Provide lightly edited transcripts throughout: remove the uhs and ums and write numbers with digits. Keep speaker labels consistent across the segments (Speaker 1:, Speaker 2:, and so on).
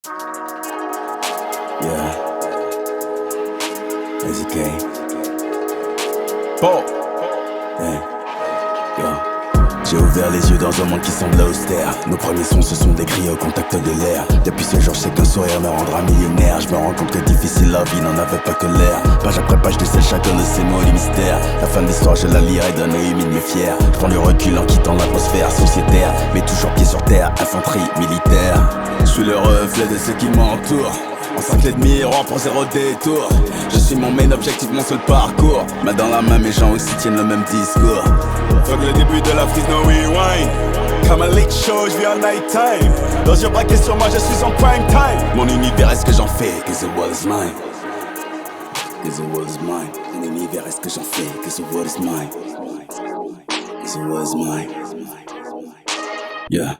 Speaker 1: Yeah. Ezekiel. Bon. Hey. Yo. J'ai ouvert les yeux dans un monde qui semble austère. Nos premiers sons, ce sont des cris au contact de l'air. Depuis ce jour, je sais qu'un sourire me rendra millionnaire. Je me rends compte que difficile la vie n'en avait pas que l'air. Page après page, décèle chacun de ces mots, les mystères. La fin de l'histoire, je la lirai d'un œil humide mais fier. Je prends du recul en quittant l'atmosphère sociétaire, mais toujours pied sur terre, infanterie militaire. Je suis le reflet de ce qui m'entoure. En 5 clés de miroir pour 0 détour. Je suis mon main objectif, mon seul parcours. Main dans la main, mes gens aussi tiennent le même discours. Fuck le début de la prise, no rewind. Comme un late show, je vis en night time. Dans yeux braqués sur moi, je suis en prime time. Mon univers, est-ce que j'en fais? Cause the world is mine. Cause the world is mine. Mon univers, est-ce que j'en fais? Cause the world is mine. Cause the world is mine. Yeah.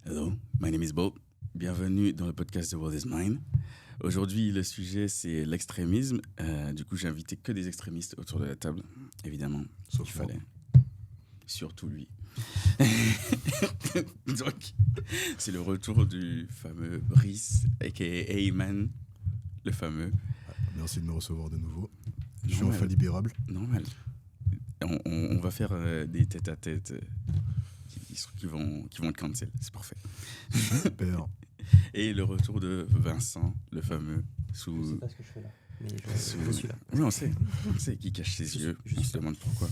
Speaker 1: Hello, my name is Bob. Bienvenue dans le podcast The World is Mine. Aujourd'hui, le sujet, c'est l'extrémisme. Du coup, j'ai invité que des extrémistes autour de la table, évidemment.
Speaker 2: Sauf
Speaker 1: il fallait. Surtout lui. Donc, c'est le retour du fameux Brice, a.k.a. Ayman, le fameux.
Speaker 2: Merci de me recevoir de nouveau. Je suis enfin libérable.
Speaker 1: Normal. On va faire des tête-à-tête qui vont te cancel. C'est parfait.
Speaker 2: Super.
Speaker 1: Et le retour de Vincent, le fameux, sous...
Speaker 3: Je sais pas ce que je fais là, mais je suis là.
Speaker 1: Oui, on sait qu'il cache ses yeux, on se demande pourquoi.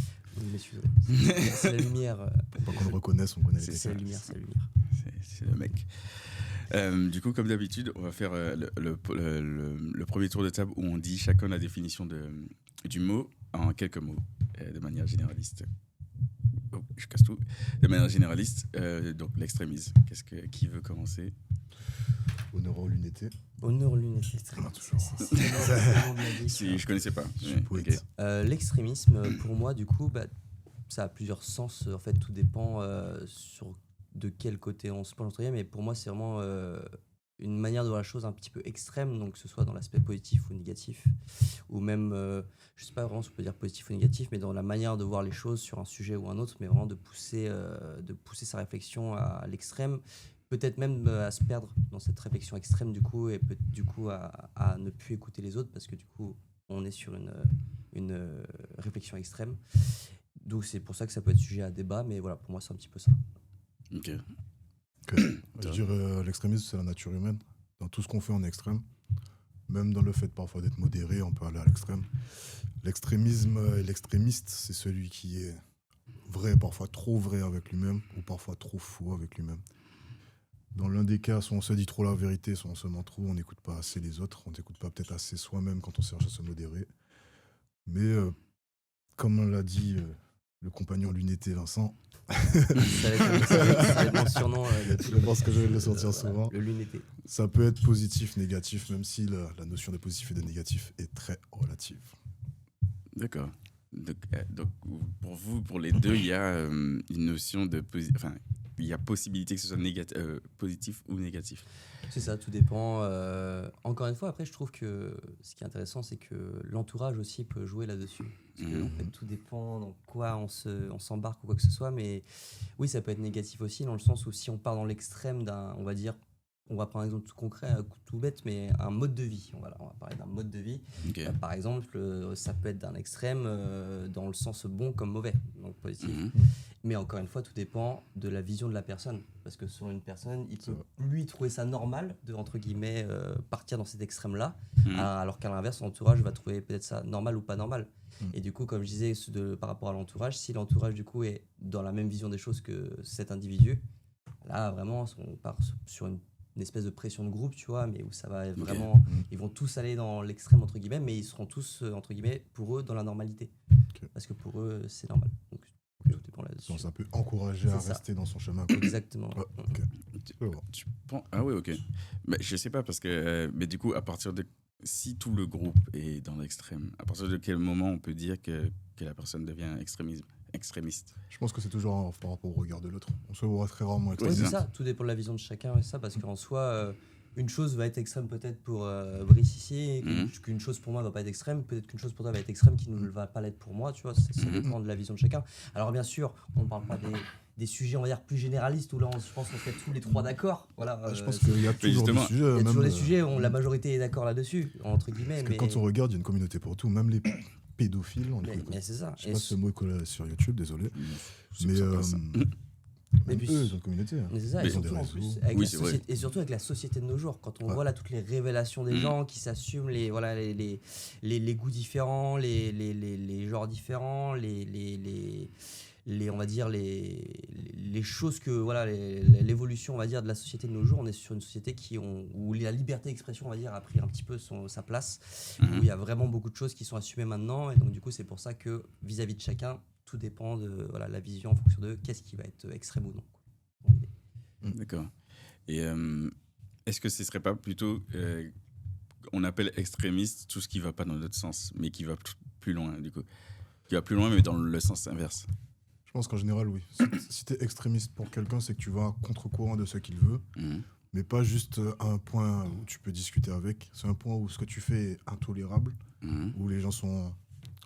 Speaker 3: C'est la lumière.
Speaker 2: Pour pas qu'on le reconnaisse, on connaît les
Speaker 3: C'est la lumière, c'est la lumière.
Speaker 1: C'est le mec. Du coup, comme d'habitude, on va faire le premier tour de table où on dit chacun la définition du mot en quelques mots, de manière généraliste. Oh, je casse tout. De manière généraliste, donc l'extrémisme. Qui veut commencer?
Speaker 2: Honneur aux lunettes.
Speaker 3: Honneur aux lunettes, l'extrémisme.
Speaker 1: Si, je connaissais pas.
Speaker 2: Je suis poète.
Speaker 3: L'extrémisme, pour moi, du coup, ça a plusieurs sens. En fait, tout dépend sur de quel côté on se penche, mais pour moi, c'est vraiment une manière de voir la chose un petit peu extrême, donc que ce soit dans l'aspect positif ou négatif, ou même, je sais pas vraiment si on peut dire positif ou négatif, mais dans la manière de voir les choses sur un sujet ou un autre, mais vraiment de pousser sa réflexion à l'extrême, peut-être même à se perdre dans cette réflexion extrême du coup, et du coup à ne plus écouter les autres, parce que du coup, on est sur une réflexion extrême. Donc c'est pour ça que ça peut être sujet à débat, mais voilà, pour moi, c'est un petit peu ça.
Speaker 1: Ok.
Speaker 2: Je dirais l'extrémisme, c'est la nature humaine. Dans tout ce qu'on fait, on est extrême. Même dans le fait parfois d'être modéré, on peut aller à l'extrême. L'extrémisme et l'extrémiste, c'est celui qui est vrai, parfois trop vrai avec lui-même, ou parfois trop faux avec lui-même. Dans l'un des cas, soit on se dit trop la vérité, soit on se ment trop, on n'écoute pas assez les autres, on n'écoute pas peut-être assez soi-même quand on cherche à se modérer. Mais comme on l'a dit, le compagnon lunetté Vincent,
Speaker 3: ça va être mon surnom.
Speaker 2: je pense que je vais le sortir souvent.
Speaker 3: Le lunetté.
Speaker 2: Ça peut être positif, négatif, même si la notion de positif et de négatif est très relative.
Speaker 1: D'accord. Donc, pour vous, pour les deux, il y a une notion de... il y a possibilité que ce soit positif ou négatif.
Speaker 3: C'est ça, tout dépend. Encore une fois, après, je trouve que ce qui est intéressant, c'est que l'entourage aussi peut jouer là-dessus. Parce que, en fait, tout dépend dans quoi on s'embarque ou quoi que ce soit. Mais oui, ça peut être négatif aussi, dans le sens où si on part dans l'extrême d'un, on va dire, on va prendre un exemple tout concret, tout bête, mais un mode de vie. On va parler d'un mode de vie.
Speaker 1: Okay.
Speaker 3: Par exemple, ça peut être d'un extrême dans le sens bon comme mauvais, donc positif. Mais encore une fois, tout dépend de la vision de la personne. Parce que sur une personne, il peut lui trouver ça normal de, entre guillemets, partir dans cet extrême-là, alors qu'à l'inverse, l'entourage va trouver peut-être ça normal ou pas normal. Et du coup, comme je disais, par rapport à l'entourage, si l'entourage du coup est dans la même vision des choses que cet individu, là vraiment, on part sur une espèce de pression de groupe, tu vois, mais où ça va vraiment... Ils vont tous aller dans l'extrême, entre guillemets, mais ils seront tous, entre guillemets, pour eux, dans la normalité. Parce que pour eux, c'est normal. Donc, tout dépend là-dessus.
Speaker 2: Ça peut encourager à rester dans son chemin.
Speaker 3: Exactement.
Speaker 1: Tu penses... Ah oui, ok. Mais je sais pas, parce que... mais du coup, à partir de... Si tout le groupe est dans l'extrême, à partir de quel moment on peut dire que la personne devient extrémiste?
Speaker 2: Je pense que c'est toujours par rapport au regard de l'autre. On se voit très rarement extrémiste.
Speaker 3: Oui, c'est ça. Tout dépend de la vision de chacun, et ça, parce qu'en soi, une chose va être extrême peut-être pour Brice ici, qu'une chose pour moi va pas être extrême, peut-être qu'une chose pour toi va être extrême qui ne va pas l'être pour moi, tu vois, ça dépend de la vision de chacun. Alors bien sûr, on ne parle pas des sujets, on va dire, plus généralistes, où là, je pense qu'on serait tous les trois d'accord. Voilà,
Speaker 2: Je pense qu'il y a toujours des sujets.
Speaker 3: Il y a toujours
Speaker 2: même,
Speaker 3: des sujets où la majorité est d'accord là-dessus, entre guillemets.
Speaker 2: Parce que quand on regarde, il y a une communauté pour tout, même les pédophiles.
Speaker 3: Mais c'est ça.
Speaker 2: Je sais pas si ce mot est collé sur YouTube, désolé. Mais
Speaker 3: puis,
Speaker 2: eux, ils ont une communauté.
Speaker 3: Mais c'est ça,
Speaker 2: ils ont des réseaux.
Speaker 3: Et surtout avec la société de nos jours, quand on voit là toutes les révélations des gens qui s'assument, les goûts différents, les genres différents, on va dire les choses que l'évolution, on va dire, de la société de nos jours. On est sur une société où la liberté d'expression, on va dire, a pris un petit peu sa place, où il y a vraiment beaucoup de choses qui sont assumées maintenant, et donc du coup c'est pour ça que vis-à-vis de chacun, tout dépend de la vision en fonction de qu'est-ce qui va être extrême ou non.
Speaker 4: D'accord. Et est-ce que ce serait pas plutôt on appelle extrémiste tout ce qui va pas dans l'autre sens, mais qui va plus loin, du coup, qui va plus loin mais dans le sens inverse?
Speaker 2: Je pense qu'en général, oui. Si tu es extrémiste pour quelqu'un, c'est que tu vas contre-courant de ce qu'il veut, mais pas juste à un point où tu peux discuter avec. C'est un point où ce que tu fais est intolérable, où les gens sont...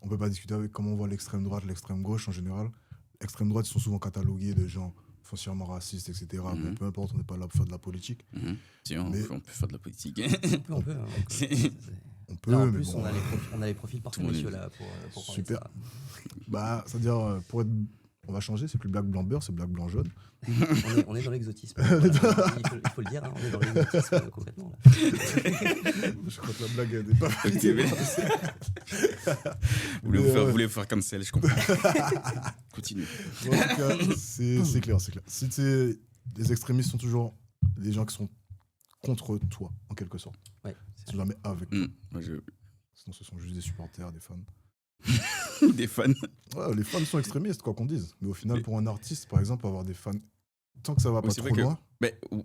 Speaker 2: On peut pas discuter avec. Comment on voit l'extrême droite, l'extrême gauche en général. L'extrême droite, ils sont souvent catalogués de gens foncièrement racistes, etc. Bon, peu importe, on n'est pas là pour faire de la politique.
Speaker 4: Si, on peut faire de la politique.
Speaker 3: On peut.
Speaker 2: On peut,
Speaker 3: là, en
Speaker 2: mais
Speaker 3: plus,
Speaker 2: bon,
Speaker 3: on a les profils parfaits, messieurs, là, pour parler
Speaker 2: super.
Speaker 3: de ça.
Speaker 2: Bah, c'est-à-dire, on va changer, c'est plus black blanc beurre, c'est black blanc jaune.
Speaker 3: On est dans l'exotisme. Voilà, il faut le dire, on est dans l'exotisme complètement. Là.
Speaker 2: Je crois que la blague n'est pas validée.
Speaker 4: Vous voulez faire cancel, je comprends. Continue.
Speaker 2: En tout cas, c'est clair. Si les extrémistes sont toujours des gens qui sont contre toi, en quelque sorte.
Speaker 3: Ouais,
Speaker 2: ils sont jamais avec toi.
Speaker 4: Sinon,
Speaker 2: ce sont juste des supporters, des fans.
Speaker 4: Des fans.
Speaker 2: Ouais, les fans sont extrémistes, quoi qu'on dise. Mais au final, pour un artiste, par exemple, avoir des fans, tant que ça va pas trop loin,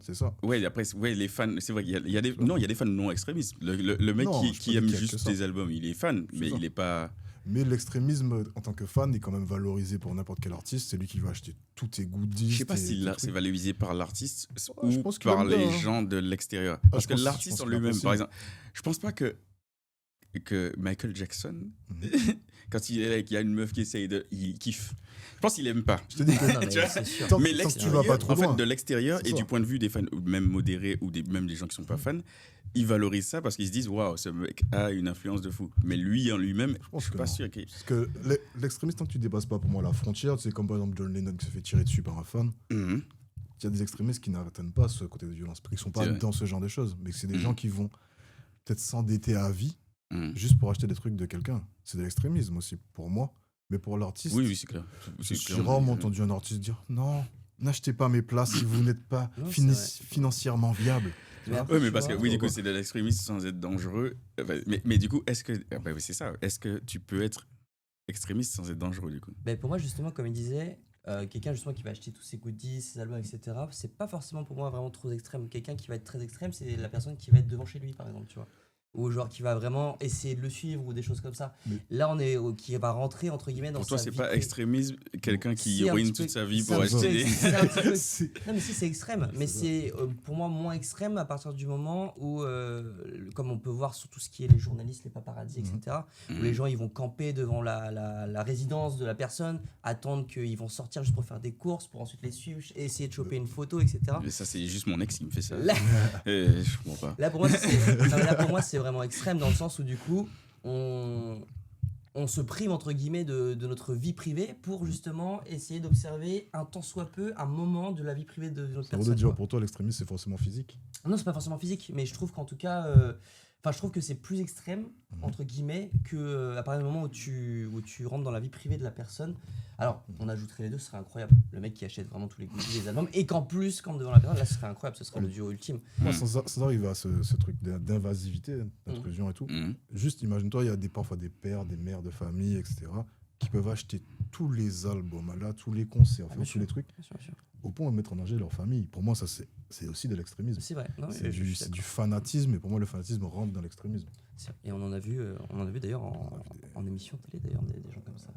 Speaker 2: c'est ça.
Speaker 4: Ouais, après, les fans, c'est vrai, il y a des fans non extrémistes. Le mec qui aime juste des albums, il est fan, mais il est pas...
Speaker 2: Mais l'extrémisme, en tant que fan, est quand même valorisé pour n'importe quel artiste. C'est lui qui va acheter tous tes goodies.
Speaker 4: Je sais pas si c'est valorisé par l'artiste ou
Speaker 2: je pense
Speaker 4: par les gens de l'extérieur. Parce que l'artiste en lui-même, par exemple, je pense pas que Michael Jackson, quand il y a une meuf qui essaye il kiffe. Je pense qu'il aime pas.
Speaker 2: Je te dis que
Speaker 4: mais
Speaker 2: tu vas pas trop loin.
Speaker 4: En fait, de l'extérieur et du point de vue des fans, ou même modérés, ou même des gens qui sont pas fans, ils valorisent ça parce qu'ils se disent waouh, ce mec a une influence de fou. Mais lui en lui-même, je suis pas sûr.
Speaker 2: Parce que l'extrémiste, tant que tu dépasses pas pour moi la frontière, c'est comme par exemple John Lennon qui se fait tirer dessus par un fan. Il y a des extrémistes qui n'atteignent pas ce côté de violence, parce qu'ils sont pas dans ce genre de choses. Mais c'est des gens qui vont peut-être s'endetter à vie juste pour acheter des trucs de quelqu'un. C'est de l'extrémisme aussi pour moi. Mais pour l'artiste,
Speaker 4: oui, c'est clair.
Speaker 2: J'ai rarement entendu un artiste dire non, n'achetez pas mes places si vous n'êtes pas financièrement viable.
Speaker 4: Oui, mais parce que du coup, c'est de l'extrémisme sans être dangereux. Mais du coup, est-ce que c'est ça? Est-ce que tu peux être extrémiste sans être dangereux du coup?
Speaker 3: Pour moi, justement, comme il disait, quelqu'un justement qui va acheter tous ses goodies, ses albums, etc. C'est pas forcément pour moi vraiment trop extrême. Quelqu'un qui va être très extrême, c'est la personne qui va être devant chez lui, par exemple, tu vois. Ou genre qui va vraiment essayer de le suivre ou des choses comme ça. Là, on est qui va rentrer entre guillemets dans sa vie.
Speaker 4: Pour toi, c'est pas extrémisme, quelqu'un qui ruine toute sa vie pour acheter.
Speaker 3: Non, mais si c'est extrême, mais c'est pour moi moins extrême à partir du moment où, comme on peut voir sur tout ce qui est les journalistes, les paparazzis, etc. Où les gens ils vont camper devant la résidence de la personne, attendre qu'ils vont sortir juste pour faire des courses, pour ensuite les suivre, essayer de choper une photo, etc.
Speaker 4: Mais ça, c'est juste mon ex qui me fait ça.
Speaker 3: Je comprends pas. Là pour moi, c'est vraiment extrême dans le sens où du coup on se prive entre guillemets de notre vie privée pour justement essayer d'observer un tant soit peu un moment de la vie privée de notre personne.
Speaker 2: Ça veut dire pour toi l'extrémisme c'est forcément physique?
Speaker 3: Non, c'est pas forcément physique, mais je trouve qu'en tout cas je trouve que c'est plus extrême entre guillemets que à partir du moment où tu rentres dans la vie privée de la personne. Alors on ajouterait les deux, ce serait incroyable. Le mec qui achète vraiment tous les goodies, les albums, et qu'en plus quand devant la personne, là ce serait incroyable, ce serait le duo ultime.
Speaker 2: Moi sans arriver à ce truc d'invasivité, d'intrusion et tout, juste imagine-toi, il y a parfois des pères, des mères de famille, etc. qui peuvent acheter tous les albums, là, tous les concerts, tous les trucs, au point de mettre en danger leur famille. Pour moi, ça c'est aussi de l'extrémisme.
Speaker 3: C'est vrai.
Speaker 2: C'est du fanatisme, et pour moi le fanatisme rentre dans l'extrémisme.
Speaker 3: Et on en a vu d'ailleurs en émission télé, d'ailleurs, des gens comme ça.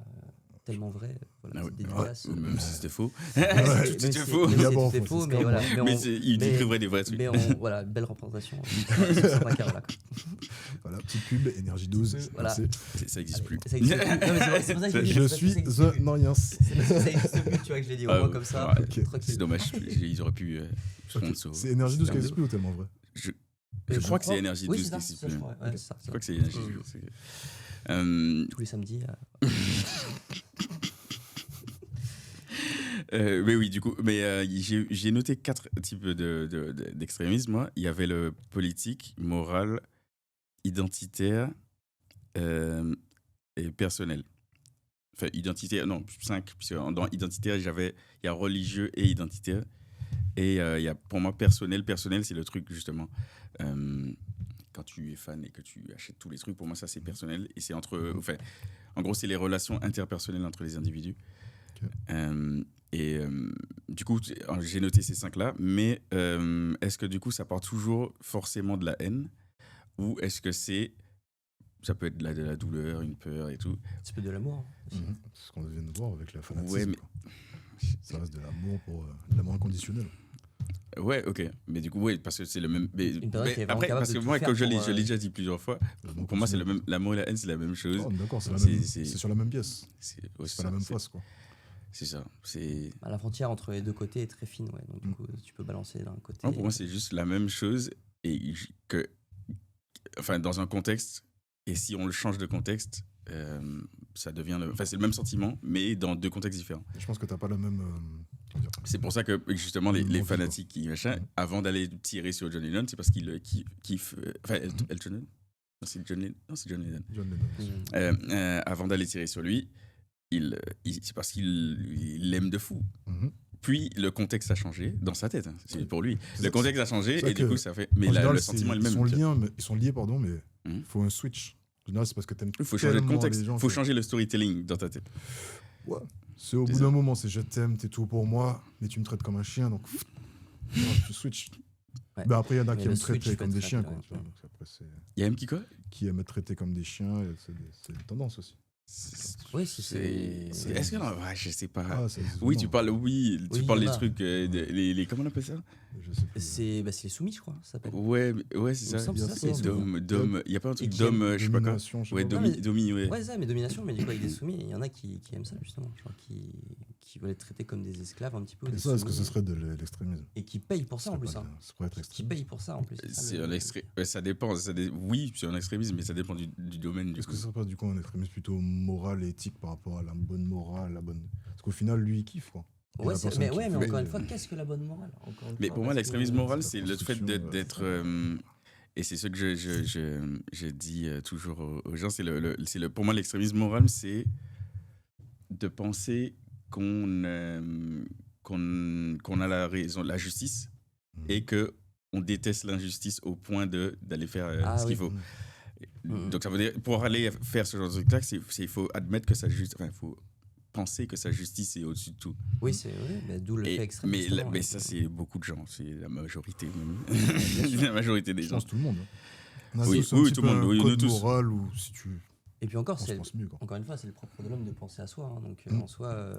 Speaker 3: tellement vrai. Voilà,
Speaker 4: Ah
Speaker 3: c'est
Speaker 4: ouais.
Speaker 3: dégueulasse.
Speaker 4: Même si c'était faux.
Speaker 2: Ouais.
Speaker 4: C'était faux.
Speaker 2: Mais d'abord,
Speaker 3: C'était
Speaker 2: faut
Speaker 3: faux,
Speaker 2: se
Speaker 3: mais
Speaker 2: calmer.
Speaker 3: voilà.
Speaker 4: Mais il découvrait des vrais trucs.
Speaker 3: Mais voilà, belle représentation. C'est sympa carré là.
Speaker 2: Voilà, petite pub, Énergie 12.
Speaker 3: Voilà.
Speaker 2: Merci.
Speaker 4: Ça n'existe plus.
Speaker 3: Ça existe plus. Non, mais c'est pour ça que
Speaker 2: Je suis The Norians.
Speaker 3: C'est parce que ça existe plus, tu vois, que je l'ai dit au moins comme ça.
Speaker 4: ouais,
Speaker 2: Ok.
Speaker 3: Tranquille.
Speaker 4: C'est dommage. Ils auraient pu. sponsor.
Speaker 2: C'est Énergie 12 qui existe plus ou tellement vrai?
Speaker 4: Je crois que c'est Énergie 12
Speaker 3: Oui,
Speaker 4: qui
Speaker 3: c'est ça,
Speaker 4: existe
Speaker 3: c'est ça,
Speaker 4: plus.
Speaker 3: je crois. Ouais, c'est ça,
Speaker 4: Je crois que c'est Énergie 12.
Speaker 3: Tous les samedis.
Speaker 4: Mais oui, du coup, j'ai noté 4 types d'extrémisme. Moi, il y avait le politique, moral, identitaire et personnel. Enfin, identitaire, non, 5, puisque dans identitaire, il y a religieux et identitaire. Et il y a, pour moi, personnel, c'est le truc, justement. Quand tu es fan et que tu achètes tous les trucs, pour moi, ça, c'est personnel. Et c'est enfin, en gros, c'est les relations interpersonnelles entre les individus. Okay. Du coup, j'ai noté ces 5-là, mais est-ce que du coup, ça part toujours forcément de la haine ou est-ce que ça peut être de la douleur, une peur et tout?
Speaker 3: Ça peut être de l'amour.
Speaker 2: C'est ce qu'on vient de voir avec la fanatisme.
Speaker 4: Ouais, mais...
Speaker 2: Ça reste de l'amour l'amour inconditionnel.
Speaker 4: Ouais, ok. Mais du coup, oui, parce que c'est le même. Mais
Speaker 3: après,
Speaker 4: parce que moi, comme je l'ai déjà dit plusieurs fois, pour moi, c'est le même. L'amour et la haine, c'est la même chose.
Speaker 2: Oh, d'accord, c'est sur la même pièce. C'est pas la même face, quoi.
Speaker 4: C'est ça.
Speaker 3: La frontière entre les deux côtés est très fine, ouais. Donc, du coup, tu peux balancer d'un côté.
Speaker 4: Non, pour moi, c'est juste la même chose. Et que. Enfin, dans un contexte, et si on le change de contexte, ça devient. Enfin, c'est le même sentiment, mais dans 2 contextes différents.
Speaker 2: Je pense que t'as pas la même.
Speaker 4: C'est pour ça que, justement, les fanatiques qui machin, avant d'aller tirer sur John Lennon, c'est parce qu'ils kiffent. Enfin, Elton John? Non, c'est John Lennon. Non, c'est John Lennon.
Speaker 2: John Lennon.
Speaker 4: Avant d'aller tirer sur lui, c'est parce qu'il l'aime de fou. Puis le contexte a changé dans sa tête. C'est pour lui. Le contexte a changé et du coup ça fait. Mais le sentiment est le même.
Speaker 2: Ils sont liés, pardon, mais il faut un switch. En général, c'est parce que t'aimes.
Speaker 4: Il faut changer de contexte. Il faut changer le storytelling dans ta tête.
Speaker 2: Ouais. C'est au bout d'un moment, c'est je t'aime, t'es tout pour moi, mais tu me traites comme un chien, donc tu switches. Ouais. Mais après, il y en a qui aiment traiter comme des chiens.
Speaker 4: Il y a même qui
Speaker 2: aiment être traités comme des chiens, c'est une tendance aussi.
Speaker 4: Oui, est-ce que non, ouais, je sais pas.
Speaker 2: Ah,
Speaker 4: oui, tu parles des trucs, comment on appelle ça?
Speaker 3: C'est les soumis, je crois. Ça s'appelle.
Speaker 4: Ouais, c'est ça. Il y a pas un truc d'homme, je sais pas quoi. Ouais, domi, ouais.
Speaker 3: Ouais, ça, mais domination, mais du coup avec des soumis, il y en a qui aiment ça justement, genre qui veulent être traités comme des esclaves un petit peu.
Speaker 2: Ça, est-ce que ce serait de l'extrémisme?
Speaker 3: Et qui payent pour ça en plus. Qui payent pour ça en plus.
Speaker 4: Ça dépend. Oui, c'est un extrémisme, mais ça dépend du domaine.
Speaker 2: Est-ce que ce serait pas du coup un extrémisme plutôt moral et éthique par rapport à la bonne morale, Parce qu'au final, lui, il kiffe, quoi.
Speaker 3: Ouais, mais encore une fois, qu'est-ce que la bonne morale?
Speaker 4: Mais pour moi, l'extrémisme moral, c'est le fait d'être... et c'est ce que je dis toujours aux gens, pour moi, l'extrémisme moral, c'est de penser qu'on a la raison, la justice, et qu'on déteste l'injustice au point d'aller faire ce qu'il faut. Donc ça veut dire, pour aller faire ce genre de truc-là, il faut admettre que il faut penser que sa justice est au-dessus de tout.
Speaker 3: Oui, d'où le fait extrême.
Speaker 4: Mais ça, c'est beaucoup de gens, c'est la majorité même. La majorité des gens.
Speaker 2: Je pense tout le monde.
Speaker 4: Oui, tout le monde. Oui, nous tous.
Speaker 2: Moral, ou si tu...
Speaker 3: Et puis encore une fois, c'est le propre de l'homme de penser à soi. Hein. Donc en soi,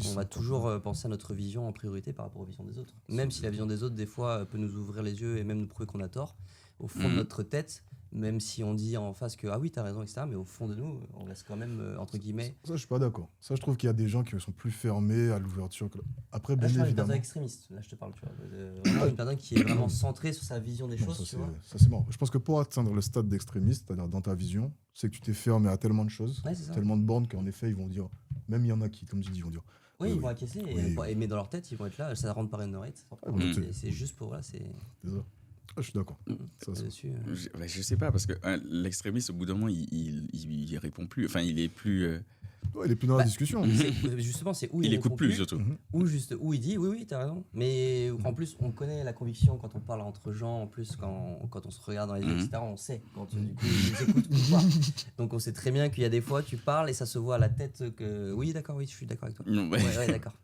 Speaker 3: on va toujours penser à notre vision en priorité par rapport aux visions des autres. Même si la vision des autres, des fois, peut nous ouvrir les yeux et même nous prouver qu'on a tort. Au fond de notre tête, même si on dit en face que ah oui, t'as raison, etc., mais au fond de nous, on reste quand même, entre guillemets...
Speaker 2: Ça, je suis pas d'accord. Ça, je trouve qu'il y a des gens qui sont plus fermés à l'ouverture. Après, bien évidemment...
Speaker 3: Là, je parle d'une personne extrémiste. Là, je te parle, tu vois. Vraiment une personne qui est vraiment centrée sur sa vision des choses, tu vois.
Speaker 2: Ça, c'est marrant. Je pense que pour atteindre le stade d'extrémiste, c'est-à-dire dans ta vision, c'est que tu t'es fermé à tellement de choses, tellement de bornes qu'en effet, ils vont dire... Même il y en a qui, comme tu dis, vont dire...
Speaker 3: Oui, ils vont acquiescer, mais dans leur tête, ils vont être là, ça rentre par une oreille. C'est juste pour... Voilà, c'est...
Speaker 2: Je suis d'accord.
Speaker 4: Je sais pas, parce que l'extrémiste, au bout d'un moment, il répond plus. Enfin, il est plus...
Speaker 2: il est plus dans la discussion.
Speaker 3: Justement, c'est où
Speaker 4: il écoute plus, surtout.
Speaker 3: Où il dit oui, t'as raison. Mais en plus, on connaît la conviction quand on parle entre gens. En plus, quand on se regarde dans les yeux, etc., on sait quand du coup, ils nous écoutent ou pas. Donc, on sait très bien qu'il y a des fois, tu parles et ça se voit à la tête que oui, d'accord, oui, je suis d'accord avec toi. Ouais, d'accord.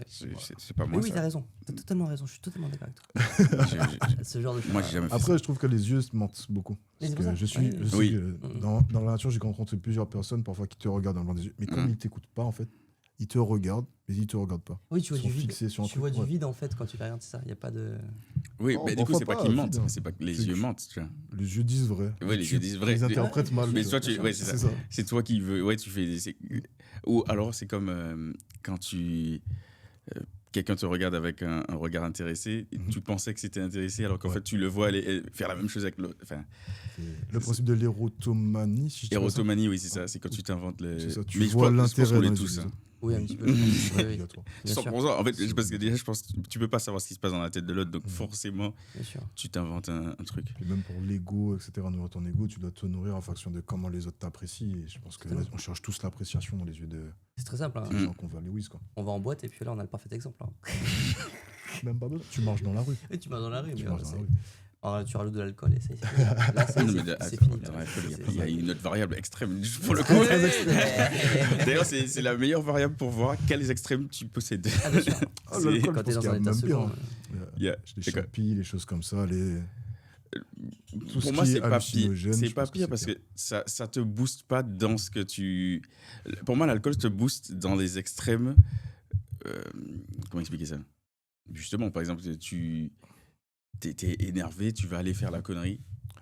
Speaker 4: C'est pas moi.
Speaker 3: Oui, t'as raison. T'as totalement raison. Je suis totalement d'accord avec toi. Ce genre de choses.
Speaker 4: Moi, j'ai jamais fait
Speaker 2: Après, je trouve que les yeux mentent beaucoup. Parce que je suis dans la nature, j'ai rencontré plusieurs personnes parfois qui te regardent dans blanc des yeux. Mais comme il t'écoute pas, en fait, il te regarde, mais il te regarde pas.
Speaker 3: Oui, tu vois
Speaker 2: Ils sont
Speaker 3: du vide.
Speaker 2: fixés sur un
Speaker 3: Tu
Speaker 2: truc,
Speaker 3: vois du
Speaker 2: ouais.
Speaker 3: vide en fait quand tu les regardes, c'est ça. Il y a pas de.
Speaker 4: Oui,
Speaker 2: Non,
Speaker 4: mais du coup,
Speaker 2: parfois
Speaker 4: c'est pas
Speaker 2: pas,
Speaker 4: qu'ils mentent,
Speaker 2: vide, hein.
Speaker 4: c'est pas que les
Speaker 2: C'est
Speaker 4: yeux
Speaker 2: que-
Speaker 4: mentent, tu vois.
Speaker 2: Les yeux disent vrai.
Speaker 4: Ouais, les yeux disent vrai.
Speaker 2: Ils interprètent mal.
Speaker 4: Mais
Speaker 2: tu
Speaker 4: toi,
Speaker 2: vois.
Speaker 4: ouais, c'est ça.
Speaker 2: C'est ça.
Speaker 4: C'est toi qui veux. Ouais, tu fais. Ou alors, c'est comme quand quelqu'un te regarde avec un regard intéressé, et tu pensais que c'était intéressé, alors qu'en
Speaker 2: Ouais.
Speaker 4: fait, tu le vois aller faire la même chose avec l'autre. Enfin,
Speaker 2: Le principe de l'érotomanie, si je dis pas ça.
Speaker 4: érotomanie, oui, c'est ça. C'est quand tu t'inventes les.
Speaker 2: C'est ça, tu
Speaker 4: Mais je
Speaker 2: vois
Speaker 4: pense qu'on
Speaker 2: l'intérêt
Speaker 4: l'est
Speaker 2: dans les
Speaker 4: tous.
Speaker 2: yeux des
Speaker 4: Hein.
Speaker 2: autres.
Speaker 3: Oui, un petit peu. Je pense. Oui, oui.
Speaker 2: Obligatoire.
Speaker 3: Bien sûr.
Speaker 4: 100%. En fait, parce que déjà, je pense que tu peux pas savoir ce qui se passe dans la tête de l'autre, donc forcément,
Speaker 3: Bien sûr.
Speaker 4: tu t'inventes un truc.
Speaker 2: Et même pour l'ego, etc., nourrir ton ego, tu dois te nourrir en fonction de comment les autres t'apprécient. Et je pense qu'on cherche tous l'appréciation dans les yeux
Speaker 3: C'est très simple. Hein.
Speaker 2: des gens qu'on va les whiz, quoi.
Speaker 3: On va en boîte et puis là, on a le parfait exemple. Hein.
Speaker 2: Même pas besoin. Tu marches dans la rue.
Speaker 3: Et tu vas dans la rue.
Speaker 2: Tu
Speaker 3: mais
Speaker 2: marches
Speaker 3: voilà,
Speaker 2: dans la
Speaker 3: c'est-
Speaker 2: rue.
Speaker 3: Alors, tu rajoutes de l'alcool et c'est fini. Là,
Speaker 4: Non, mais
Speaker 3: c'est
Speaker 4: attends,
Speaker 3: fini.
Speaker 4: attends,
Speaker 3: là.
Speaker 4: il y a une autre variable extrême pour le coup.
Speaker 3: Ouais.
Speaker 4: D'ailleurs, c'est la meilleure variable pour voir quels extrêmes tu possèdes.
Speaker 3: Ah, bien sûr.
Speaker 2: Ah,
Speaker 4: C'est-
Speaker 2: l'alcool,
Speaker 3: Quand
Speaker 2: je
Speaker 3: t'es
Speaker 2: pense
Speaker 3: dans
Speaker 2: qu'il y
Speaker 3: un
Speaker 2: a
Speaker 3: état
Speaker 2: même
Speaker 3: second.
Speaker 2: pire.
Speaker 4: Il y a-
Speaker 2: Les
Speaker 4: c'est quoi
Speaker 2: champis, les choses comme ça, les... Tout ce
Speaker 4: Pour moi,
Speaker 2: qui est
Speaker 4: c'est pas pire.
Speaker 2: hallucinogène,
Speaker 4: C'est
Speaker 2: je
Speaker 4: pas
Speaker 2: pense que
Speaker 4: pire
Speaker 2: c'est
Speaker 4: parce
Speaker 2: pire.
Speaker 4: que ça te booste pas dans ce que tu. Pour moi, l'alcool te booste dans les extrêmes. Comment expliquer ça? Justement, par exemple, tu t'es énervé, tu vas aller faire la connerie.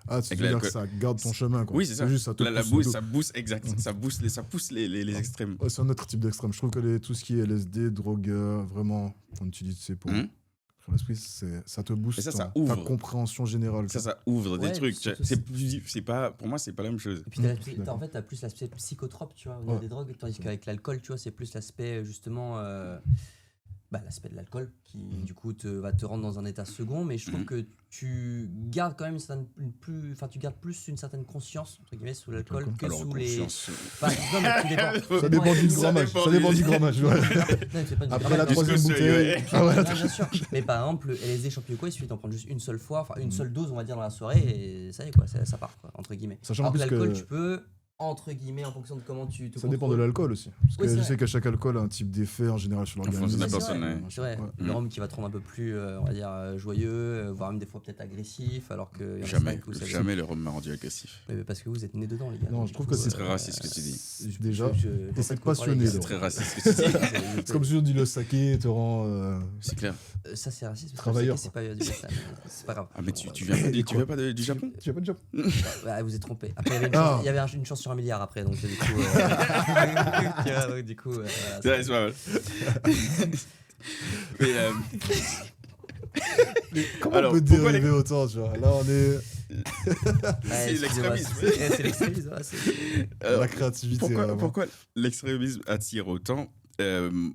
Speaker 2: Ah, tu
Speaker 4: Avec
Speaker 2: veux dire que
Speaker 4: l'alcool.
Speaker 2: ça garde ton chemin, quoi.
Speaker 4: Oui, c'est ça.
Speaker 2: Juste, ça te
Speaker 4: La
Speaker 2: pousse
Speaker 4: boost,
Speaker 2: le
Speaker 4: ça
Speaker 2: dos.
Speaker 4: booste, exact. Ça pousse les extrêmes.
Speaker 2: Ouais, c'est un autre type d'extrême. Je trouve que tout ce qui est LSD, drogue, vraiment, on utilise c'est pour l'esprit, ça te booste
Speaker 4: Et ça
Speaker 2: ta
Speaker 4: ouvre.
Speaker 2: compréhension générale.
Speaker 4: Ça ouvre des
Speaker 3: Ouais,
Speaker 4: trucs.
Speaker 3: surtout
Speaker 4: C'est pas, pour moi, c'est pas la même chose.
Speaker 3: Et puis en fait, t'as plus l'aspect psychotrope, tu vois, au niveau
Speaker 2: Ouais.
Speaker 3: des drogues, tandis qu'avec l'alcool, tu vois, c'est plus l'aspect justement, l'aspect de l'alcool qui du coup va te rendre dans un état second. Mais je trouve que tu gardes quand même tu gardes plus une certaine conscience entre guillemets sous l'alcool que
Speaker 4: Alors,
Speaker 3: sous les.
Speaker 4: conscience.
Speaker 3: Enfin, non, mais tout dépend.
Speaker 2: Ça dépend du grammage.
Speaker 4: dépend
Speaker 2: Ça dépend
Speaker 4: du-
Speaker 2: du grammage. Ouais.
Speaker 3: Non, c'est pas du
Speaker 2: Après la
Speaker 3: grammage,
Speaker 2: troisième
Speaker 4: Disque
Speaker 2: bouteille.
Speaker 4: seuil,
Speaker 2: Ah ouais,
Speaker 3: non, bien sûr. Mais par exemple, le LSD champion quoi, il suffit d'en prendre juste une seule fois, enfin une seule dose, on va dire, dans la soirée, et ça y est, quoi, ça part, quoi, entre guillemets.
Speaker 2: Sachant
Speaker 3: Alors que
Speaker 2: en plus
Speaker 3: l'alcool,
Speaker 2: que-
Speaker 3: tu peux, entre guillemets, en fonction de comment tu te
Speaker 2: Ça dépend de
Speaker 3: contrôles.
Speaker 2: l'alcool aussi. Parce que
Speaker 3: Oui, c'est
Speaker 2: je
Speaker 3: vrai.
Speaker 2: sais que chaque alcool a un type d'effet en général sur
Speaker 4: fonction
Speaker 2: l'organisme.
Speaker 4: de la
Speaker 3: C'est
Speaker 4: personne,
Speaker 3: vrai,
Speaker 4: ouais.
Speaker 3: c'est vrai.
Speaker 2: Ouais.
Speaker 3: Le rhum qui va te rendre un peu plus, on va dire, joyeux, voire même des fois peut-être agressif, alors que. y en a
Speaker 4: Jamais,
Speaker 3: certains que vous savez-
Speaker 4: jamais le rhum m'a rendu agressif.
Speaker 3: Mais parce que vous êtes nés dedans, les gars.
Speaker 2: Non,
Speaker 3: donc,
Speaker 2: je trouve
Speaker 3: du
Speaker 2: que
Speaker 3: coup,
Speaker 2: c'est
Speaker 4: très raciste ce que tu dis.
Speaker 2: Déjà,
Speaker 3: et
Speaker 2: c'est passionné,
Speaker 4: C'est très raciste ce que tu dis.
Speaker 2: c'est comme si on dit le saké te rend.
Speaker 4: C'est clair.
Speaker 3: Ça, c'est raciste. parce que
Speaker 2: Travailleur,
Speaker 3: je sais que c'est pas du ça, mais c'est pas grave.
Speaker 4: Ah, mais tu viens pas du Japon?
Speaker 2: Tu as pas de job.
Speaker 3: Ouais, vous êtes trompé. Après, il y avait une chance sur un milliard après, donc du coup. Tu vois, donc, du coup, voilà,
Speaker 4: C'est vrai, c'est pas mal. Mais
Speaker 2: Comment
Speaker 4: Alors,
Speaker 2: on peut
Speaker 4: pourquoi
Speaker 2: dériver autant, tu vois? Là, on est
Speaker 3: Ouais,
Speaker 4: c'est l'extrémisme.
Speaker 3: C'est l'extrémisme. Ouais, c'est-
Speaker 2: dans la créativité. vraiment.
Speaker 4: Pourquoi l'extrémisme attire autant?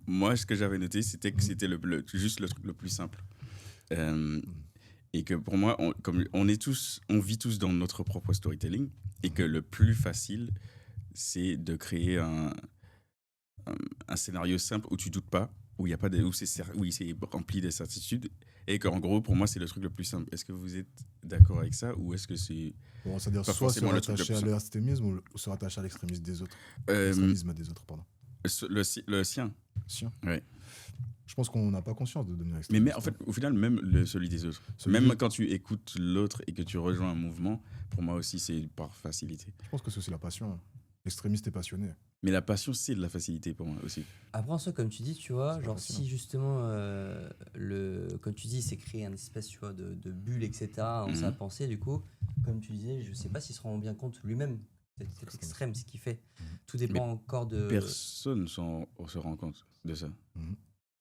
Speaker 4: Moi, ce que j'avais noté, c'était que c'était juste le truc le plus simple. Et que pour moi, comme on vit tous dans notre propre storytelling, et que le plus facile, c'est de créer un scénario simple où tu doutes pas, où il y a pas où c'est rempli de certitudes, et qu'en gros, pour moi, c'est le truc le plus simple. Est-ce que vous êtes d'accord avec ça, ou est-ce que c'est
Speaker 2: Bon, c'est-à-dire
Speaker 4: pas
Speaker 2: soit se
Speaker 4: forcément le truc le
Speaker 2: rattacher
Speaker 4: plus
Speaker 2: à
Speaker 4: simple.
Speaker 2: l'extrémisme ou se rattacher à l'extrémisme des autres.
Speaker 4: Euh,
Speaker 2: L'extrémisme des autres, pardon.
Speaker 4: le sien?
Speaker 2: Sien.
Speaker 4: Ouais.
Speaker 2: Je pense qu'on n'a pas conscience de devenir
Speaker 4: Mais
Speaker 2: extrémiste.
Speaker 4: en fait, au final, même celui des autres.
Speaker 2: Celui
Speaker 4: Même
Speaker 2: des-
Speaker 4: quand tu écoutes l'autre et que tu rejoins un mouvement, pour moi aussi, c'est par facilité.
Speaker 2: Je pense que c'est aussi la passion. L'extrémiste est passionné.
Speaker 4: Mais la passion, c'est de la facilité pour moi aussi.
Speaker 3: Après, en soi, comme tu dis, tu vois,
Speaker 2: C'est
Speaker 3: genre
Speaker 2: pas facile,
Speaker 3: si justement, comme tu dis, c'est créer un espèce, tu vois, de bulle, etc. dans sa pensée, du coup, comme tu disais, je sais pas s'il se rend bien compte lui-même. C'est extrême ce qu'il fait. Tout dépend encore de.
Speaker 4: Personne se rend compte de ça.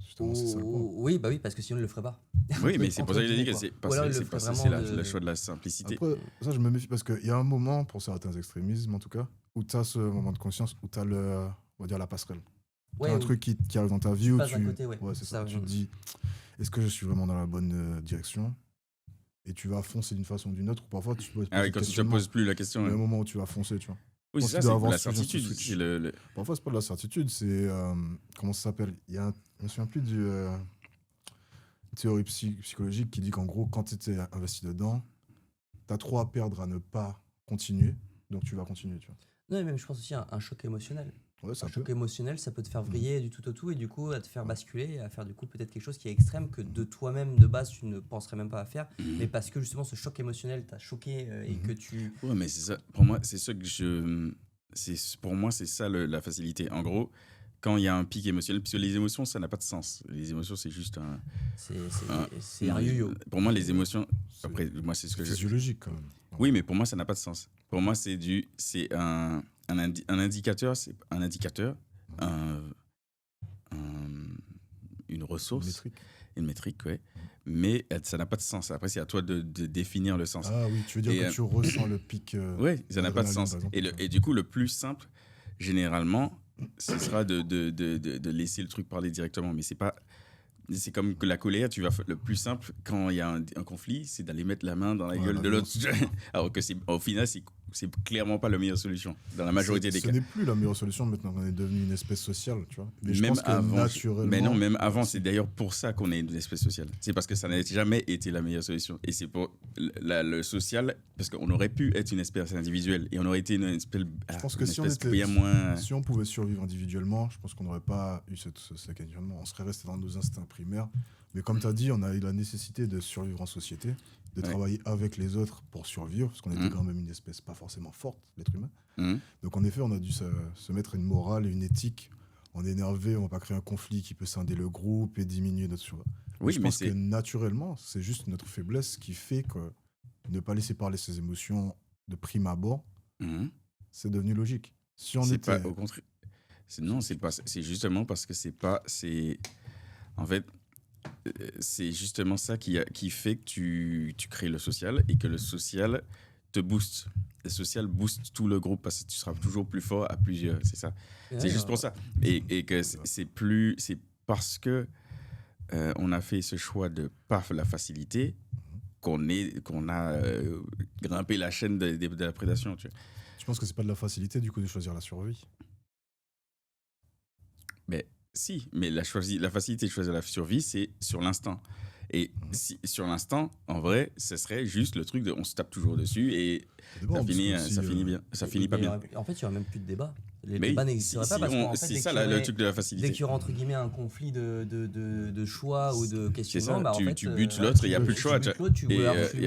Speaker 2: Justement, c'est ça le point.
Speaker 3: Oui, bah oui, parce que sinon il le ferait pas.
Speaker 4: Oui, mais c'est pour ça que j'ai dit que
Speaker 3: Entre
Speaker 4: c'est
Speaker 3: Ou alors, il le
Speaker 4: c'est
Speaker 3: ferait
Speaker 4: c'est
Speaker 3: vraiment de-
Speaker 4: le choix de la simplicité.
Speaker 2: Après, ça, je me méfie parce qu'il y a un moment, pour certains extrémismes en tout cas, où tu as ce moment de conscience, où tu as on va dire la passerelle.
Speaker 3: Ouais,
Speaker 2: T'as un
Speaker 3: ou-
Speaker 2: truc qui arrive dans ta vie où
Speaker 3: passes
Speaker 2: tu.
Speaker 3: d'un côté, ouais.
Speaker 2: c'est ça.
Speaker 3: Ça,
Speaker 2: Tu
Speaker 3: ouais.
Speaker 2: te dis, est-ce que je suis vraiment dans la bonne direction? Et tu vas foncer d'une façon ou d'une autre, ou parfois tu peux.
Speaker 4: Ah oui, quand tu te poses plus la question.
Speaker 2: Il y a un
Speaker 4: ouais.
Speaker 2: moment où tu vas foncer, tu vois.
Speaker 4: Oui,
Speaker 2: quand
Speaker 4: c'est ça,
Speaker 2: tu dois
Speaker 4: c'est
Speaker 2: avoir
Speaker 4: la
Speaker 2: ce genre de
Speaker 4: certitude.
Speaker 2: switch.
Speaker 4: C'est le-
Speaker 2: Parfois, c'est pas de la certitude, c'est. Comment ça s'appelle? Je me souviens plus une théorie psychologique qui dit qu'en gros, quand tu étais investi dedans, tu as trop à perdre à ne pas continuer, donc tu vas continuer, tu vois.
Speaker 3: Non, mais même je pense aussi à un choc émotionnel.
Speaker 2: Ouais, ça
Speaker 3: Un choc
Speaker 2: peut.
Speaker 3: émotionnel, ça peut te faire vriller du tout au tout et du coup à te faire basculer, à faire du coup peut-être quelque chose qui est extrême que de toi-même de base tu ne penserais même pas à faire, mais parce que justement ce choc émotionnel t'a choqué et que tu.
Speaker 4: Ouais, mais c'est ça. Pour moi, c'est ça que pour moi, c'est ça la facilité. En gros, quand il y a un pic émotionnel, puisque les émotions, ça n'a pas de sens. Les émotions, c'est juste
Speaker 3: C'est un yo-yo.
Speaker 4: Pour moi, les émotions, après, moi, c'est ce que
Speaker 2: C'est physiologique quand même.
Speaker 4: Oui, mais pour moi, ça n'a pas de sens. Pour moi, c'est un indicateur, une ressource, une métrique, ouais. Mais ça n'a pas de sens. Après, c'est à toi de définir le sens.
Speaker 2: Ah oui, tu veux dire que tu ressens le pic.
Speaker 4: Oui, ça n'a pas de sens. Et du coup, le plus simple, généralement, ce sera de laisser le truc parler directement. Mais c'est comme que la colère, le plus simple, quand il y a un conflit, c'est d'aller mettre la main dans la gueule de l'autre. Alors que au final, c'est clairement pas la meilleure solution, dans la majorité des cas.
Speaker 2: Ce n'est plus la meilleure solution maintenant qu'on est devenu une espèce sociale, tu vois. Mais je
Speaker 4: même
Speaker 2: pense que
Speaker 4: avant,
Speaker 2: naturellement...
Speaker 4: Mais non, même avant, c'est d'ailleurs pour ça qu'on est une espèce sociale. C'est parce que ça n'a jamais été la meilleure solution. Et c'est pour le social, parce qu'on aurait pu être une espèce individuelle, et on aurait été une espèce...
Speaker 2: Je pense que si on pouvait survivre individuellement, je pense qu'on n'aurait pas eu ce questionnement. On serait resté dans nos instincts primaires. Mais comme tu as dit, on a eu la nécessité de survivre en société, de travailler avec les autres pour survivre, parce qu'on était quand même une espèce pas forcément forte, l'être humain. Donc en effet, on a dû se mettre une morale et une éthique. On est énervé, on va pas créer un conflit qui peut scinder le groupe et diminuer notre survie. Oui, je pense que naturellement, c'est juste notre faiblesse qui fait que ne pas laisser parler ses émotions de prime abord, c'est devenu logique. Si on était...
Speaker 4: pas, au contraire. C'est justement parce que en fait, c'est justement ça qui fait que tu crées le social et que le social te booste. Le social booste tout le groupe parce que tu seras toujours plus fort à plusieurs, c'est ça. C'est juste pour ça. Et que c'est parce que on a fait ce choix de pas la facilité qu'on a grimpé la chaîne de la prédation. Tu vois.
Speaker 2: Je pense que c'est pas de la facilité du coup de choisir la survie.
Speaker 4: Mais si, mais la facilité de choisir la survie, c'est sur l'instant. Et sur l'instant, en vrai, ce serait juste le truc de on se tape toujours dessus et ça finit bien. Ça finit pas bien.
Speaker 3: En fait, il n'y aura même plus de débat. Les débats n'existeraient pas parce qu'en fait,
Speaker 4: c'est ça le truc de la facilité.
Speaker 3: Dès qu'il y aura entre guillemets un conflit de choix ou de questionnement,
Speaker 4: tu butes l'autre, il n'y a plus de choix.
Speaker 3: Tu lui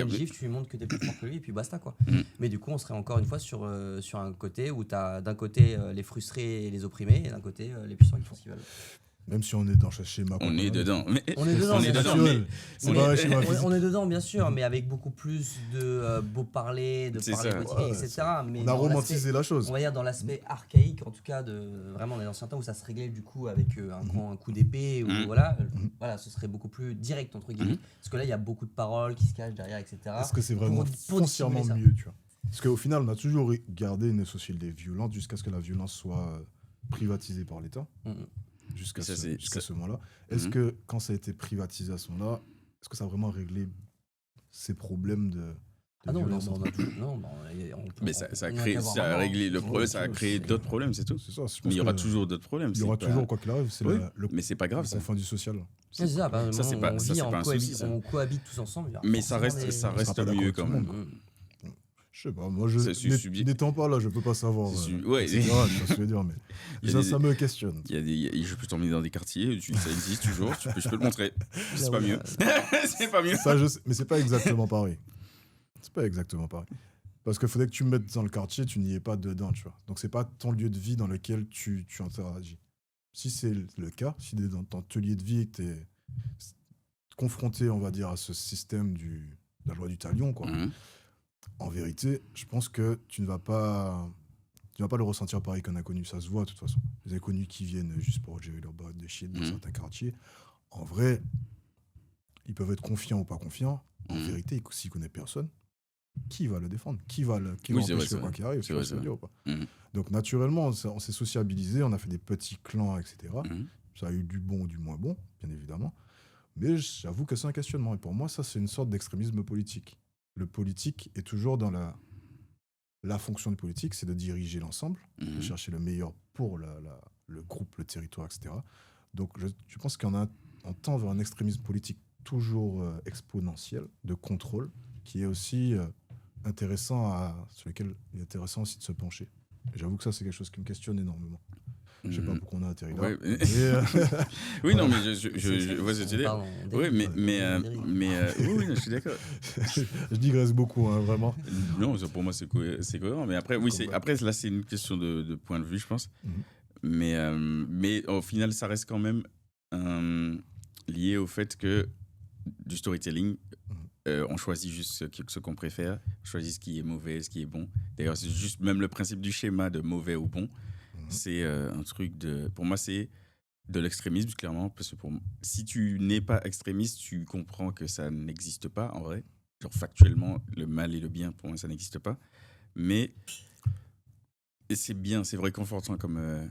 Speaker 3: gifle, tu lui montres que tu es plus fort que lui et puis basta quoi. Mais du coup, on serait encore une fois sur un côté où tu as d'un côté les frustrés et les opprimés et d'un côté les puissants qui font ce qu'ils veulent.
Speaker 2: Même si on est dans ce schéma.
Speaker 4: On est dedans.
Speaker 3: On est dedans, bien sûr, mais avec beaucoup plus de beau parler, de parler motivé, etc. Mais
Speaker 2: on a romantisé la chose.
Speaker 3: On va dire dans l'aspect archaïque, en tout cas, vraiment dans les anciens temps où ça se réglait du coup avec un coup d'épée, ou voilà, ce serait beaucoup plus direct, entre guillemets. Parce que là, il y a beaucoup de paroles qui se cachent derrière, etc.
Speaker 2: Est-ce que c'est vraiment foncièrement mieux, tu vois? Parce qu'au final, on a toujours gardé une société violente jusqu'à ce que la violence soit privatisée par l'État. Jusqu'à ce moment-là. Est-ce que quand ça a été privatisé à ce moment-là, est-ce que ça a vraiment réglé ces problèmes de violence?
Speaker 4: Mais ça a réglé le problème, ça a créé d'autres problèmes, c'est tout.
Speaker 2: C'est ça,
Speaker 4: mais il y aura toujours d'autres problèmes.
Speaker 2: Il y aura toujours, quoi qu'il arrive, c'est
Speaker 4: mais c'est pas grave,
Speaker 2: ça. Fin du social.
Speaker 3: C'est ça,
Speaker 4: c'est pas un souci.
Speaker 3: On cohabite tous ensemble.
Speaker 4: Mais ça reste mieux quand même.
Speaker 2: Je sais pas, moi n'étant pas là, je peux pas savoir.
Speaker 4: Ouais,
Speaker 2: c'est grave, je veux dire, mais ça me questionne.
Speaker 4: Je peux t'emmener dans des quartiers, ça existe toujours, je peux te le montrer. C'est pas mieux. C'est pas mieux.
Speaker 2: Mais c'est pas exactement pareil. C'est pas exactement pareil. Parce qu'il faudrait que tu me mettes dans le quartier, tu n'y es pas dedans, tu vois. Donc c'est pas ton lieu de vie dans lequel tu interagis. Si c'est le cas, si tu es dans ton lieu de vie et que tu es confronté, on va dire, à ce système de la loi du talion, quoi. En vérité, je pense que tu ne vas pas le ressentir pareil qu'un inconnu. Ça se voit de toute façon. Les inconnus qui viennent juste pour gérer leur barre de shit dans certains quartiers, en vrai, ils peuvent être confiants ou pas confiants. En vérité, s'ils ne connaissent personne, qui va le défendre? Qui va l'empêcher quoi qu'il arrive? Donc naturellement, on s'est sociabilisé, on a fait des petits clans, etc. Ça a eu du bon ou du moins bon, bien évidemment. Mais j'avoue que c'est un questionnement. Et pour moi, ça, c'est une sorte d'extrémisme politique. Le politique est toujours dans la fonction du politique, c'est de diriger l'ensemble, de chercher le meilleur pour le groupe, le territoire, etc. Donc je pense qu'on tend vers un extrémisme politique toujours exponentiel, de contrôle, qui est aussi intéressant sur lequel il est intéressant aussi de se pencher. Et j'avoue que ça, c'est quelque chose qui me questionne énormément. Je sais pas pourquoi on a atterri là.
Speaker 4: Ouais.
Speaker 2: Mais,
Speaker 4: Oui, non, mais je vois ce que tu dis. Oui, mais oui, je suis d'accord.
Speaker 2: je digresse beaucoup, hein, vraiment.
Speaker 4: Non, pour moi, c'est cohérent. Mais après, oui, après, là, c'est une question de point de vue, je pense. Mais au final, ça reste quand même lié au fait que du storytelling, on choisit juste ce qu'on préfère, on choisit ce qui est mauvais, ce qui est bon. D'ailleurs, c'est juste même le principe du schéma de mauvais ou bon. C'est un truc pour moi, c'est de l'extrémisme, clairement. Parce que si tu n'es pas extrémiste, tu comprends que ça n'existe pas, en vrai. Genre, factuellement, le mal et le bien, pour moi, ça n'existe pas. Mais c'est bien, c'est réconfortant comme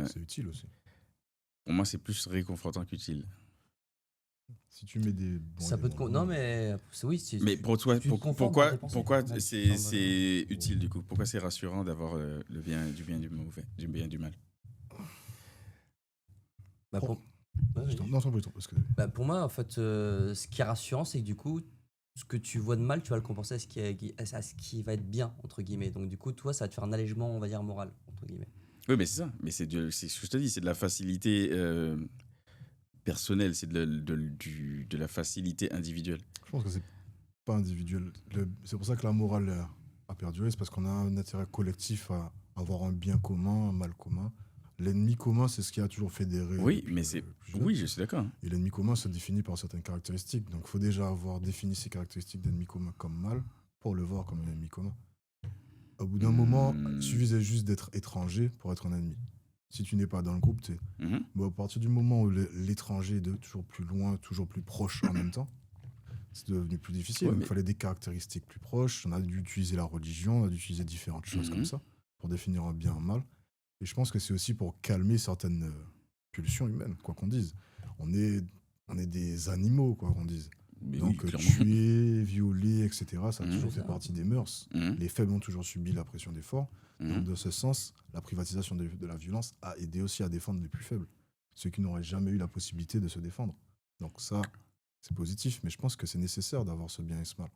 Speaker 2: c'est utile aussi.
Speaker 4: Pour moi, c'est plus réconfortant qu'utile.
Speaker 2: Si tu mets des bons
Speaker 3: ça peut te non mais oui
Speaker 4: mais pour toi pourquoi c'est
Speaker 3: ouais.
Speaker 4: utile du coup, pourquoi c'est rassurant d'avoir du bien du mauvais, du bien du mal?
Speaker 3: Pour moi en fait ce qui est rassurant c'est que du coup ce que tu vois de mal tu vas le compenser à ce qui va être bien entre guillemets, donc du coup toi ça va te faire un allègement on va dire moral entre guillemets.
Speaker 4: Oui, mais c'est ça, mais c'est ce que je te dis, c'est de la facilité personnelle, c'est de la facilité individuelle.
Speaker 2: Je pense que c'est pas individuel. C'est pour ça que la morale a perduré, c'est parce qu'on a un intérêt collectif à avoir un bien commun, un mal commun. L'ennemi commun, c'est ce qui a toujours fédéré.
Speaker 4: Oui, mais oui, je suis d'accord.
Speaker 2: Et l'ennemi commun se définit par certaines caractéristiques. Donc il faut déjà avoir défini ces caractéristiques d'ennemi commun comme mal pour le voir comme un ennemi commun. Au bout d'un moment, il suffisait juste d'être étranger pour être un ennemi. Si tu n'es pas dans le groupe, à partir du moment où l'étranger est de toujours plus loin, toujours plus proche en même temps, c'est devenu plus difficile. Il fallait des caractéristiques plus proches. On a dû utiliser la religion, on a dû utiliser différentes choses comme ça pour définir un bien et un mal. Et je pense que c'est aussi pour calmer certaines pulsions humaines, quoi qu'on dise. On est des animaux, quoi qu'on dise.
Speaker 4: Mais
Speaker 2: donc
Speaker 4: oui,
Speaker 2: tuer, violer, etc., ça a toujours fait partie des mœurs. Les faibles ont toujours subi la pression des forts. Donc, de ce sens, la privatisation de la violence a aidé aussi à défendre les plus faibles, ceux qui n'auraient jamais eu la possibilité de se défendre. Donc ça, c'est positif, mais je pense que c'est nécessaire d'avoir ce bien et ce mal.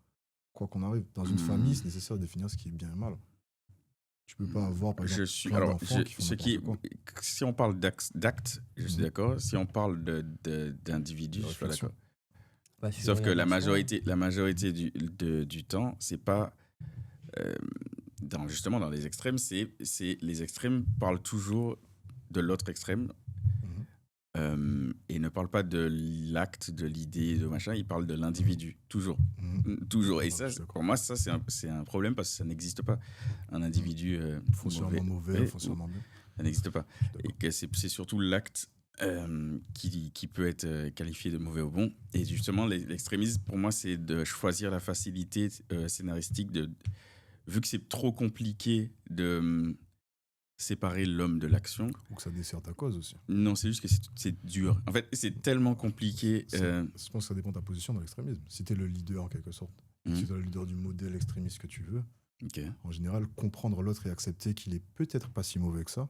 Speaker 2: Quoi qu'on arrive, dans une famille, c'est nécessaire de définir ce qui est bien et mal. Tu peux pas avoir, par exemple, plein d'enfants qui font n'importe quoi.
Speaker 4: Si on parle d'actes, je suis d'accord. Si on parle d'individus, je suis pas d'accord. Sauf que la majorité du temps, c'est pas... justement, dans les extrêmes, les extrêmes parlent toujours de l'autre extrême et ne parlent pas de l'acte, de l'idée, de machin. Ils parlent de l'individu, toujours. Toujours. Et ça, pour moi, ça, c'est un problème parce que ça n'existe pas. Un individu
Speaker 2: foncièrement mauvais, foncièrement bien.
Speaker 4: Ça n'existe pas. Et que c'est surtout l'acte qui peut être qualifié de mauvais ou bon. Et justement, l'extrémisme, pour moi, c'est de choisir la facilité scénaristique vu que c'est trop compliqué de séparer l'homme de l'action.
Speaker 2: Ou que ça dessert ta cause aussi.
Speaker 4: Non, c'est juste que c'est dur. En fait, c'est tellement compliqué.
Speaker 2: Je pense que ça dépend de ta position dans l'extrémisme. Si tu es le leader, en quelque sorte, si tu es le leader du modèle extrémiste que tu veux, en général, comprendre l'autre et accepter qu'il est peut-être pas si mauvais que ça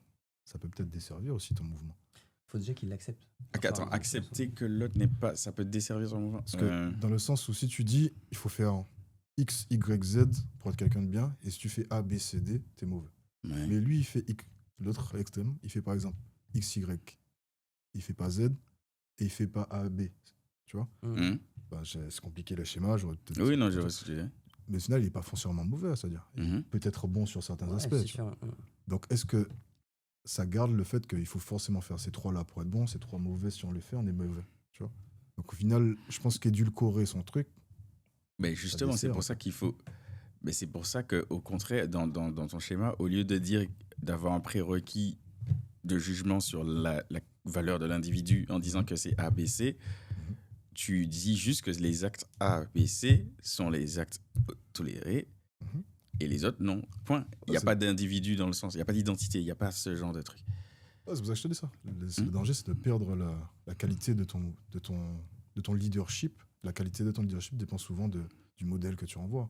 Speaker 2: peut peut-être desservir aussi ton mouvement.
Speaker 3: Il faut déjà qu'il l'accepte.
Speaker 4: Attends, accepter que l'autre n'est pas... Ça peut desservir ton mouvement.
Speaker 2: Parce que dans le sens où si tu dis, il faut faire X, Y, Z pour être quelqu'un de bien, et si tu fais A, B, C, D, t'es mauvais. Ouais. Mais lui, il fait X. L'autre extrême, il fait par exemple X, Y. Il fait pas Z, et il fait pas A, B. Tu vois c'est compliqué le schéma.
Speaker 4: Oui, non, je vois ce que tu dis.
Speaker 2: Mais au final, il n'est pas foncièrement mauvais, c'est-à-dire. Il peut être bon sur certains aspects. Donc, est-ce que ça garde le fait qu'il faut forcément faire ces trois-là pour être bon, ces trois mauvais, si on les fait, on est mauvais. Tu vois. Donc, au final, je pense qu'édulcorer son truc.
Speaker 4: Mais justement, c'est pour ça qu'il faut. Mais c'est pour ça qu'au contraire, dans ton schéma, au lieu de dire d'avoir un prérequis de jugement sur la valeur de l'individu en disant que c'est A, B, C, tu dis juste que les actes A, B, C sont les actes tolérés et les autres, non. Point. Il n'y a pas d'individu dans le sens, il n'y a pas d'identité, il n'y a pas ce genre de truc.
Speaker 2: C'est pour ça que je te dis ça. Le danger, c'est de perdre la qualité de ton leadership. La qualité de ton leadership dépend souvent du modèle que tu envoies.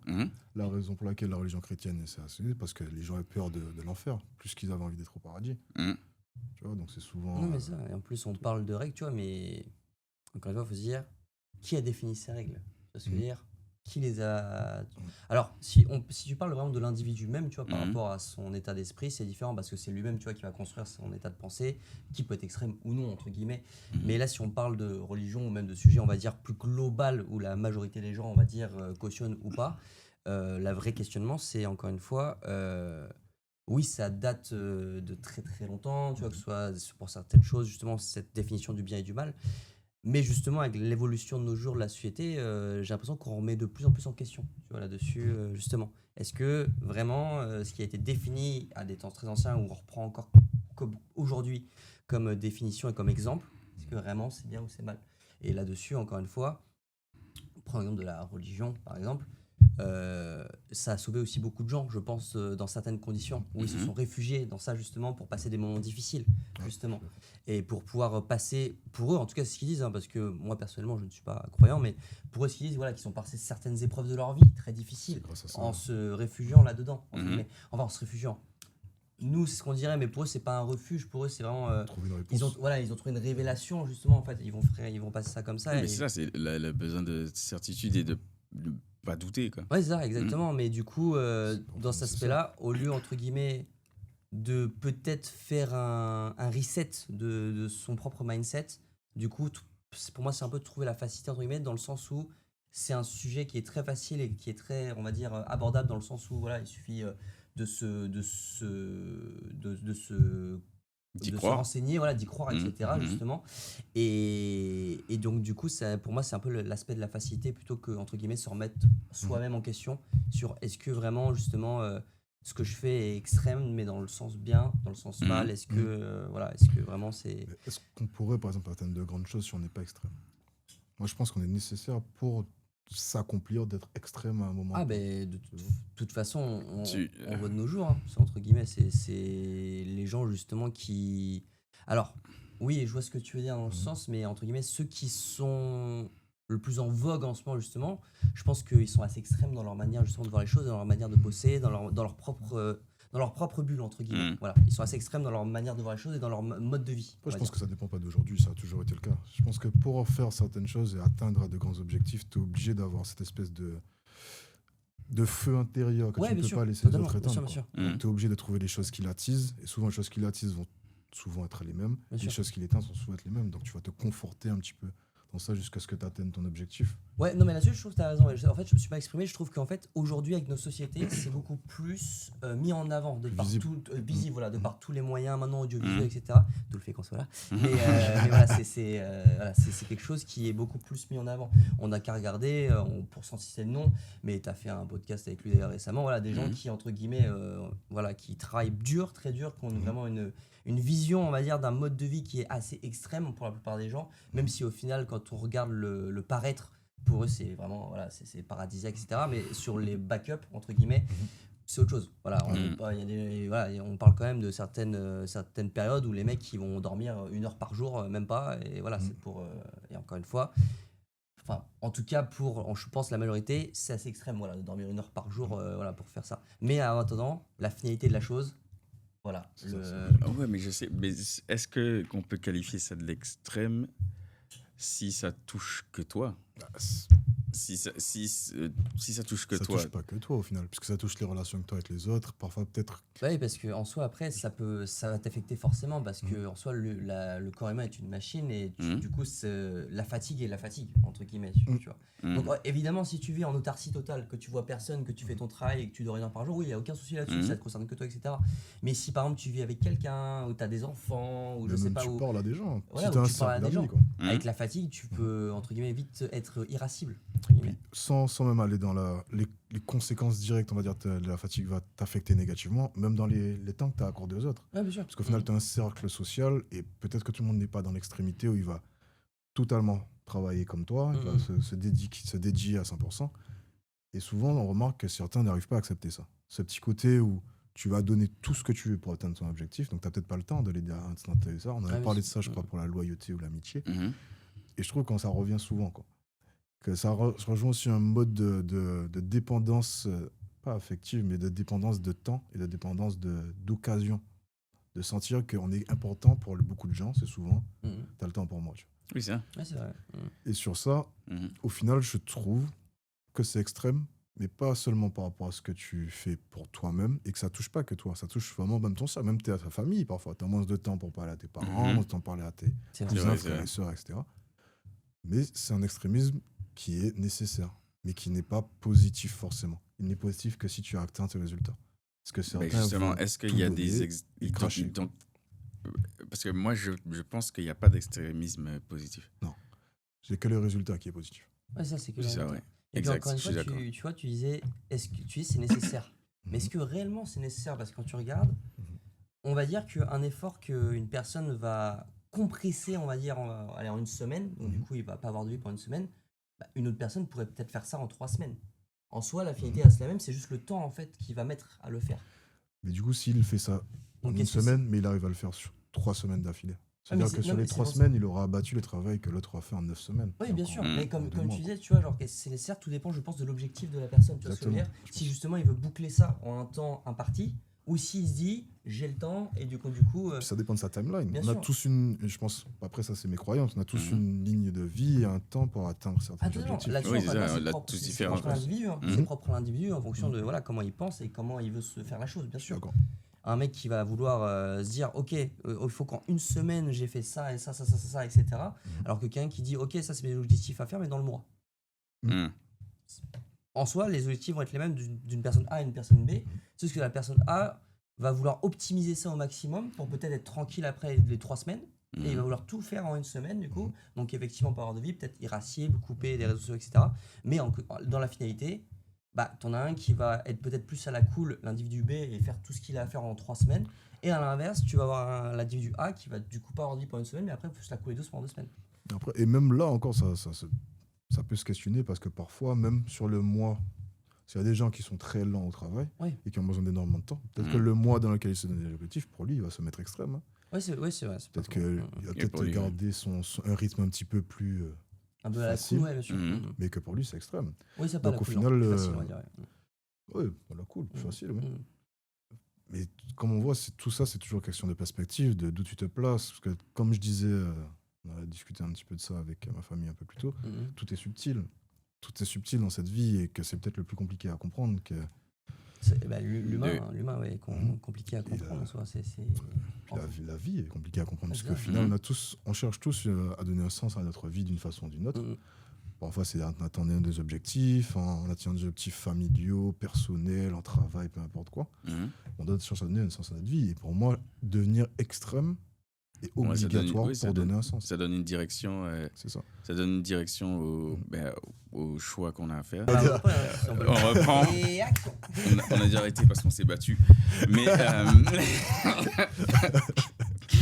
Speaker 2: La raison pour laquelle la religion chrétienne est assez, parce que les gens ont peur de l'enfer, plus qu'ils avaient envie d'être au paradis. Tu vois, donc c'est souvent...
Speaker 3: Non, mais ça, et en plus, on parle de règles, tu vois, mais encore une fois, il faut se dire, qui a défini ces règles ? Tu vois ce que je veux dire ? qui les a. Alors, si tu parles vraiment de l'individu même, tu vois, par rapport à son état d'esprit, c'est différent parce que c'est lui-même, tu vois, qui va construire son état de pensée, qui peut être extrême ou non, entre guillemets. Mais là, si on parle de religion ou même de sujet, on va dire, plus global, où la majorité des gens, on va dire, cautionnent ou pas, la vraie questionnement, c'est encore une fois. Oui, ça date de très très longtemps, tu vois, que ce soit pour certaines choses, justement, cette définition du bien et du mal. Mais justement, avec l'évolution de nos jours de la société, j'ai l'impression qu'on remet de plus en plus en question, tu vois, là-dessus, justement. Est-ce que vraiment, ce qui a été défini à des temps très anciens, où on reprend encore comme aujourd'hui comme définition et comme exemple, est-ce que vraiment c'est bien ou c'est mal? Et là-dessus, encore une fois, on prend l'exemple de la religion, par exemple. Ça a sauvé aussi beaucoup de gens, je pense, dans certaines conditions, où ils se sont réfugiés dans ça justement pour passer des moments difficiles, justement. Et pour pouvoir passer, pour eux en tout cas, c'est ce qu'ils disent, hein, parce que moi personnellement je ne suis pas croyant, mais pour eux ce qu'ils disent, voilà, qu'ils sont passés certaines épreuves de leur vie très difficiles en se réfugiant là-dedans, enfin en se réfugiant. Nous, c'est ce qu'on dirait, mais pour eux, c'est pas un refuge. Pour eux, c'est vraiment. Ils ont trouvé une révélation, justement. En fait, ils vont passer ça comme ça.
Speaker 4: Mais c'est ça, c'est le besoin de certitude et de pas douter, quoi.
Speaker 3: Ouais, c'est ça, exactement. Mais du coup, dans cet aspect-là, au lieu, entre guillemets, de peut-être faire un reset de son propre mindset, du coup, pour moi, c'est un peu de trouver la facilité, entre guillemets, dans le sens où c'est un sujet qui est très facile et qui est très, on va dire, abordable, dans le sens où, voilà, il suffit de se renseigner, voilà, d'y croire, etc. justement. Et donc, du coup, pour moi, c'est un peu l'aspect de la facilité plutôt que, entre guillemets, se remettre soi-même en question sur est-ce que vraiment, justement, ce que je fais est extrême, mais dans le sens bien, dans le sens mal. Est-ce que, est-ce que vraiment c'est.
Speaker 2: Est-ce qu'on pourrait, par exemple, atteindre de grandes choses si on n'est pas extrême? Moi, je pense qu'on est nécessaire pour s'accomplir d'être extrême à un moment.
Speaker 3: Ah, ben, de toute façon, on voit de nos jours, hein, entre guillemets, c'est les gens justement qui. Alors, oui, je vois ce que tu veux dire dans le sens, mais entre guillemets, ceux qui sont le plus en vogue en ce moment, justement, je pense qu'ils sont assez extrêmes dans leur manière justement de voir les choses, dans leur manière de bosser, dans leur propre bulle, entre guillemets. Voilà. Ils sont assez extrêmes dans leur manière de voir les choses et dans leur mode de vie.
Speaker 2: Après, je pense que ça dépend pas d'aujourd'hui, ça a toujours été le cas. Je pense que pour faire certaines choses et atteindre de grands objectifs, tu es obligé d'avoir cette espèce de feu intérieur que tu ne peux pas laisser les autres éteindre. Tu es obligé de trouver les choses qui l'attisent, et souvent les choses qui l'attisent vont souvent être les mêmes, les choses qui l'éteignent vont souvent être les mêmes, donc tu vas te conforter un petit peu dans ça jusqu'à ce que tu atteignes ton objectif.
Speaker 3: Ouais, non, mais là-dessus, je trouve que tu as raison. En fait, je me suis pas exprimé. Je trouve qu'en fait, aujourd'hui, avec nos sociétés, c'est beaucoup plus mis en avant, de par visible, voilà, de par tous les moyens maintenant audiovisuels, etc. D'où le fait qu'on soit là. Mais voilà, c'est quelque chose qui est beaucoup plus mis en avant. On n'a qu'à regarder, pour s'en citer le nom, mais tu as fait un podcast avec lui d'ailleurs récemment. Voilà, des gens qui, entre guillemets, qui travaillent dur, très dur, qui ont vraiment une vision, on va dire, d'un mode de vie qui est assez extrême pour la plupart des gens, même si au final, quand on regarde le paraître, pour eux, c'est vraiment, voilà, c'est paradisiaque, etc. Mais sur les backups, entre guillemets, c'est autre chose. Voilà, on parle quand même de certaines périodes où les mecs qui vont dormir 1 heure par jour, même pas, et voilà, c'est pour, et encore une fois, enfin, en tout cas, je pense la majorité, c'est assez extrême, voilà, de dormir 1 heure par jour, voilà, pour faire ça. Mais en attendant, la finalité de la chose, voilà.
Speaker 4: Ouais, mais je sais. Mais est-ce qu'on peut qualifier ça de l'extrême si ça touche que toi? Si ça touche que toi.
Speaker 2: Ça touche pas que toi au final, puisque ça touche les relations que toi avec les autres, parfois peut-être.
Speaker 3: Oui, parce qu'en soi, après, ça va t'affecter forcément, parce que en soi, le corps humain est une machine, et du coup, la fatigue est la fatigue, entre guillemets. Tu vois. Donc, évidemment, si tu vis en autarcie totale, que tu vois personne, que tu fais ton travail et que tu dors 1 heure par jour, oui, il n'y a aucun souci là-dessus, ça te concerne que toi, etc. Mais si par exemple, tu vis avec quelqu'un, ou tu as des enfants, ou je sais pas où.
Speaker 2: Tu parles à des gens.
Speaker 3: Voilà,
Speaker 2: si
Speaker 3: tu parles à des gens. Avec la fatigue, tu peux, entre guillemets, vite être irascible.
Speaker 2: Sans même aller dans les conséquences directes, on va dire, la fatigue va t'affecter négativement, même dans les temps que tu as accordé aux autres.
Speaker 3: Ouais, bien sûr.
Speaker 2: Parce qu'au final, tu as un cercle social, et peut-être que tout le monde n'est pas dans l'extrémité où il va totalement travailler comme toi, il va se dédier à 100%. Et souvent, on remarque que certains n'arrivent pas à accepter ça. Ce petit côté où tu vas donner tout ce que tu veux pour atteindre ton objectif, donc tu n'as peut-être pas le temps de l'aider à atteindre ça. On avait parlé de ça, je crois, pour la loyauté ou l'amitié. Et je trouve que ça revient souvent, quoi. Que ça rejoint aussi un mode de dépendance, pas affective, mais de dépendance de temps et de dépendance d'occasion. De sentir qu'on est important pour beaucoup de gens, c'est souvent, t'as le temps pour moi. Tu vois.
Speaker 4: Oui, c'est ça.
Speaker 3: Ouais, c'est vrai.
Speaker 2: Et sur ça, au final, je trouve que c'est extrême, mais pas seulement par rapport à ce que tu fais pour toi-même et que ça touche pas que toi. Ça touche vraiment même ton ça, même ta famille parfois. Tu as moins de temps pour parler à tes parents, moins de temps pour parler à tes cousins, frères et sœurs, etc. Mais c'est un extrémisme qui est nécessaire, mais qui n'est pas positif forcément. Il n'est positif que si tu as atteint tes résultats. Parce que certains
Speaker 4: justement, est-ce qu'il y a donc, parce que moi, je pense qu'il n'y a pas d'extrémisme positif.
Speaker 2: Non. C'est que le résultat qui est positif.
Speaker 3: Ouais, ça, c'est que le
Speaker 4: ça,
Speaker 3: résultat.
Speaker 4: ouais.
Speaker 3: Et
Speaker 4: Exact,
Speaker 3: puis encore une
Speaker 4: je suis
Speaker 3: fois,
Speaker 4: d'accord.
Speaker 3: tu vois, tu disais, c'est nécessaire. Mais est-ce que réellement c'est nécessaire? Parce que quand tu regardes, on va dire qu'un effort qu'une personne va compresser, on va dire, en une semaine, donc du coup il va pas avoir de vie pendant une semaine, une autre personne pourrait peut-être faire ça en 3 semaines. En soi, la finalité reste la même, c'est juste le temps en fait qu'il va mettre à le faire.
Speaker 2: Mais du coup, s'il fait ça en
Speaker 3: Donc,
Speaker 2: une semaine, mais il arrive à le faire sur 3 semaines d'affilée.
Speaker 3: mais
Speaker 2: C'est-à-dire que sur les 3 semaines, il aura abattu le travail que l'autre a fait en 9 semaines.
Speaker 3: Oui, bien sûr. Mais comme
Speaker 2: mois,
Speaker 3: tu disais, tu vois, genre, c'est nécessaire, tout dépend, je pense, de l'objectif de la personne. Tu vois ce que je veux dire? Si justement il veut boucler ça en un temps imparti, ou s'il se dit j'ai le temps et du coup.
Speaker 2: Puis ça dépend de sa timeline.
Speaker 3: Bien
Speaker 2: On a
Speaker 3: sûr.
Speaker 2: tous je pense, après ça c'est mes croyances, on a tous une ligne de vie et un temps pour atteindre certains objectifs.
Speaker 3: Là-dessus,
Speaker 4: Oui,
Speaker 3: enfin,
Speaker 4: c'est ça,
Speaker 3: c'est
Speaker 4: on a
Speaker 3: propre,
Speaker 4: tous
Speaker 3: c'est
Speaker 4: différents.
Speaker 3: propre à l'individu, hein. C'est propre à l'individu en fonction de voilà, comment il pense et comment il veut se faire la chose, bien sûr.
Speaker 2: D'accord.
Speaker 3: Un mec qui va vouloir se dire ok, il faut qu'en une semaine j'ai fait ça et ça, etc. Alors que quelqu'un qui dit ok, ça c'est mes objectifs à faire, mais dans le mois. En soi, les objectifs vont être les mêmes d'une personne A à une personne B. C'est juste que la personne A va vouloir optimiser ça au maximum pour peut-être être tranquille après les 3 semaines. Et il va vouloir tout faire en une semaine, du coup. Donc, effectivement, pas avoir de vie, peut-être irascible, couper des réseaux sociaux, etc. Mais dans la finalité, t'en as un qui va être peut-être plus à la cool, l'individu B, et faire tout ce qu'il a à faire en 3 semaines. Et à l'inverse, tu vas avoir l'individu A qui va du coup pas avoir de vie pendant une semaine, mais après, plus la couler douce pendant 2 semaines.
Speaker 2: Après, et même là encore, ça peut se questionner parce que parfois, même sur le mois, s'il y a des gens qui sont très lents au travail et qui ont besoin d'énormément de temps, peut-être que le mois dans lequel il se donne des objectifs, pour lui, il va se mettre extrême. Hein.
Speaker 3: Oui, c'est vrai.
Speaker 2: Peut-être qu'il va peut-être garder un rythme un petit peu plus
Speaker 3: un peu à la cool, ouais, bien sûr.
Speaker 2: mais que pour lui, c'est extrême.
Speaker 3: Oui, ça pas
Speaker 2: donc
Speaker 3: la
Speaker 2: au
Speaker 3: cool,
Speaker 2: final,
Speaker 3: plus facile, on va dire,
Speaker 2: oui, voilà, cool, plus facile, oui. Mais comme on voit, tout ça, c'est toujours question de perspective, d'où tu te places. Parce que comme je disais, on a discuté un petit peu de ça avec ma famille un peu plus tôt, tout est subtil. Tout est subtil dans cette vie et que c'est peut-être le plus compliqué à comprendre.
Speaker 3: L'humain est compliqué à comprendre en soi.
Speaker 2: La vie est compliquée à comprendre parce qu'au final, on cherche tous à donner un sens à notre vie d'une façon ou d'une autre. Parfois, c'est en attendant des objectifs, en atteignant des objectifs familiaux, personnels, en travail, peu importe quoi. On doit chercher à donner un sens à notre vie. Et pour moi, devenir extrême est obligatoire pour donner un sens.
Speaker 4: Ça donne une direction.
Speaker 2: C'est ça.
Speaker 4: Ça donne une direction au choix qu'on a à faire.
Speaker 3: On
Speaker 4: reprend. On a déjà arrêté parce qu'on s'est battu. Mais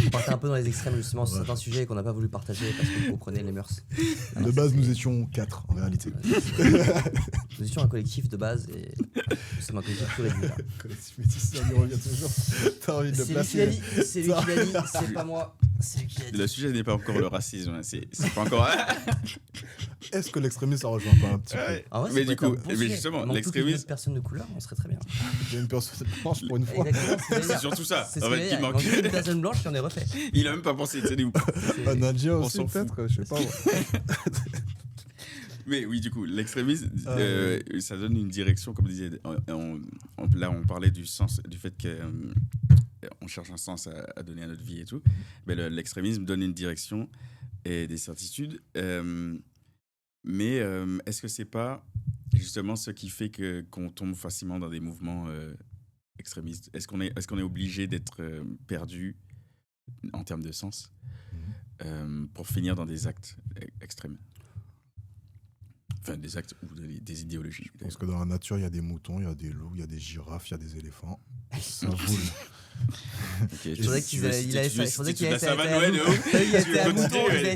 Speaker 3: on partait un peu dans les extrêmes justement sur certains sujets qu'on n'a pas voulu partager parce que vous comprenez les mœurs.
Speaker 2: De base, nous étions 4 en réalité.
Speaker 3: Nous étions un collectif de base et nous sommes un collectif tout réduit.
Speaker 2: Collectif métis, ça lui revient toujours. T'as envie de le placer.
Speaker 3: C'est lui qui l'a dit, c'est pas moi. C'est lui qui l'a dit.
Speaker 4: Le sujet n'est pas encore le racisme. Hein. C'est pas encore.
Speaker 2: Est-ce que l'extrémisme, ça rejoint pas un petit peu?
Speaker 3: Ah ouais,
Speaker 4: mais du coup, justement, l'extrémisme.
Speaker 3: Personne de couleur, on serait très bien.
Speaker 2: Il y a une personne blanche pour une fois.
Speaker 4: C'est surtout ça.
Speaker 3: C'est
Speaker 4: en fait, qui manque.
Speaker 3: Une personne blanche qui en est refait.
Speaker 4: Il a même pas pensé.
Speaker 2: Nadia aussi, peut-être, je sais pas.
Speaker 4: Mais oui, du coup, l'extrémisme, ça donne une direction, comme disait. Là, on parlait du sens, du fait qu'on cherche un sens à donner à notre vie et tout. Mais l'extrémisme donne une direction et des certitudes. Mais est-ce que c'est pas justement ce qui fait qu'on tombe facilement dans des mouvements extrémistes? Est-ce qu'on est obligé d'être perdu en termes de sens pour finir dans des actes extrêmes? Enfin, des actes ou des idéologies.
Speaker 2: Parce que dans la nature, il y a des moutons, il y a des loups, il y a des girafes, il y a des éléphants. Ça roule.
Speaker 3: Je voudrais qu'il allait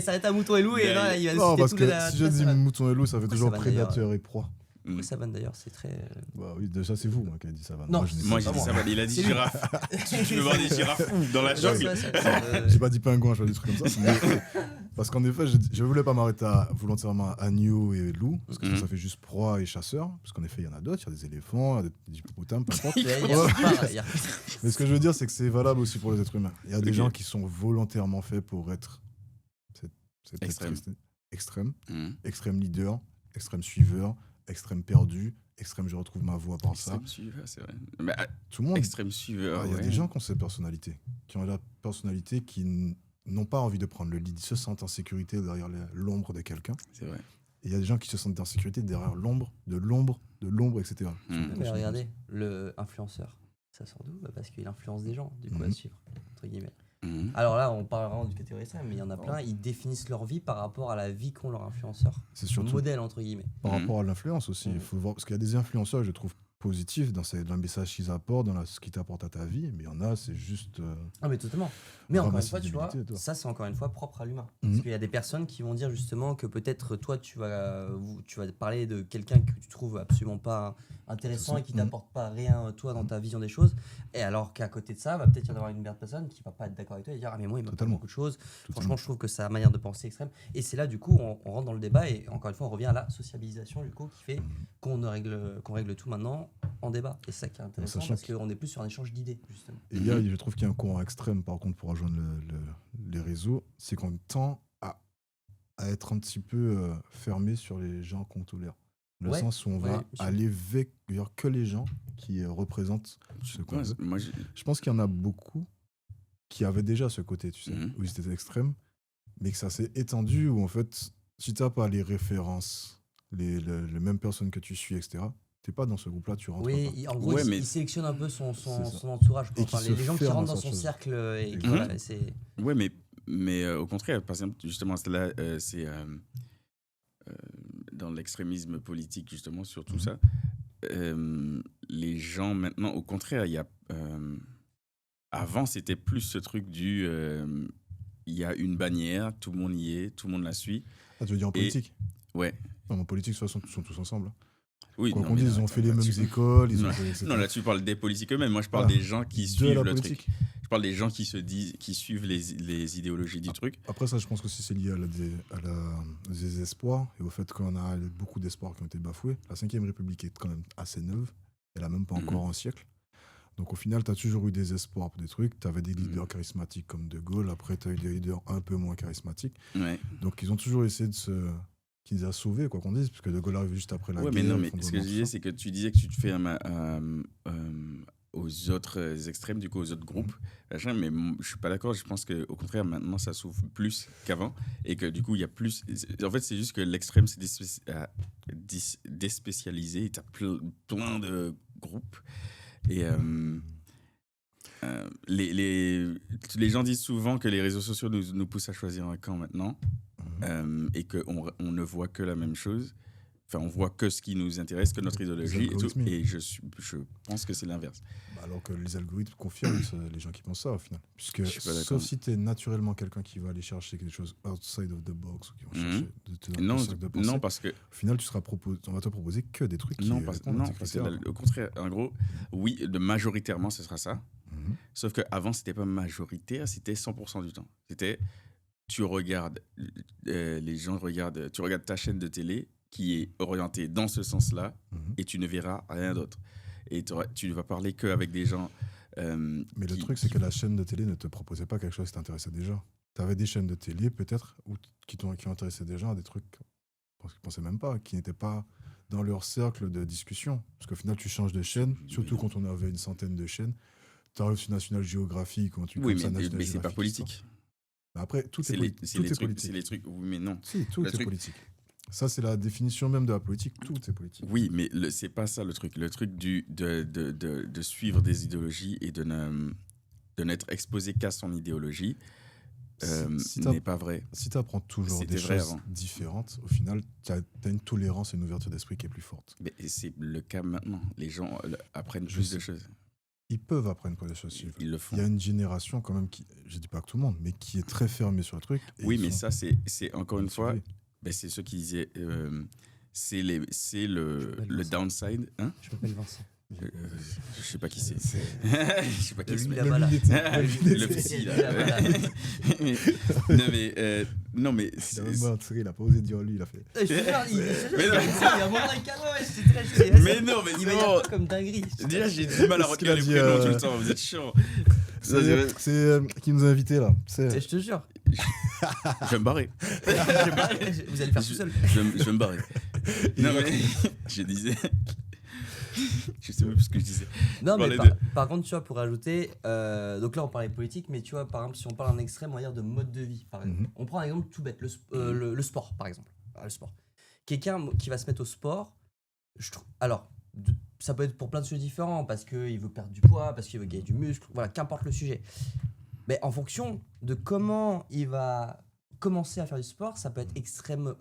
Speaker 3: s'arrêter à mouton et loup et là il va
Speaker 2: non, parce que si je dis mouton et loup, ça fait toujours prédateur et proie.
Speaker 3: Pourquoi savane d'ailleurs, c'est très.
Speaker 2: Bah oui, déjà c'est vous qui avez dit savane.
Speaker 3: Non,
Speaker 4: moi j'ai dit savane, il a dit girafe. Tu veux voir des girafes dans la jungle?
Speaker 2: J'ai pas dit pingouin, je vois des trucs comme ça. Parce qu'en effet, je voulais pas m'arrêter volontairement à agneau et loup, parce que ça fait juste proie et chasseur. Parce qu'en effet, il y en a d'autres, il y a des éléphants, il y a des hippopotames, peu importe. Mais ce que je veux dire, c'est que c'est valable aussi pour les êtres humains. Il y a des gens qui sont volontairement faits pour être extrême leader, extrême suiveur, extrême perdu, extrême je retrouve ma voix par ça.
Speaker 4: Extrême suiveur, c'est vrai. Mais,
Speaker 2: Tout le monde.
Speaker 4: extrême suiveur,
Speaker 2: Il y a des gens qui ont cette personnalité, qui ont la personnalité qui n'ont pas envie de prendre le lead, ils se sentent en sécurité derrière l'ombre de quelqu'un.
Speaker 4: C'est vrai.
Speaker 2: Et il y a des gens qui se sentent en sécurité derrière l'ombre, etc.
Speaker 3: Mais regardez, le influenceur, ça sort d'où ? Parce qu'il influence des gens, du coup, à suivre, entre guillemets. Alors là, on parle vraiment du catégorie extrême, mais il y en a plein, ils définissent leur vie par rapport à la vie qu'ont leurs influenceurs.
Speaker 2: C'est surtout
Speaker 3: Modèle, entre guillemets.
Speaker 2: par rapport à l'influence aussi. Il faut voir, parce qu'il y a des influenceurs, je trouve, positifs dans le message qu'ils apportent, dans ce qu'ils t'apportent à ta vie, mais il y en a, c'est juste...
Speaker 3: Ah mais totalement. Mais encore une
Speaker 2: ramasser
Speaker 3: fois,
Speaker 2: des
Speaker 3: tu vois,
Speaker 2: débilités, toi.
Speaker 3: ça c'est encore une fois propre à l'humain. Parce qu'il y a des personnes qui vont dire justement que peut-être toi tu vas parler de quelqu'un que tu trouves absolument pas intéressant et qui t'apporte pas rien toi dans ta vision des choses. Et alors qu'à côté de ça, va peut-être y en avoir une personne qui va pas être d'accord avec toi et dire ah mais moi il m'apporte beaucoup de choses. Franchement je trouve que sa manière de penser extrême. Et c'est là du coup on rentre dans le débat et encore une fois on revient à la sociabilisation du coup qui fait qu'on règle tout maintenant en débat. Et c'est ça qui est intéressant parce qu'on est plus sur un échange d'idées justement.
Speaker 2: Et je trouve qu'il y a un courant extrême par contre pour rejoindre les réseaux, c'est qu'on tend à être un petit peu fermé sur les gens qu'on tolère. Le sens où on va aller vers que les gens qui représentent ce qu'on veut. Je pense qu'il y en a beaucoup qui avaient déjà ce côté, tu sais, où ils étaient extrêmes, mais que ça s'est étendu, où en fait, si tu n'as pas les références, les mêmes personnes que tu suis, etc., t'es pas dans ce groupe-là, tu rentres pas.
Speaker 3: En gros, il sélectionne un peu son entourage. Les gens qui rentrent dans son cercle. Et voilà, c'est...
Speaker 4: Ouais, mais au contraire, par exemple, justement, là, c'est dans l'extrémisme politique, justement, sur tout ça. Les gens, maintenant, au contraire, il y a... avant, c'était plus ce truc du... il y a une bannière, tout le monde y est, tout le monde la suit.
Speaker 2: Ah, tu veux dire en politique ?
Speaker 4: Ouais.
Speaker 2: En politique, de toute façon, ils sont tous ensemble.
Speaker 4: Oui,
Speaker 2: quoi qu'on dise, ils ont fait les mêmes écoles.
Speaker 4: Non, là, tu parles des politiques eux-mêmes. Moi, je parle des gens qui suivent le truc. Je parle des gens qui suivent les idéologies du truc.
Speaker 2: Après ça, je pense que c'est lié à des espoirs et au fait qu'on a beaucoup d'espoirs qui ont été bafoués. La 5e République est quand même assez neuve. Elle n'a même pas encore un siècle. Donc au final, tu as toujours eu des espoirs pour des trucs. Tu avais des leaders charismatiques comme De Gaulle. Après, tu as eu des leaders un peu moins charismatiques. Ouais. Donc ils ont toujours essayé qui les a sauvés, quoi qu'on dise, parce que De Gaulle arrive juste après la guerre.
Speaker 4: Mais non, mais ce que je disais, c'est que tu disais que tu te fais aux autres extrêmes, du coup, aux autres groupes. Mais je suis pas d'accord. Je pense qu'au contraire, maintenant, ça s'ouvre plus qu'avant. Et que du coup, il y a plus... En fait, c'est juste que l'extrême s'est déspécialisé. Tu as plein de groupes. Et les gens disent souvent que les réseaux sociaux nous poussent à choisir un camp maintenant. Et qu'on ne voit que la même chose. Enfin, on voit que ce qui nous intéresse, que notre idéologie et tout. Et je pense que c'est l'inverse.
Speaker 2: Alors que les algorithmes confirment les gens qui pensent ça, au final. Puisque, sauf si tu es naturellement quelqu'un qui va aller chercher quelque chose outside of the box, ou qui va chercher
Speaker 4: non, parce que...
Speaker 2: Au final, on va te proposer que des trucs qui répondent à tes critères.
Speaker 4: Au contraire, en gros, oui, majoritairement, ce sera ça. Sauf qu'avant, c'était pas majoritaire, c'était 100% du temps. C'était... Tu regardes, les gens regardent, tu regardes ta chaîne de télé qui est orientée dans ce sens-là et tu ne verras rien d'autre. Et tu ne vas parler qu'avec des gens...
Speaker 2: Mais le truc, c'est que la chaîne de télé ne te proposait pas quelque chose qui t'intéressait déjà. Tu avais des chaînes de télé, peut-être, qui ont intéressé des gens à des trucs qu'ils ne pensaient même pas, qui n'étaient pas dans leur cercle de discussion. Parce qu'au final, tu changes de chaîne, surtout quand on avait une centaine de chaînes. Tu arrives sur National Geographic, quand tu
Speaker 4: mais c'est pas politique.
Speaker 2: Après, tout est politique.
Speaker 4: C'est les trucs, oui, mais non.
Speaker 2: Si, tout est politique. Ça, c'est la définition même de la politique. Tout est politique.
Speaker 4: Oui, mais c'est pas ça le truc. Le truc de suivre des idéologies et de n'être exposé qu'à son idéologie n'est pas vrai.
Speaker 2: Si tu apprends toujours des choses différentes, au final, tu as une tolérance et une ouverture d'esprit qui est plus forte.
Speaker 4: Mais c'est le cas maintenant. Les gens apprennent plus de choses.
Speaker 2: Ils peuvent apprendre des choses.
Speaker 4: Ils le font.
Speaker 2: Il y a une génération quand même qui, je dis pas que tout le monde, mais qui est très fermée sur le truc.
Speaker 4: Oui, mais ça, c'est encore une fois, c'est ceux qui disaient, c'est le downside. Hein,
Speaker 3: je m'appelle Vincent.
Speaker 4: Je sais pas qui c'est. Je sais pas qui c'est.
Speaker 3: Le
Speaker 4: petit là. Non mais
Speaker 2: il a pas osé dire lui, il a fait.
Speaker 4: Mais non, mais
Speaker 3: il va dire comme dinguerie.
Speaker 4: Déjà, j'ai du mal à retenir les prénoms tout le temps. Vous êtes chiant.
Speaker 2: C'est qui nous a invités là.
Speaker 3: Je te jure.
Speaker 4: Je vais me barrer.
Speaker 3: Vous allez faire tout seul.
Speaker 4: Je vais me barrer. Non, mais je disais. Je sais même plus ce que je disais.
Speaker 3: Non, mais
Speaker 4: Parler
Speaker 3: par contre, tu vois, pour ajouter, donc là on parlait politique, mais tu vois, par exemple, si on parle d'un extrême, on va dire de mode de vie, par exemple. On prend un exemple tout bête, le sport, par exemple. Le sport. Quelqu'un qui va se mettre au sport, alors, ça peut être pour plein de sujets différents, parce qu'il veut perdre du poids, parce qu'il veut gagner du muscle, voilà, qu'importe le sujet. Mais en fonction de comment il va commencer à faire du sport, ça peut être extrême,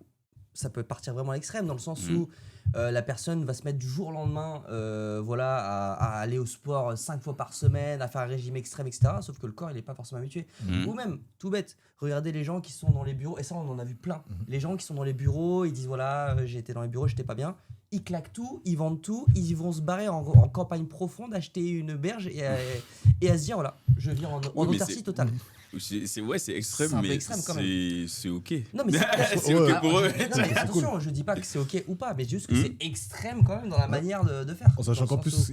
Speaker 3: ça peut partir vraiment à l'extrême, dans le sens où la personne va se mettre du jour au lendemain voilà, à aller au sport 5 fois par semaine, à faire un régime extrême, etc. Sauf que le corps, il n'est pas forcément habitué. Ou même, tout bête, regardez les gens qui sont dans les bureaux, et ça, on en a vu plein. Les gens qui sont dans les bureaux, ils disent voilà, j'ai été dans les bureaux, j'étais pas bien. Ils claquent tout, ils vendent tout, ils vont se barrer en campagne profonde, acheter une berge et à se dire voilà, je vis en autarcie totale.
Speaker 4: C'est extrême,
Speaker 3: C'est un peu
Speaker 4: mais
Speaker 3: extrême, quand même.
Speaker 4: c'est ok.
Speaker 3: Non, mais
Speaker 4: c'est ok pour eux.
Speaker 3: Non, mais attention, je dis pas que c'est ok ou pas, mais juste que c'est extrême quand même dans la manière de faire.
Speaker 2: En sachant qu'en plus,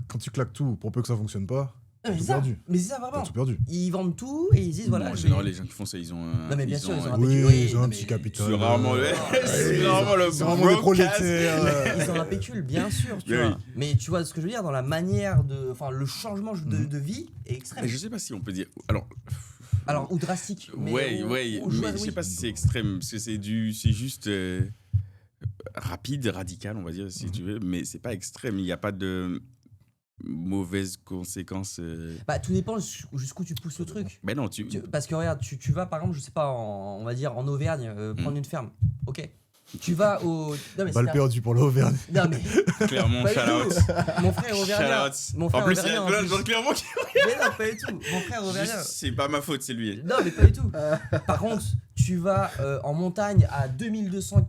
Speaker 2: quand tu claques tout, pour peu que ça fonctionne pas,
Speaker 3: mais
Speaker 2: tout
Speaker 3: c'est ça,
Speaker 2: perdu.
Speaker 3: mais c'est ça vraiment.
Speaker 2: T'as tout perdu.
Speaker 3: Ils vendent tout et ils disent voilà.
Speaker 4: En général, les gens qui font ça, ils ont un.
Speaker 3: Non, mais bien sûr, ils ont un
Speaker 2: Oui,
Speaker 3: pécule.
Speaker 2: ils ont un
Speaker 3: non,
Speaker 2: petit
Speaker 3: mais-
Speaker 2: capital.
Speaker 4: C'est rarement le. C'est rarement le.
Speaker 2: C'est vraiment des prolétaires.
Speaker 3: Ils ont un pécule, bien sûr, tu
Speaker 4: Oui.
Speaker 3: vois. Mais tu vois ce que je veux dire, dans la manière de. Enfin, le changement de vie est extrême.
Speaker 4: Mais je sais pas si on peut dire.
Speaker 3: Alors, ou drastique. Mais
Speaker 4: Ouais,
Speaker 3: on joue
Speaker 4: mais
Speaker 3: à-
Speaker 4: je sais
Speaker 3: oui.
Speaker 4: pas si c'est extrême, parce que c'est juste rapide, radical, on va dire, si tu veux, mais c'est pas extrême, il n'y a pas de mauvaises conséquences.
Speaker 3: Bah, tout dépend jusqu'où tu pousses le truc.
Speaker 4: Ben non,
Speaker 3: Parce que regarde, tu vas par exemple, je sais pas, on va dire en Auvergne, prendre une ferme. Ok. Tu vas au. Non, mais
Speaker 2: Balle
Speaker 3: c'est-
Speaker 2: perdue pour l'Auvergne.
Speaker 3: Non, mais.
Speaker 4: Clermont,
Speaker 3: Pas du
Speaker 4: shout-out.
Speaker 3: tout. Mon frère est auvergnat.
Speaker 4: Shout-out.
Speaker 3: Mon
Speaker 4: En
Speaker 3: frère
Speaker 4: plus, il y
Speaker 3: auvergnat,
Speaker 4: a
Speaker 3: en
Speaker 4: plein de
Speaker 3: plus.
Speaker 4: gens de Clermont qui.
Speaker 3: Mais non, pas du tout. Mon frère est auvergnat.
Speaker 4: C'est pas ma faute, c'est lui.
Speaker 3: Non, mais pas du tout. Par contre, tu vas en montagne à 2200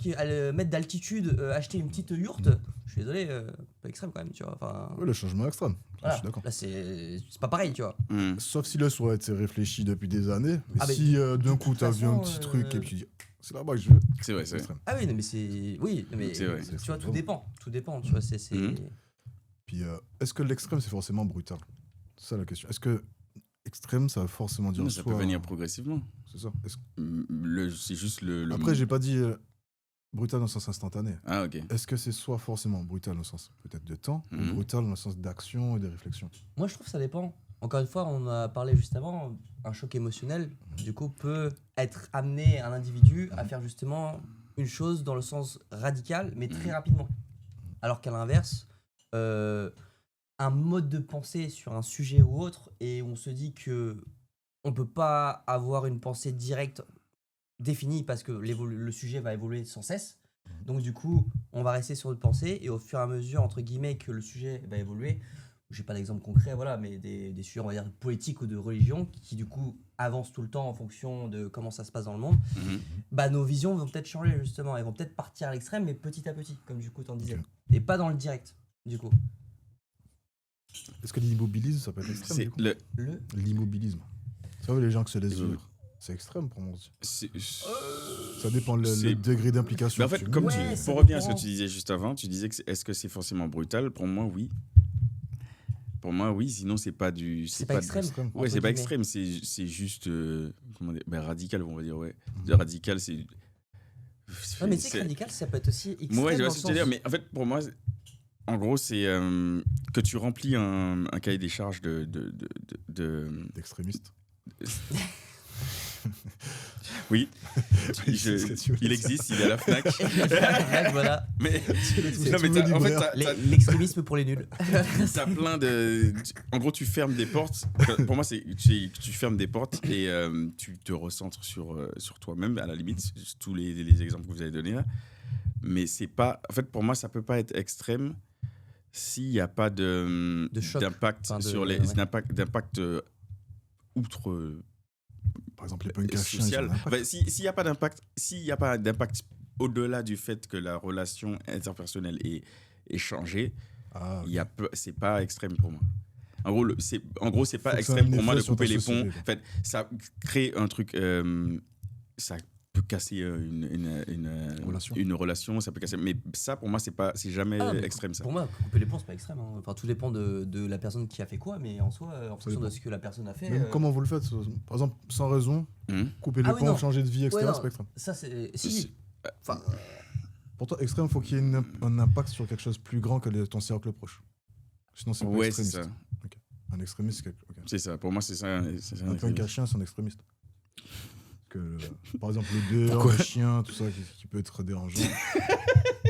Speaker 3: mètres d'altitude acheter une petite yourte. Je suis désolé, pas extrême quand même, tu vois. Enfin,
Speaker 2: Oui, le changement extrême.
Speaker 3: voilà.
Speaker 2: Je suis d'accord.
Speaker 3: Là, c'est pas pareil, tu vois.
Speaker 2: Sauf si le souhait été réfléchi depuis des années. Mais
Speaker 3: Ah, mais
Speaker 2: si
Speaker 3: de
Speaker 2: d'un
Speaker 3: toute
Speaker 2: coup t'as vu un
Speaker 3: façon,
Speaker 2: petit truc et puis tu dis c'est là-bas que je veux.
Speaker 4: C'est vrai, c'est vrai.
Speaker 2: extrême.
Speaker 3: Ah oui, non, mais c'est. Oui, non, mais
Speaker 4: C'est vrai.
Speaker 3: tu vois, tout dépend. Tout dépend, tu vois. C'est.
Speaker 2: Puis est-ce que l'extrême c'est forcément brutal? C'est ça la question. Est-ce que extrême ça veut forcément dire
Speaker 4: Non, ça peut venir progressivement.
Speaker 2: C'est ça.
Speaker 4: C'est juste le.
Speaker 2: Après, j'ai pas dit brutal dans le sens instantané.
Speaker 4: Ah, ok.
Speaker 2: Est-ce que c'est soit forcément brutal dans le sens peut-être de temps, ou brutal dans le sens d'action et de réflexion?
Speaker 3: Moi, je trouve que ça dépend. Encore une fois, on a parlé juste avant, un choc émotionnel, du coup, peut être amené un individu à faire justement une chose dans le sens radical, mais très rapidement. Alors qu'à l'inverse, un mode de pensée sur un sujet ou autre, et on se dit que on peut pas avoir une pensée directe définie parce que le sujet va évoluer sans cesse. Donc du coup, on va rester sur notre pensée, et au fur et à mesure, entre guillemets, que le sujet va évoluer, j'ai pas d'exemple concret, voilà, mais des sujets, on va dire, politiques ou de religion qui du coup avancent tout le temps en fonction de comment ça se passe dans le monde, bah nos visions vont peut-être changer justement, elles vont peut-être partir à l'extrême, mais petit à petit, comme du coup t'en disais, et pas dans le direct, du coup.
Speaker 2: Est-ce que l'immobilisme ça peut être extrême
Speaker 4: C'est
Speaker 2: du coup
Speaker 4: le.
Speaker 2: L'immobilisme. Vous savez, les gens qui se laissent vivre. C'est extrême pour moi aussi. Ça dépend le degré d'implication.
Speaker 4: Mais en fait, comme
Speaker 3: Ouais, ça
Speaker 4: pour revenir à ce
Speaker 3: dépend.
Speaker 4: que tu disais juste avant, tu disais que est-ce que c'est forcément brutal? Pour moi, oui. Pour moi, oui. Sinon, c'est pas du.
Speaker 3: C'est pas extrême.
Speaker 4: Ouais,
Speaker 3: entre
Speaker 4: c'est pas
Speaker 3: guillemets.
Speaker 4: extrême. C'est juste. Comment dire, radical, on va dire, ouais. Radical, c'est.
Speaker 3: Ouais, mais tu sais que radical, ça peut être aussi extrême.
Speaker 4: Ouais, je
Speaker 3: dans
Speaker 4: vois
Speaker 3: le
Speaker 4: ce que tu veux dire.
Speaker 3: sens-
Speaker 4: Mais en fait, pour moi, en gros, c'est que tu remplis un cahier des charges de
Speaker 2: D'extrémiste.
Speaker 4: Oui,
Speaker 2: Oui, c'est ce que tu veux
Speaker 4: il
Speaker 2: dire.
Speaker 4: existe, il est à la FNAC.
Speaker 3: Voilà.
Speaker 4: Mais,
Speaker 2: C'est
Speaker 4: non, mais
Speaker 2: tout
Speaker 4: t'as-
Speaker 2: le
Speaker 4: en fait,
Speaker 2: libraire.
Speaker 3: L'extrémisme pour les nuls.
Speaker 4: t'as plein de. En gros, tu fermes des portes. Pour moi, tu fermes des portes et tu te recentres sur toi-même, à la limite, tous les exemples que vous avez donnés là. Mais c'est pas. En fait, pour moi, ça peut pas être extrême s'il n'y a pas
Speaker 3: De choc.
Speaker 4: d'impact
Speaker 3: Enfin,
Speaker 4: sur les.
Speaker 3: ouais.
Speaker 4: D'impact outre.
Speaker 2: Par exemple, les punks à chiens, ils ont
Speaker 4: social.
Speaker 2: un impact.
Speaker 4: Enfin, s'il n'y a pas d'impact au-delà du fait que la relation interpersonnelle est changée,
Speaker 2: Ah,
Speaker 4: c'est pas extrême pour moi. En gros, c'est pas
Speaker 2: Faut que ça ait
Speaker 4: extrême
Speaker 2: un
Speaker 4: pour moi de
Speaker 2: effet sur
Speaker 4: couper
Speaker 2: ta
Speaker 4: les
Speaker 2: société,
Speaker 4: ponts.
Speaker 2: quoi.
Speaker 4: En fait, ça crée un truc. Ça peut casser une relation, ça peut casser. Mais ça, pour moi, c'est jamais
Speaker 3: Ah, mais
Speaker 4: extrême ça.
Speaker 3: Pour moi, couper les ponts, c'est pas extrême. Hein. Enfin, tout dépend de la personne qui a fait quoi, mais en soi, en fonction
Speaker 2: dépend.
Speaker 3: de ce que la personne a fait.
Speaker 2: Même comment vous le faites par exemple, sans raison, couper les
Speaker 3: Ah oui,
Speaker 2: ponts,
Speaker 3: non.
Speaker 2: changer de vie, etc.
Speaker 3: Ouais, non.
Speaker 2: c'est pas extrême.
Speaker 3: Ça, c'est. Si. Enfin.
Speaker 2: Pour toi, extrême, il faut qu'il y ait un impact sur quelque chose de plus grand que ton cercle proche. Sinon, c'est pas
Speaker 4: Ouais, c'est
Speaker 2: extrémiste.
Speaker 4: ça.
Speaker 2: Ok. Un extrémiste, c'est quelque...
Speaker 4: C'est ça. Pour moi, c'est ça. C'est
Speaker 2: un punk à chien, c'est un extrémiste. Par exemple, l'odeur,
Speaker 4: Pourquoi
Speaker 2: le chien, tout ça qui peut être dérangeant.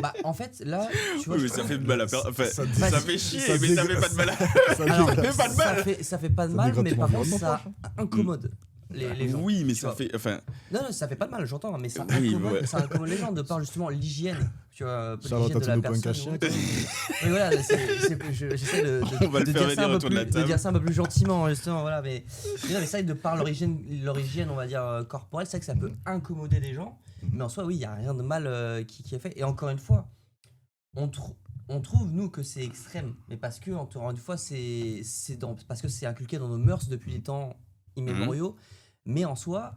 Speaker 3: Bah, en fait, là, tu vois.
Speaker 4: Oui, mais ça fait de mal à personne. Enfin,
Speaker 2: Ça
Speaker 4: ça fait chier, mais ça fait pas de mal à
Speaker 3: Alors,
Speaker 2: dégrade.
Speaker 4: pas de mal.
Speaker 3: ça fait pas de
Speaker 2: Ça
Speaker 3: mal,
Speaker 2: dégrade
Speaker 3: mais
Speaker 2: ton
Speaker 3: par contre,
Speaker 2: environnement,
Speaker 3: ça incommode les gens.
Speaker 4: Oui, mais
Speaker 3: tu
Speaker 4: ça
Speaker 3: vois.
Speaker 4: fait. Enfin,
Speaker 3: Non, ça fait pas de mal, j'entends, mais ça
Speaker 4: Oui,
Speaker 3: incommode,
Speaker 4: ouais.
Speaker 3: ça incommode les gens de par justement l'hygiène. Tu vois,
Speaker 2: Ça va,
Speaker 3: l'hygiène de la
Speaker 2: t'as punk à
Speaker 3: personne.
Speaker 2: chien.
Speaker 3: Mais voilà, j'essaie de
Speaker 4: On va le faire
Speaker 3: dire ça
Speaker 4: venir
Speaker 3: un peu
Speaker 4: autour de la
Speaker 3: plus, de
Speaker 4: table.
Speaker 3: dire ça un peu plus gentiment, justement, voilà. Mais non, mais ça, de par l'origine, on va dire, corporelle, c'est vrai que ça peut incommoder les gens. Mais en soi, oui, il n'y a rien de mal qui est fait. Et encore une fois, on trouve, nous, que c'est extrême. Mais parce que, encore une fois, parce que c'est inculqué dans nos mœurs depuis les temps immémoriaux. Mais en soi,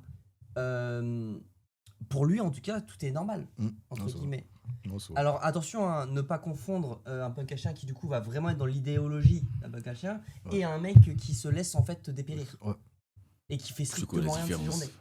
Speaker 3: pour lui, en tout cas, tout est normal, entre guillemets.
Speaker 2: Non, c'est vrai.
Speaker 3: Alors attention à ne pas confondre un punk à chien qui du coup va vraiment être dans l'idéologie d'un punk à chien et un mec qui se laisse en fait dépérir et qui fait
Speaker 4: C'est quoi
Speaker 3: strictement
Speaker 4: la
Speaker 3: rien de ses
Speaker 4: différence?
Speaker 3: journée.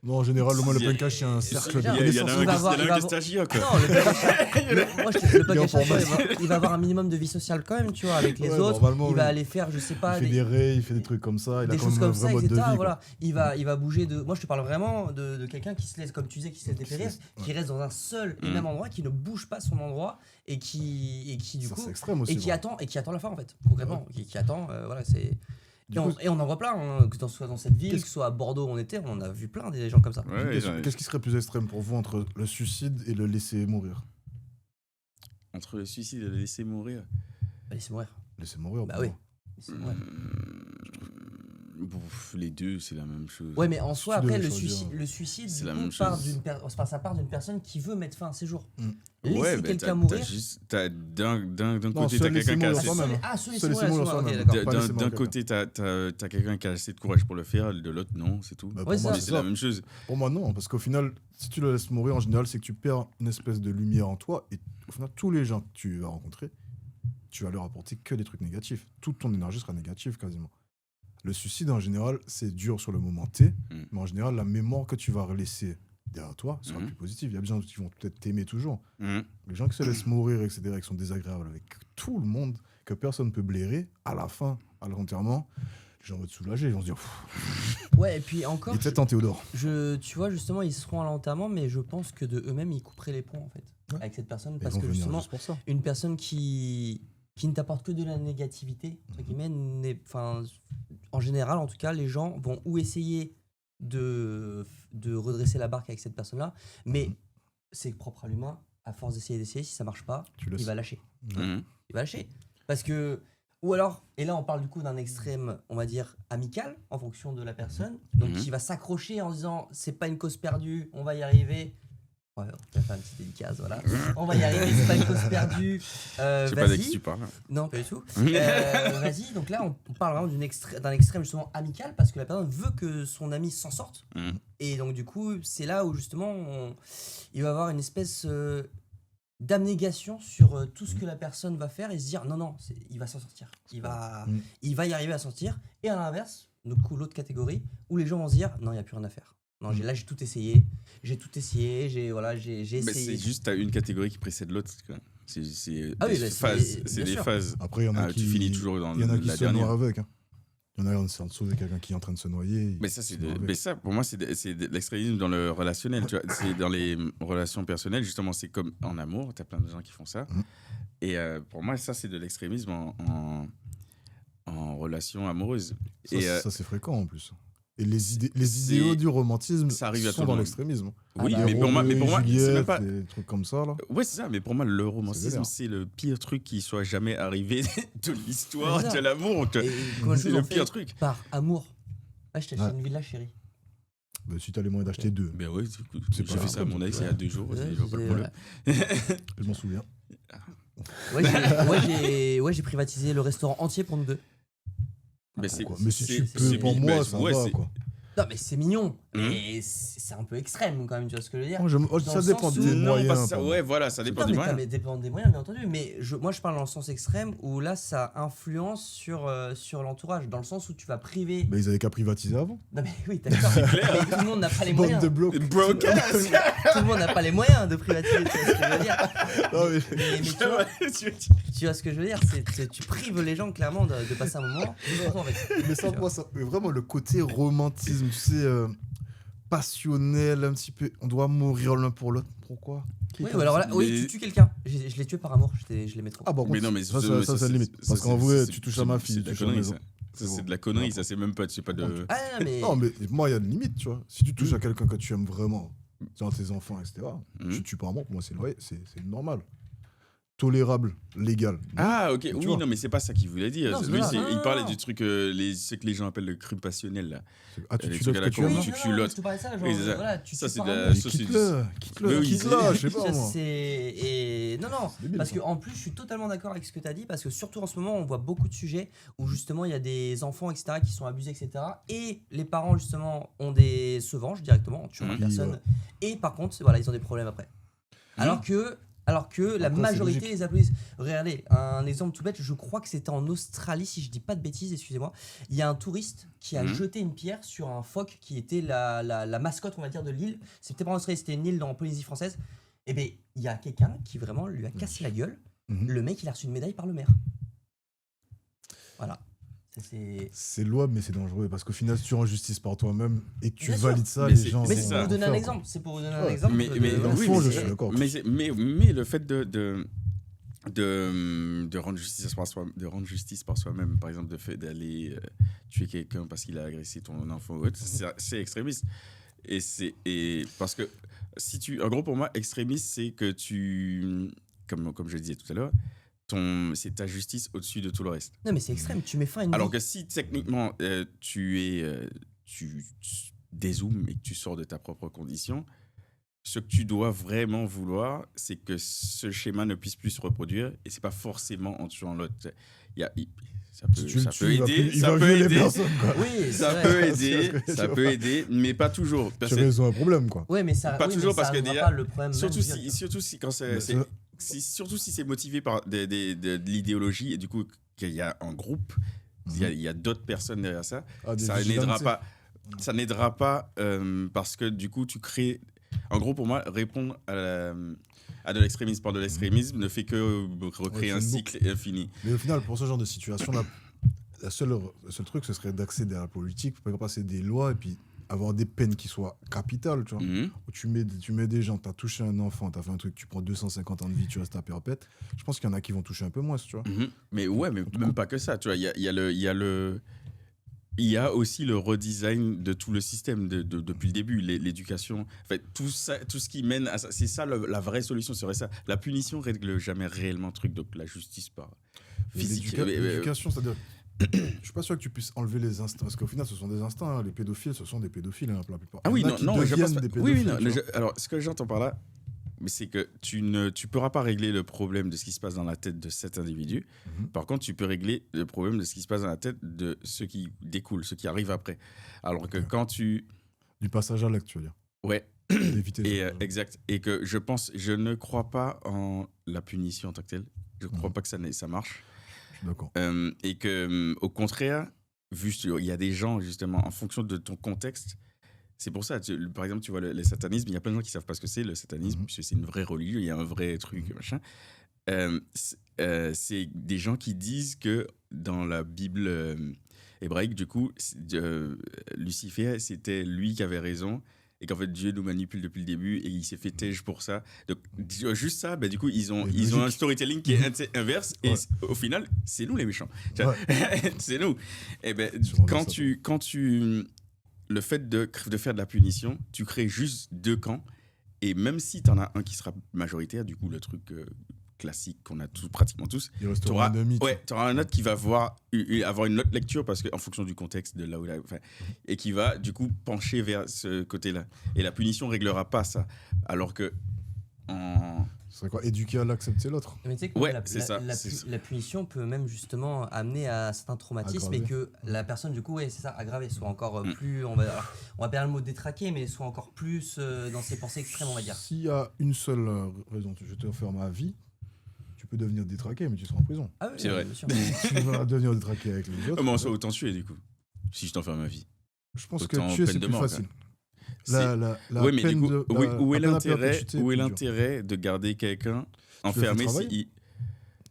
Speaker 2: Non, en général, moi, le punk à chien, c'est un cercle de
Speaker 3: Il y a-
Speaker 4: Il y en
Speaker 2: connaissances.
Speaker 3: il va
Speaker 4: a
Speaker 3: avoir-
Speaker 4: un qui est stagiaire, quoi.
Speaker 3: Non, le punk à chien, le punk
Speaker 2: Il est
Speaker 3: à
Speaker 2: en
Speaker 3: chien, tu vois,
Speaker 2: formation.
Speaker 3: il va avoir un minimum de vie sociale quand même, tu vois, avec les
Speaker 2: Ouais,
Speaker 3: autres.
Speaker 2: normalement,
Speaker 3: Il va
Speaker 2: oui.
Speaker 3: aller faire, je sais
Speaker 2: Il
Speaker 3: pas,
Speaker 2: fait des rays, il fait des trucs comme ça. Il a
Speaker 3: des
Speaker 2: quand
Speaker 3: choses
Speaker 2: même un
Speaker 3: comme ça,
Speaker 2: vrai mode de
Speaker 3: etc.
Speaker 2: vie.
Speaker 3: Voilà. Il va bouger de. Moi, je te parle vraiment de quelqu'un qui se laisse, comme tu disais, qui se laisse dépérir, qui reste dans un seul et même endroit, qui ne bouge pas son endroit et qui du
Speaker 2: Ça,
Speaker 3: coup
Speaker 2: c'est extrême aussi.
Speaker 3: et qui attend la fin en fait, concrètement, qui attend. Voilà, c'est.
Speaker 2: Du
Speaker 3: Et
Speaker 2: coup,
Speaker 3: on en voit plein, hein, que ce soit dans cette ville, que ce soit à Bordeaux où on était, on en a vu plein des gens comme ça.
Speaker 4: Ouais,
Speaker 2: Qu'est-ce qui serait plus extrême pour vous entre le suicide et le laisser mourir?
Speaker 4: Entre le suicide et le laisser mourir.
Speaker 3: Bah, laissez mourir.
Speaker 2: Laisser mourir.
Speaker 3: Bah
Speaker 2: pour
Speaker 3: oui.
Speaker 2: moi.
Speaker 3: Laissez mourir.
Speaker 4: Les deux, c'est la même chose.
Speaker 3: Ouais, mais en soi,
Speaker 2: Tu
Speaker 3: après,
Speaker 2: devais
Speaker 3: le
Speaker 2: choisir.
Speaker 3: suicide,
Speaker 4: C'est
Speaker 3: du
Speaker 4: la
Speaker 3: coup,
Speaker 4: même
Speaker 3: part
Speaker 4: chose.
Speaker 3: ça part d'une personne qui veut mettre fin à ses jours.
Speaker 2: Mm.
Speaker 3: Laisser
Speaker 4: bah,
Speaker 3: quelqu'un mourir.
Speaker 4: T'as d'un côté,
Speaker 2: seul
Speaker 4: t'as quelqu'un qui a
Speaker 2: laisser
Speaker 4: assez.
Speaker 2: mourir soi-même.
Speaker 3: Ah, se laisser
Speaker 2: Se laisser
Speaker 3: mourir,
Speaker 2: mourir
Speaker 3: ok,
Speaker 2: soi-même.
Speaker 3: d'accord.
Speaker 2: Pas laisser
Speaker 4: D'un
Speaker 2: mourir
Speaker 4: côté, t'as quelqu'un qui a assez de courage pour le faire, de l'autre, non, c'est tout.
Speaker 2: Bah,
Speaker 3: Ouais,
Speaker 2: pour moi,
Speaker 3: ça.
Speaker 4: Mais
Speaker 2: c'est
Speaker 4: c'est
Speaker 2: ça.
Speaker 4: la même chose.
Speaker 2: Pour moi, non, parce qu'au final, si tu le laisses mourir, en général, c'est que tu perds une espèce de lumière en toi. Et au final, tous les gens que tu vas rencontrer, tu vas leur apporter que des trucs négatifs. Toute ton énergie sera négative quasiment. Le suicide, en général, c'est dur sur le moment T, mais en général, la mémoire que tu vas laisser derrière toi sera plus positive. Il y a des gens qui vont peut-être t'aimer toujours. Les gens qui se laissent mourir, etc., qui sont désagréables avec tout le monde, que personne ne peut blairer, à la fin, à l'enterrement, les gens vont être soulagés. Ils vont se dire,
Speaker 3: Ouais, et puis encore,
Speaker 2: il était en Théodore.
Speaker 3: tu vois, justement, ils seront à l'enterrement, mais je pense que de eux-mêmes, ils couperaient les ponts, en fait, avec cette personne.
Speaker 2: Ils
Speaker 3: Parce
Speaker 2: vont
Speaker 3: que
Speaker 2: venir
Speaker 3: justement,
Speaker 2: juste pour ça.
Speaker 3: une personne qui ne t'apporte que de la négativité, entre guillemets, en général, en tout cas, les gens vont ou essayer de redresser la barque avec cette personne-là, mais c'est propre à l'humain, à force d'essayer, si ça marche pas,
Speaker 2: Tu le
Speaker 3: il
Speaker 2: sais.
Speaker 3: va lâcher.
Speaker 4: Mhm.
Speaker 3: Il va lâcher. Parce que, ou alors, et là on parle du coup d'un extrême, on va dire, amical, en fonction de la personne, donc
Speaker 4: Mhm.
Speaker 3: qui va s'accrocher en disant, c'est pas une cause perdue, on va y arriver. Ouais, on va faire une petite dédicace, voilà. On va y arriver, c'est pas une cause perdue.
Speaker 4: Je sais pas de qui
Speaker 3: Vas-y.
Speaker 4: tu parles.
Speaker 3: Non, pas du tout. Vas-y, donc là, on parle vraiment d'un extrême justement amical parce que la personne veut que son ami s'en sorte.
Speaker 4: Mhm.
Speaker 3: Et donc, du coup, c'est là où justement, il va avoir une espèce d'abnégation sur tout ce que la personne va faire et se dire non, il va s'en sortir. Il va y arriver à sortir. Et à l'inverse, du coup, l'autre catégorie où les gens vont se dire non, il n'y a plus rien à faire. Non, là, j'ai tout essayé. J'ai essayé.
Speaker 4: Mais c'est juste, t'as une catégorie qui précède l'autre. Quoi. C'est
Speaker 3: Ah oui,
Speaker 4: des
Speaker 3: bah,
Speaker 4: phases.
Speaker 3: bien
Speaker 4: C'est des
Speaker 3: sûr.
Speaker 4: phases.
Speaker 2: Après, il y en a
Speaker 4: Tu
Speaker 2: qui
Speaker 4: finis toujours dans
Speaker 2: il y en a qui
Speaker 4: la
Speaker 2: se noient
Speaker 4: dernière.
Speaker 2: avec. Hein. Il y en a qui sont en dessous de quelqu'un qui est en train de se noyer.
Speaker 4: Mais ça, c'est
Speaker 2: ils se noient avec.
Speaker 4: mais ça, pour moi, c'est de l'extrémisme dans le relationnel. Tu vois. C'est dans les relations personnelles, justement, c'est comme en amour. T'as plein de gens qui font ça. Et pour moi, ça, c'est de l'extrémisme en relation amoureuse.
Speaker 2: Ça, c'est fréquent en plus. Et les idéaux du romantisme
Speaker 4: ça arrive à tout
Speaker 2: sont
Speaker 4: le
Speaker 2: dans
Speaker 4: monde.
Speaker 2: l'extrémisme.
Speaker 4: Oui,
Speaker 3: bah,
Speaker 4: mais pour moi, c'est
Speaker 2: Juliette,
Speaker 4: même pas.
Speaker 2: des trucs comme ça, là.
Speaker 4: Ouais, c'est ça, mais pour moi, le
Speaker 2: C'est
Speaker 4: romantisme,
Speaker 2: vénère.
Speaker 4: c'est le pire truc qui soit jamais arrivé de l'histoire
Speaker 3: C'est ça.
Speaker 4: de l'amour.
Speaker 3: Et combien de
Speaker 4: C'est
Speaker 3: choses
Speaker 4: le
Speaker 3: on fait
Speaker 4: pire truc.
Speaker 3: par amour. Ouais, je t'ai acheté
Speaker 2: Ouais.
Speaker 3: une villa, chérie.
Speaker 2: Bah, si t'as les moyens d'acheter deux,
Speaker 4: Ben ouais,
Speaker 2: C'est
Speaker 4: j'ai
Speaker 2: pas
Speaker 4: fait ça à mon ex il y a 2 jours.
Speaker 3: Ouais,
Speaker 4: je vois pas le problème.
Speaker 2: je m'en souviens.
Speaker 3: Ouais, j'ai privatisé le restaurant entier pour nous deux.
Speaker 4: Mais c'est
Speaker 2: Mais si tu
Speaker 4: c'est-
Speaker 2: peux,
Speaker 4: c'est-
Speaker 2: pour moi,
Speaker 4: bah,
Speaker 2: ça
Speaker 4: ouais,
Speaker 2: va,
Speaker 4: c'est-
Speaker 2: quoi.
Speaker 3: Non, mais c'est mignon. Mais c'est un peu extrême quand même, tu vois ce que je veux dire.
Speaker 2: Ça dépend des moyens.
Speaker 4: Ouais, voilà, ça dépend
Speaker 3: Non,
Speaker 4: des
Speaker 3: mais
Speaker 4: moyens.
Speaker 3: ça dépend des moyens, bien entendu. Mais moi, je parle dans le sens extrême où là, ça influence sur l'entourage. Dans le sens où tu vas priver.
Speaker 2: Mais ils avaient qu'à privatiser avant.
Speaker 3: Non, mais oui, d'accord. Mais tout le monde n'a pas les moyens.
Speaker 2: Bande de blocs.
Speaker 3: Tout le monde n'a pas les moyens de privatiser, tu vois ce que je veux dire. Mais tu vois ce que je veux dire, tu prives les gens clairement de passer un moment.
Speaker 2: Mais ça, moi, mais vraiment le côté romantisme, tu sais, passionnel, un petit peu. On doit mourir l'un pour l'autre. Pourquoi?
Speaker 3: Oui, alors là, oui, tu tues quelqu'un. Je l'ai tué par amour, je l'aimais trop.
Speaker 2: Ah bon,
Speaker 4: Mais non, mais
Speaker 2: ça c'est limite. Parce qu'en vrai, tu touches à ma fille,
Speaker 4: c'est de la connerie, ça. Ça, c'est de la connerie, ça, c'est même pas, tu sais pas de.
Speaker 3: Ah, mais...
Speaker 2: Non, mais moi, il y a une limite, tu vois. Si tu touches à quelqu'un que tu aimes vraiment, genre tes enfants, etc., tu tues par amour, pour moi, c'est normal. Tolérable, légal.
Speaker 4: Ah, ok, oui, non, mais c'est pas ça qu'il voulait dire.
Speaker 3: Non,
Speaker 4: Lui, il parlait
Speaker 3: non.
Speaker 4: du truc, ce que les gens appellent le crime passionnel, là.
Speaker 2: Ah, tu
Speaker 4: Les
Speaker 2: tues
Speaker 4: trucs à la
Speaker 2: l'autre que tu
Speaker 4: con,
Speaker 2: aimes.
Speaker 4: tu culottes.
Speaker 3: Je te parlais de ça, genre,
Speaker 4: Oui, c'est ça.
Speaker 3: voilà, tu
Speaker 4: Ça,
Speaker 3: tues
Speaker 4: c'est
Speaker 3: par
Speaker 4: de la-
Speaker 3: amour.
Speaker 4: ça, c'est-
Speaker 2: Quitte-le,
Speaker 4: Oui,
Speaker 2: quitte-le, je sais
Speaker 3: Ça,
Speaker 2: pas, moi.
Speaker 3: et non,
Speaker 2: C'est débile,
Speaker 3: parce
Speaker 2: ça.
Speaker 3: que en plus, je suis totalement d'accord avec ce que tu as dit, parce que surtout en ce moment, on voit beaucoup de sujets où justement il y a des enfants, etc., qui sont abusés, etc., et les parents justement se vengent directement en tuant la personne, et par contre, voilà, ils ont des problèmes après. Alors que la
Speaker 2: Après,
Speaker 3: majorité
Speaker 2: c'est
Speaker 3: les applaudissent. Regardez, un exemple tout bête, je crois que c'était en Australie, si je dis pas de bêtises, excusez-moi. Il y a un touriste qui a jeté une pierre sur un phoque qui était la mascotte, on va dire, de l'île. C'était pas en Australie, c'était une île en Polynésie française. Et bien, il y a quelqu'un qui vraiment lui a cassé la gueule. Le mec, il a reçu une médaille par le maire. Voilà.
Speaker 2: C'est louable, mais c'est dangereux parce qu'au final, si tu rends justice par toi-même et que tu
Speaker 3: Bien sûr.
Speaker 2: valides ça,
Speaker 4: Mais
Speaker 2: les
Speaker 4: c'est-
Speaker 2: gens.
Speaker 3: Mais
Speaker 4: c'est
Speaker 3: c'est
Speaker 4: ça.
Speaker 3: pour vous donner un
Speaker 2: faire,
Speaker 3: exemple. C'est pour vous donner un
Speaker 2: Ouais.
Speaker 3: exemple.
Speaker 4: Mais
Speaker 2: dans le
Speaker 4: oui,
Speaker 2: fond,
Speaker 4: mais
Speaker 2: je
Speaker 4: c'est-
Speaker 2: suis d'accord.
Speaker 4: mais le fait de rendre justice par soi-même, par exemple, le fait d'aller tuer quelqu'un parce qu'il a agressé ton enfant, c'est extrémiste. Et parce que en gros, pour moi, extrémiste, c'est que comme je le disais tout à l'heure, c'est ta justice au-dessus de tout le reste.
Speaker 3: Non, mais c'est extrême. Tu mets fin à une
Speaker 4: Alors
Speaker 3: vie.
Speaker 4: que si techniquement tu dézoomes et que tu sors de ta propre condition, ce que tu dois vraiment vouloir, c'est que ce schéma ne puisse plus se reproduire, et c'est pas forcément en tuant l'autre. Ça peut aider,
Speaker 2: il va violer personne, quoi.
Speaker 3: Oui,
Speaker 4: ça peut aider, mais pas toujours. Parce
Speaker 2: Tu
Speaker 4: que-
Speaker 2: résous un problème, quoi.
Speaker 3: Ouais, mais ça.
Speaker 4: Pas
Speaker 3: oui,
Speaker 4: toujours,
Speaker 3: mais ça
Speaker 4: parce que
Speaker 3: résoudra
Speaker 4: déjà,
Speaker 3: pas le problème
Speaker 4: surtout
Speaker 3: même
Speaker 4: si,
Speaker 3: direct.
Speaker 4: surtout si quand
Speaker 2: Mais ça-
Speaker 4: surtout si c'est motivé par de l'idéologie, et du coup qu'il y a un groupe, il y a d'autres personnes derrière ça,
Speaker 2: des
Speaker 4: ça
Speaker 2: vigilantes,
Speaker 4: n'aidera
Speaker 2: tu sais.
Speaker 4: pas. Ça n'aidera pas parce que du coup tu crées. En gros, pour moi, répondre à de l'extrémisme par de l'extrémisme ne fait que recréer
Speaker 2: Ouais,
Speaker 4: un
Speaker 2: c'est une
Speaker 4: cycle infini.
Speaker 2: Mais au final, pour ce genre de situation, le seul truc, ce serait d'accéder à la politique, pour passer des lois et puis avoir des peines qui soient capitales, tu vois.
Speaker 4: Mhm.
Speaker 2: Où tu mets des gens, t'as touché un enfant, t'as fait un truc, tu prends 250 ans de vie, tu restes à perpète. Je pense qu'il y en a qui vont toucher un peu moins, tu vois.
Speaker 4: Mhm. Mais ouais, mais même pas que ça. Tu vois, il y a aussi le redesign de tout le système depuis le début, l'éducation. En fait, tout ce qui mène à ça, c'est ça la vraie solution serait ça. La punition règle jamais réellement le truc, donc la justice par physique.
Speaker 2: L'éducation, c'est-à-dire, je suis pas sûr que tu puisses enlever les instincts, parce qu'au final, ce sont des instincts. Hein. Les pédophiles, ce sont des pédophiles, hein, la plupart.
Speaker 4: Ah oui,
Speaker 2: Il y en a
Speaker 4: non,
Speaker 2: qui
Speaker 4: non, je
Speaker 2: deviennent
Speaker 4: pense pas.
Speaker 2: des
Speaker 4: Oui, oui,
Speaker 2: pédophiles,
Speaker 4: non.
Speaker 2: tu vois.
Speaker 4: Alors, ce que j'entends par là, c'est que tu pourras pas régler le problème de ce qui se passe dans la tête de cet individu. Par contre, tu peux régler le problème de ce qui se passe dans la tête de ceux qui découlent, ceux qui arrivent après. Alors que quand tu...
Speaker 2: Du passage à l'acte, tu veux dire.
Speaker 4: Ouais.
Speaker 2: D'éviter
Speaker 4: Et,
Speaker 2: ça.
Speaker 4: exact. Et que je ne crois pas en la punition en tant que telle. Je ne crois pas que ça marche.
Speaker 2: Je suis d'accord.
Speaker 4: Et que, au contraire, il y a des gens, justement, en fonction de ton contexte. C'est pour ça, par exemple, tu vois, les satanismes, il y a plein de gens qui ne savent pas ce que c'est, le satanisme, puisque c'est une vraie religion, il y a un vrai truc, machin. C'est des gens qui disent que dans la Bible hébraïque, du coup, Lucifer, c'était lui qui avait raison, et qu'en fait, Dieu nous manipule depuis le début, et il s'est fait têche pour ça. Donc, juste ça, bah, du coup, ils ont un storytelling qui est inverse, et au final, c'est nous les méchants.
Speaker 2: Ouais.
Speaker 4: C'est nous. Et ben, quand le fait de faire de la punition, tu crées juste deux camps. Et même si tu en as un qui sera majoritaire, du coup, le truc classique qu'on a pratiquement tous, tu auras un autre qui va avoir une autre lecture parce qu'en fonction du contexte, de là où et qui va, du coup, pencher vers ce côté-là. Et la punition ne réglera pas ça. Alors que
Speaker 2: Ce serait quoi? Éduquer à l'accepter l'autre.
Speaker 3: Mais tu sais que
Speaker 4: Ouais, c'est ça.
Speaker 3: la punition peut même justement amener à certains traumatismes et
Speaker 2: Aggraver.
Speaker 3: que la personne, du coup, ouais, c'est ça, aggraver, soit encore plus, on va pas dire le mot détraqué, mais soit encore plus dans ses pensées extrêmes, on va dire.
Speaker 2: S'il y a une seule raison, je te ferme à vie, tu peux devenir détraqué, mais tu seras en prison.
Speaker 3: Ah oui,
Speaker 4: C'est vrai.
Speaker 3: bien sûr.
Speaker 2: Tu vas devenir détraqué avec les autres.
Speaker 4: Mais en soi, autant tuer, du coup. Si je t'enferme à vie.
Speaker 2: Je pense
Speaker 4: autant
Speaker 2: que tuer,
Speaker 4: peine
Speaker 2: c'est
Speaker 4: de
Speaker 2: plus
Speaker 4: mort,
Speaker 2: facile.
Speaker 4: C'est-
Speaker 2: La
Speaker 4: Oui, mais du
Speaker 2: peine
Speaker 4: coup,
Speaker 2: de-
Speaker 4: où est
Speaker 2: la peine à
Speaker 4: l'intérêt
Speaker 2: perpétuité
Speaker 4: où est
Speaker 2: plus dure.
Speaker 4: l'intérêt de garder quelqu'un
Speaker 2: le
Speaker 4: enfermé
Speaker 2: fais travailler.
Speaker 4: si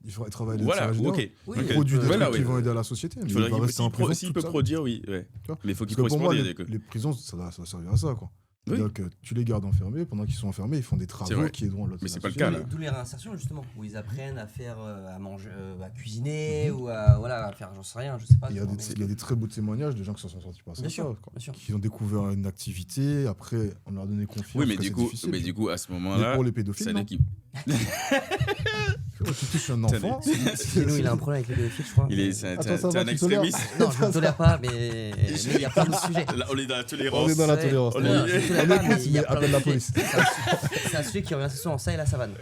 Speaker 2: Il faudrait travailler
Speaker 4: Voilà,
Speaker 2: des
Speaker 4: ok.
Speaker 3: Oui,
Speaker 4: Ok.
Speaker 2: Il produit des
Speaker 4: Voilà,
Speaker 2: trucs
Speaker 4: oui.
Speaker 2: qui vont aider à la société. Mais
Speaker 4: Il
Speaker 2: il
Speaker 4: faudrait
Speaker 2: va
Speaker 4: qu'il
Speaker 2: rester en prison
Speaker 4: s'il
Speaker 2: toute
Speaker 4: peut
Speaker 2: sa vie.
Speaker 4: produire, oui. Ouais.
Speaker 2: Tu vois.
Speaker 4: Mais il faut qu'il
Speaker 2: Parce que
Speaker 4: puisse
Speaker 2: pour moi,
Speaker 4: produire.
Speaker 2: les prisons, ça va servir à ça, quoi.
Speaker 4: Oui.
Speaker 2: Donc, tu les gardes enfermés, pendant qu'ils sont enfermés, ils font des
Speaker 4: C'est
Speaker 2: travaux
Speaker 4: vrai.
Speaker 2: qui aideront l'autre.
Speaker 4: Mais c'est
Speaker 2: la
Speaker 4: pas le
Speaker 2: société.
Speaker 4: cas, là.
Speaker 3: D'où les réinsertions, justement, où ils apprennent à faire, à manger, à cuisiner,
Speaker 2: Mhm.
Speaker 3: ou à faire, j'en sais rien, je sais pas.
Speaker 2: Il y a
Speaker 3: comment,
Speaker 2: des très beaux témoignages de gens qui s'en sont sortis par ça.
Speaker 3: Bien sûr,
Speaker 2: quoi.
Speaker 3: bien sûr.
Speaker 2: Qui ont découvert une activité, après, on leur a donné confiance.
Speaker 4: Oui, mais
Speaker 2: que
Speaker 4: du
Speaker 2: c'est
Speaker 4: coup,
Speaker 2: difficile.
Speaker 4: à ce
Speaker 2: Mais
Speaker 4: moment-là,
Speaker 2: pour les pédophiles,
Speaker 4: ça
Speaker 2: non.
Speaker 4: n'est qu'il-
Speaker 2: Tu touches un enfant.
Speaker 3: Sinon, il a un problème avec les pédophiles, je crois.
Speaker 4: il est, c'est
Speaker 2: Attends, ça
Speaker 4: t'es
Speaker 2: va,
Speaker 4: un
Speaker 2: tu tolères
Speaker 4: extrémiste.
Speaker 3: Non, je ne tolère pas, mais il y a plein de sujets.
Speaker 4: Là, on est dans la tolérance.
Speaker 2: On est dans la
Speaker 3: Ouais.
Speaker 2: tolérance.
Speaker 4: On
Speaker 3: Non,
Speaker 4: est-
Speaker 3: je ne tolère
Speaker 2: On
Speaker 3: pas,
Speaker 2: écoute,
Speaker 3: mais il y a
Speaker 2: mais
Speaker 3: plein
Speaker 2: appelle
Speaker 3: de
Speaker 2: la
Speaker 3: sujets.
Speaker 2: police.
Speaker 3: C'est un sujet qui revient souvent en ça et la savane.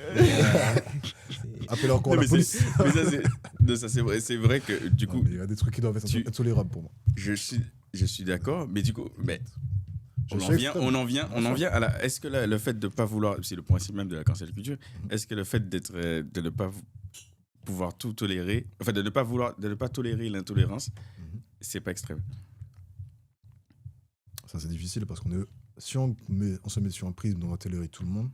Speaker 2: Appelle encore
Speaker 4: Non,
Speaker 2: la
Speaker 4: mais
Speaker 2: police.
Speaker 4: mais ça, c'est vrai. C'est vrai que du
Speaker 2: Non,
Speaker 4: coup,
Speaker 2: mais il y a des trucs qui doivent être
Speaker 4: tu-
Speaker 2: intolérables pour moi.
Speaker 4: je suis d'accord, mais du coup,
Speaker 2: Je
Speaker 4: on
Speaker 2: suis
Speaker 4: en vient,
Speaker 2: extrême.
Speaker 4: on en vient à la. Est-ce que le fait de pas vouloir, c'est le principe même de la cancel culture, est-ce que le fait d'être, de ne pas pouvoir tout tolérer, enfin de ne pas tolérer l'intolérance,
Speaker 2: Mhm.
Speaker 4: c'est pas extrême.
Speaker 2: Ça, c'est difficile parce si on se met sur un prisme, on va tolérer tout le monde.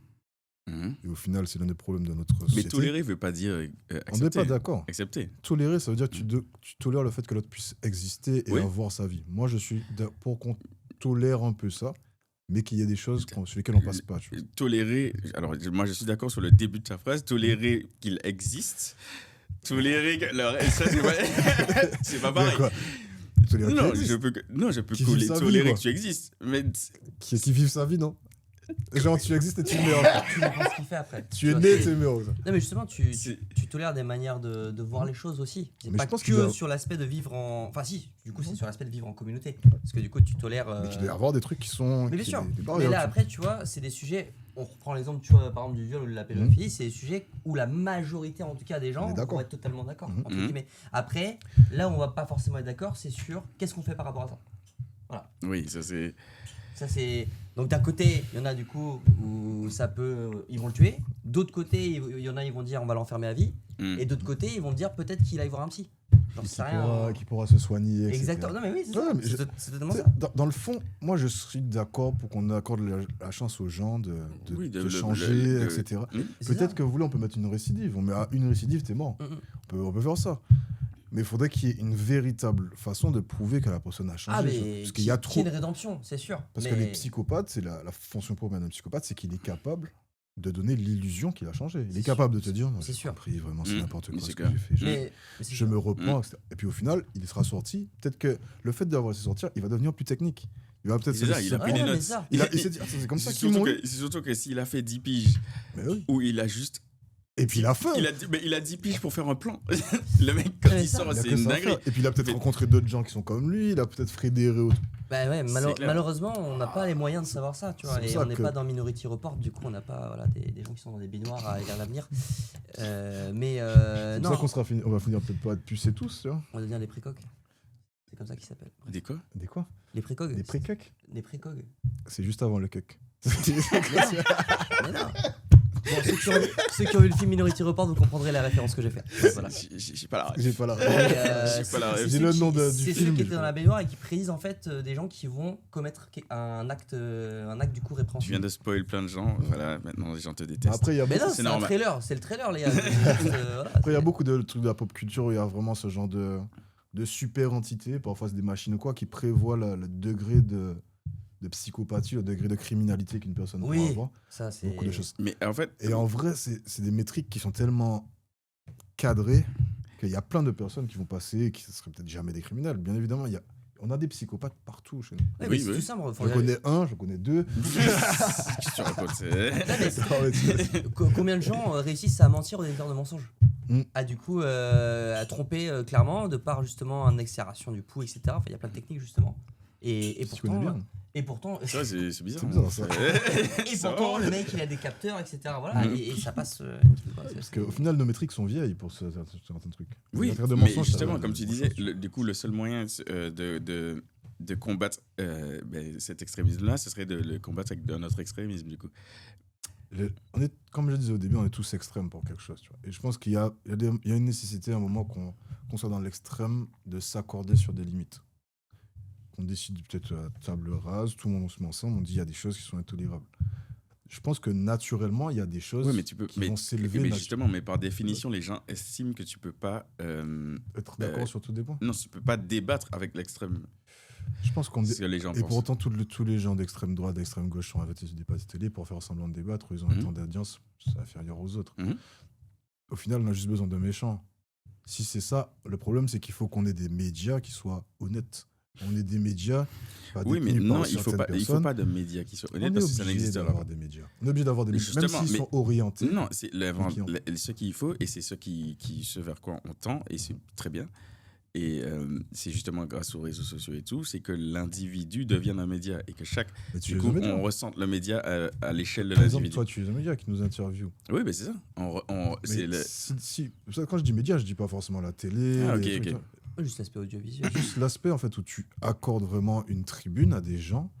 Speaker 4: Mhm.
Speaker 2: Et au final, c'est l'un des problèmes de notre
Speaker 4: Mais
Speaker 2: société.
Speaker 4: tolérer veut pas dire
Speaker 2: On n'est
Speaker 4: accepter.
Speaker 2: pas d'accord.
Speaker 4: Accepter.
Speaker 2: Tolérer, ça veut dire que tu tolères le fait que l'autre puisse exister et
Speaker 4: Oui.
Speaker 2: avoir sa vie. Moi, je suis pour qu'on tolère un peu ça, mais qu'il y ait des choses sur lesquelles on passe pas. tu vois.
Speaker 4: Tolérer, alors moi je suis d'accord sur le début de ta phrase, tolérer qu'il existe, tolérer que. Alors, ça, c'est pas pareil.
Speaker 2: Quoi Tolérer
Speaker 4: Non,
Speaker 2: qu'il existe.
Speaker 4: je peux
Speaker 2: Qui vit sa vie,
Speaker 4: tolérer
Speaker 2: quoi.
Speaker 4: que tu existes, mais
Speaker 2: Qui vive sa vie, non Genre, tu existes et tu es meilleur.
Speaker 3: Tu comprends ce qu'il fait après.
Speaker 2: Tu es
Speaker 3: vois,
Speaker 2: né,
Speaker 3: c'est-
Speaker 2: tu es meilleur.
Speaker 3: Non, mais justement, tu
Speaker 4: C'est-
Speaker 3: tolères des manières de voir les choses aussi. C'est
Speaker 2: Mais
Speaker 3: pas
Speaker 2: je pense
Speaker 3: que
Speaker 2: qu'il doit-
Speaker 3: sur l'aspect de vivre en. Enfin, si, du coup, c'est sur l'aspect de vivre en communauté. Parce que du coup, tu tolères.
Speaker 2: Mais tu dois avoir des trucs qui sont.
Speaker 3: Mais bien
Speaker 2: qui-
Speaker 3: sûr.
Speaker 2: des
Speaker 3: Mais
Speaker 2: barrières,
Speaker 3: là,
Speaker 2: tu vois.
Speaker 3: après, tu vois, c'est des sujets. On reprend l'exemple, tu vois, par exemple, du viol ou de la pédophilie. C'est des sujets où la majorité, en tout cas, des
Speaker 2: On
Speaker 3: gens
Speaker 2: est d'accord.
Speaker 3: vont être totalement d'accord.
Speaker 2: Mhm.
Speaker 3: entre
Speaker 4: Mhm.
Speaker 3: guillemets. Après, là où on va pas forcément être d'accord, c'est sur qu'est-ce qu'on fait par rapport à ça.
Speaker 4: oui, ça c'est.
Speaker 3: Ça, c'est. Donc, d'un côté, il y en a du coup où ça peut. Ils vont le tuer. D'autre côté, il y en a, ils vont dire on va l'enfermer à vie. Et d'autre côté, ils vont dire peut-être qu'il aille voir un psy. J'en sais rien.
Speaker 2: Qui pourra se soigner. etc.
Speaker 3: Exactement. Non, mais oui, c'est
Speaker 2: Ouais,
Speaker 3: ça.
Speaker 2: mais
Speaker 3: C'est totalement
Speaker 2: Tu sais,
Speaker 3: ça.
Speaker 2: dans le fond, moi je suis d'accord pour qu'on accorde la chance aux gens de
Speaker 4: Oui,
Speaker 2: changer, etc.
Speaker 3: C'est
Speaker 2: Peut-être
Speaker 3: ça.
Speaker 2: que vous voulez, on peut mettre une récidive. On met à une récidive, t'es mort.
Speaker 3: Mhm.
Speaker 2: On peut faire ça. Mais il faudrait qu'il y ait une véritable façon de prouver que la personne a changé.
Speaker 3: Ah,
Speaker 2: tu vois.
Speaker 3: mais
Speaker 2: Parce qu'il y a
Speaker 3: qu'il y
Speaker 2: trop.
Speaker 3: ait une rédemption, c'est sûr.
Speaker 2: Parce
Speaker 3: mais...
Speaker 2: que les psychopathes, c'est la fonction première d'un psychopathe, c'est qu'il est capable de donner l'illusion qu'il a changé. Il
Speaker 3: C'est
Speaker 2: est capable de te dire, non,
Speaker 3: C'est
Speaker 2: j'ai
Speaker 3: sûr.
Speaker 2: compris, vraiment, c'est
Speaker 4: Mhm.
Speaker 2: n'importe quoi
Speaker 4: C'est
Speaker 2: ce que
Speaker 4: clair.
Speaker 2: j'ai fait.
Speaker 3: mais c'est
Speaker 2: Je
Speaker 3: sûr.
Speaker 2: me reprends, etc. Et puis au final, il sera sorti. Peut-être que le fait d'avoir laissé sortir, il va devenir plus technique. Il va peut-être
Speaker 4: C'est ça, il a pris
Speaker 3: Ouais,
Speaker 4: des
Speaker 3: mais
Speaker 4: notes.
Speaker 3: ça.
Speaker 2: il s'est dit, attends, c'est comme ça
Speaker 4: C'est
Speaker 2: qu'ils m'ont eu.
Speaker 4: surtout que s'il a fait 10 piges,
Speaker 2: Mais oui.
Speaker 4: où il a juste.
Speaker 2: Et puis il a faim.
Speaker 4: Il a 10 piges pour faire un plan. Le mec, quand
Speaker 3: Ouais,
Speaker 4: il
Speaker 3: ça.
Speaker 4: sort,
Speaker 2: Il a
Speaker 4: c'est
Speaker 2: que
Speaker 4: une
Speaker 2: ça à
Speaker 4: dinguerie.
Speaker 2: faire. Et puis il a peut-être
Speaker 4: Mais-
Speaker 2: rencontré d'autres gens qui sont comme lui, il a peut-être fédéré autour.
Speaker 3: Bah ouais,
Speaker 4: C'est clair.
Speaker 3: malheureusement, on n'a pas les moyens de savoir ça, tu vois.
Speaker 2: C'est pour
Speaker 3: Et
Speaker 2: ça
Speaker 3: on n'est
Speaker 2: que-
Speaker 3: pas dans Minority Report, du coup, on n'a pas voilà, des gens qui sont dans des baignoires à lire l'avenir. Mais
Speaker 2: C'est pour
Speaker 3: non,
Speaker 2: ça on va finir peut-être pas être pucés tous, tu vois.
Speaker 3: on va devenir des précoques. C'est comme ça qu'ils s'appellent.
Speaker 4: Des quoi?
Speaker 2: Des quoi?
Speaker 3: Les précoques.
Speaker 2: Des précucs?
Speaker 3: Des précoques.
Speaker 2: C'est juste avant le cuck.
Speaker 3: Mais non. Bon, ceux qui ont vu le film Minority Report, vous comprendrez la référence que j'ai faite. Voilà.
Speaker 4: J'ai pas la ref.
Speaker 2: J'ai pas la
Speaker 3: Et,
Speaker 4: J'ai pas la ref.
Speaker 2: J'ai le nom du
Speaker 3: c'est
Speaker 2: film,
Speaker 3: ceux qui
Speaker 2: je
Speaker 3: étaient dans
Speaker 2: sais.
Speaker 3: la baignoire et qui prédisent en fait des gens qui vont commettre un acte du coup
Speaker 4: Tu
Speaker 3: répréhensible.
Speaker 4: viens de spoil plein de gens. Voilà, maintenant les gens te détestent.
Speaker 2: Après, il y a
Speaker 3: Mais
Speaker 2: beaucoup-
Speaker 3: non,
Speaker 4: C'est
Speaker 3: c'est un
Speaker 4: normal.
Speaker 3: trailer, c'est le trailer, les gars. Voilà,
Speaker 2: Après, il y a beaucoup de trucs de la pop culture où il y a vraiment ce genre de super entités, parfois c'est des machines ou quoi, qui prévoient le degré de psychopathie, le degré de criminalité qu'une personne
Speaker 3: Oui.
Speaker 2: pourra avoir.
Speaker 3: Ça, c'est.
Speaker 2: Beaucoup de choses.
Speaker 4: Mais en fait,
Speaker 2: Et en vrai, c'est des métriques qui sont tellement cadrées qu'il y a plein de personnes qui vont passer et qui ne seraient peut-être jamais des criminels. Bien évidemment, on a des psychopathes partout chez nous.
Speaker 3: Ouais, mais
Speaker 4: Oui,
Speaker 3: c'est
Speaker 4: oui.
Speaker 3: tout simple. faut
Speaker 2: Je
Speaker 3: regarder-
Speaker 2: connais un, je connais deux.
Speaker 4: qu'est-ce que tu racontes? c'est-
Speaker 2: Ah ouais, c'est-
Speaker 3: Combien de gens réussissent à mentir au détecteur de mensonges
Speaker 2: Mm.
Speaker 3: Du coup, à tromper clairement, de par justement une accélération du pouls, etc. Enfin, il y a plein de techniques justement. Et
Speaker 2: Si tu connais
Speaker 3: pourtant,
Speaker 2: bien.
Speaker 3: et pourtant,
Speaker 4: Ça, c'est bizarre.
Speaker 2: C'est bizarre, ça.
Speaker 3: et
Speaker 4: Ça
Speaker 3: pourtant
Speaker 4: va.
Speaker 3: le mec il a des capteurs, etc. Voilà,
Speaker 4: Mhm.
Speaker 3: et ça passe. Nickel, quoi.
Speaker 2: Parce qu'au final, nos métriques sont vieilles pour certains trucs.
Speaker 4: Oui,
Speaker 2: Les matières de
Speaker 4: mais
Speaker 2: mensonge,
Speaker 4: justement,
Speaker 2: ça-
Speaker 4: comme tu
Speaker 2: c'est
Speaker 4: disais,
Speaker 2: autre chose.
Speaker 4: du coup, le seul moyen de combattre cet extrémisme-là, ce serait de le combattre avec un autre extrémisme, du coup.
Speaker 2: On est, comme je disais au début, on est tous extrêmes pour quelque chose. Tu vois. Et je pense qu'il y a une nécessité à un moment qu'on soit dans l'extrême de s'accorder sur des limites. Qu'on décide peut-être à table rase, tout le monde se met ensemble, on dit il y a des choses qui sont intolérables. Je pense que naturellement, il y a des choses
Speaker 4: Oui, mais tu peux.
Speaker 2: qui
Speaker 4: Mais,
Speaker 2: vont s'élever.
Speaker 4: mais justement, mais par définition, les gens estiment que tu peux pas.
Speaker 2: Être d'accord sur tout dépend.
Speaker 4: Non, tu peux pas débattre avec l'extrême.
Speaker 2: Je pense qu'on
Speaker 4: Ce que les gens
Speaker 2: Et
Speaker 4: pensent.
Speaker 2: pour autant, tous les gens d'extrême droite, d'extrême gauche sont invités sur des plateaux télé pour faire semblant de débattre. Ils ont un temps d'audience, c'est inférieur aux autres. Au final, on a juste besoin de méchants. Si c'est ça, le problème, c'est qu'il faut qu'on ait des médias qui soient honnêtes. On est des médias. Pas
Speaker 4: Oui, mais
Speaker 2: détenus par
Speaker 4: non, il faut
Speaker 2: certaines
Speaker 4: pas de médias qui soient
Speaker 2: personnes.
Speaker 4: honnêtes
Speaker 2: On est
Speaker 4: parce que ça
Speaker 2: obligé
Speaker 4: n'existe
Speaker 2: d'avoir
Speaker 4: pas.
Speaker 2: des médias. On est obligé d'avoir des médias, même
Speaker 4: Justement,
Speaker 2: s'ils
Speaker 4: mais-
Speaker 2: sont orientés.
Speaker 4: Non, c'est
Speaker 2: qui ont.
Speaker 4: ce qu'il faut et c'est ce ce vers quoi on tend et c'est très bien. Et c'est justement grâce aux réseaux sociaux et tout, c'est que l'individu devienne un média et que
Speaker 2: Mais tu
Speaker 4: du
Speaker 2: es
Speaker 4: coup,
Speaker 2: un média.
Speaker 4: on ressente le média à l'échelle de
Speaker 2: Par exemple,
Speaker 4: l'individu.
Speaker 2: toi, tu es un média qui nous interviewe.
Speaker 4: Oui, mais c'est ça. C'est
Speaker 2: Mais quand je dis média, je dis pas forcément la télé.
Speaker 4: Ah,
Speaker 2: les
Speaker 4: ok,
Speaker 2: trucs,
Speaker 4: ok.
Speaker 3: Juste l'aspect audiovisuel.
Speaker 2: juste l'aspect en fait où tu accordes vraiment une tribune à des gens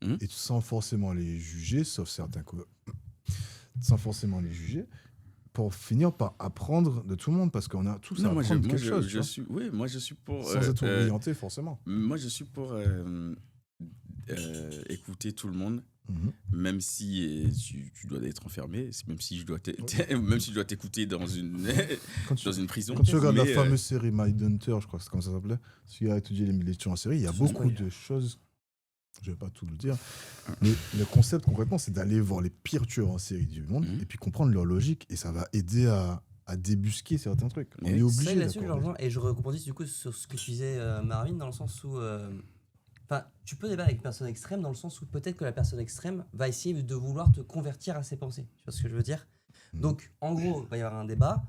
Speaker 4: Mhm.
Speaker 2: et sans forcément les juger, sauf certains sans forcément les juger, pour finir par apprendre de tout le monde parce qu'on a tous à
Speaker 4: Non,
Speaker 2: apprendre quelque chose, tu
Speaker 4: je
Speaker 2: vois,
Speaker 4: suis, oui, moi je suis pour.
Speaker 2: sans être orienté forcément.
Speaker 4: Moi, je suis pour écouter tout le monde,
Speaker 2: Mhm.
Speaker 4: même si tu dois être enfermé, même si je dois même si je dois t'écouter dans une dans une prison.
Speaker 2: Quand tu regardes la
Speaker 4: Mais,
Speaker 2: fameuse série Mindhunter, je crois que c'est comme ça s'appelait, celui qui a étudié les tueurs en série, il y a
Speaker 3: Sans
Speaker 2: beaucoup
Speaker 3: spoiler.
Speaker 2: de choses. Je vais pas tout le dire, mais le concept concrètement, c'est d'aller voir les pires tueurs en série du monde
Speaker 4: Mhm.
Speaker 2: et puis comprendre leur logique et ça va aider à débusquer certains trucs. On
Speaker 4: Et
Speaker 2: est
Speaker 3: Ça,
Speaker 2: obligé
Speaker 3: là-dessus, je
Speaker 2: d'accorder.
Speaker 3: rejoins et je rebondis du coup sur ce que tu disais, Marvin, dans le sens où. Enfin, tu peux débattre avec une personne extrême dans le sens où peut-être que la personne extrême va essayer de vouloir te convertir à ses pensées. Tu vois ce que je veux dire? Donc, en gros, il va y avoir un débat.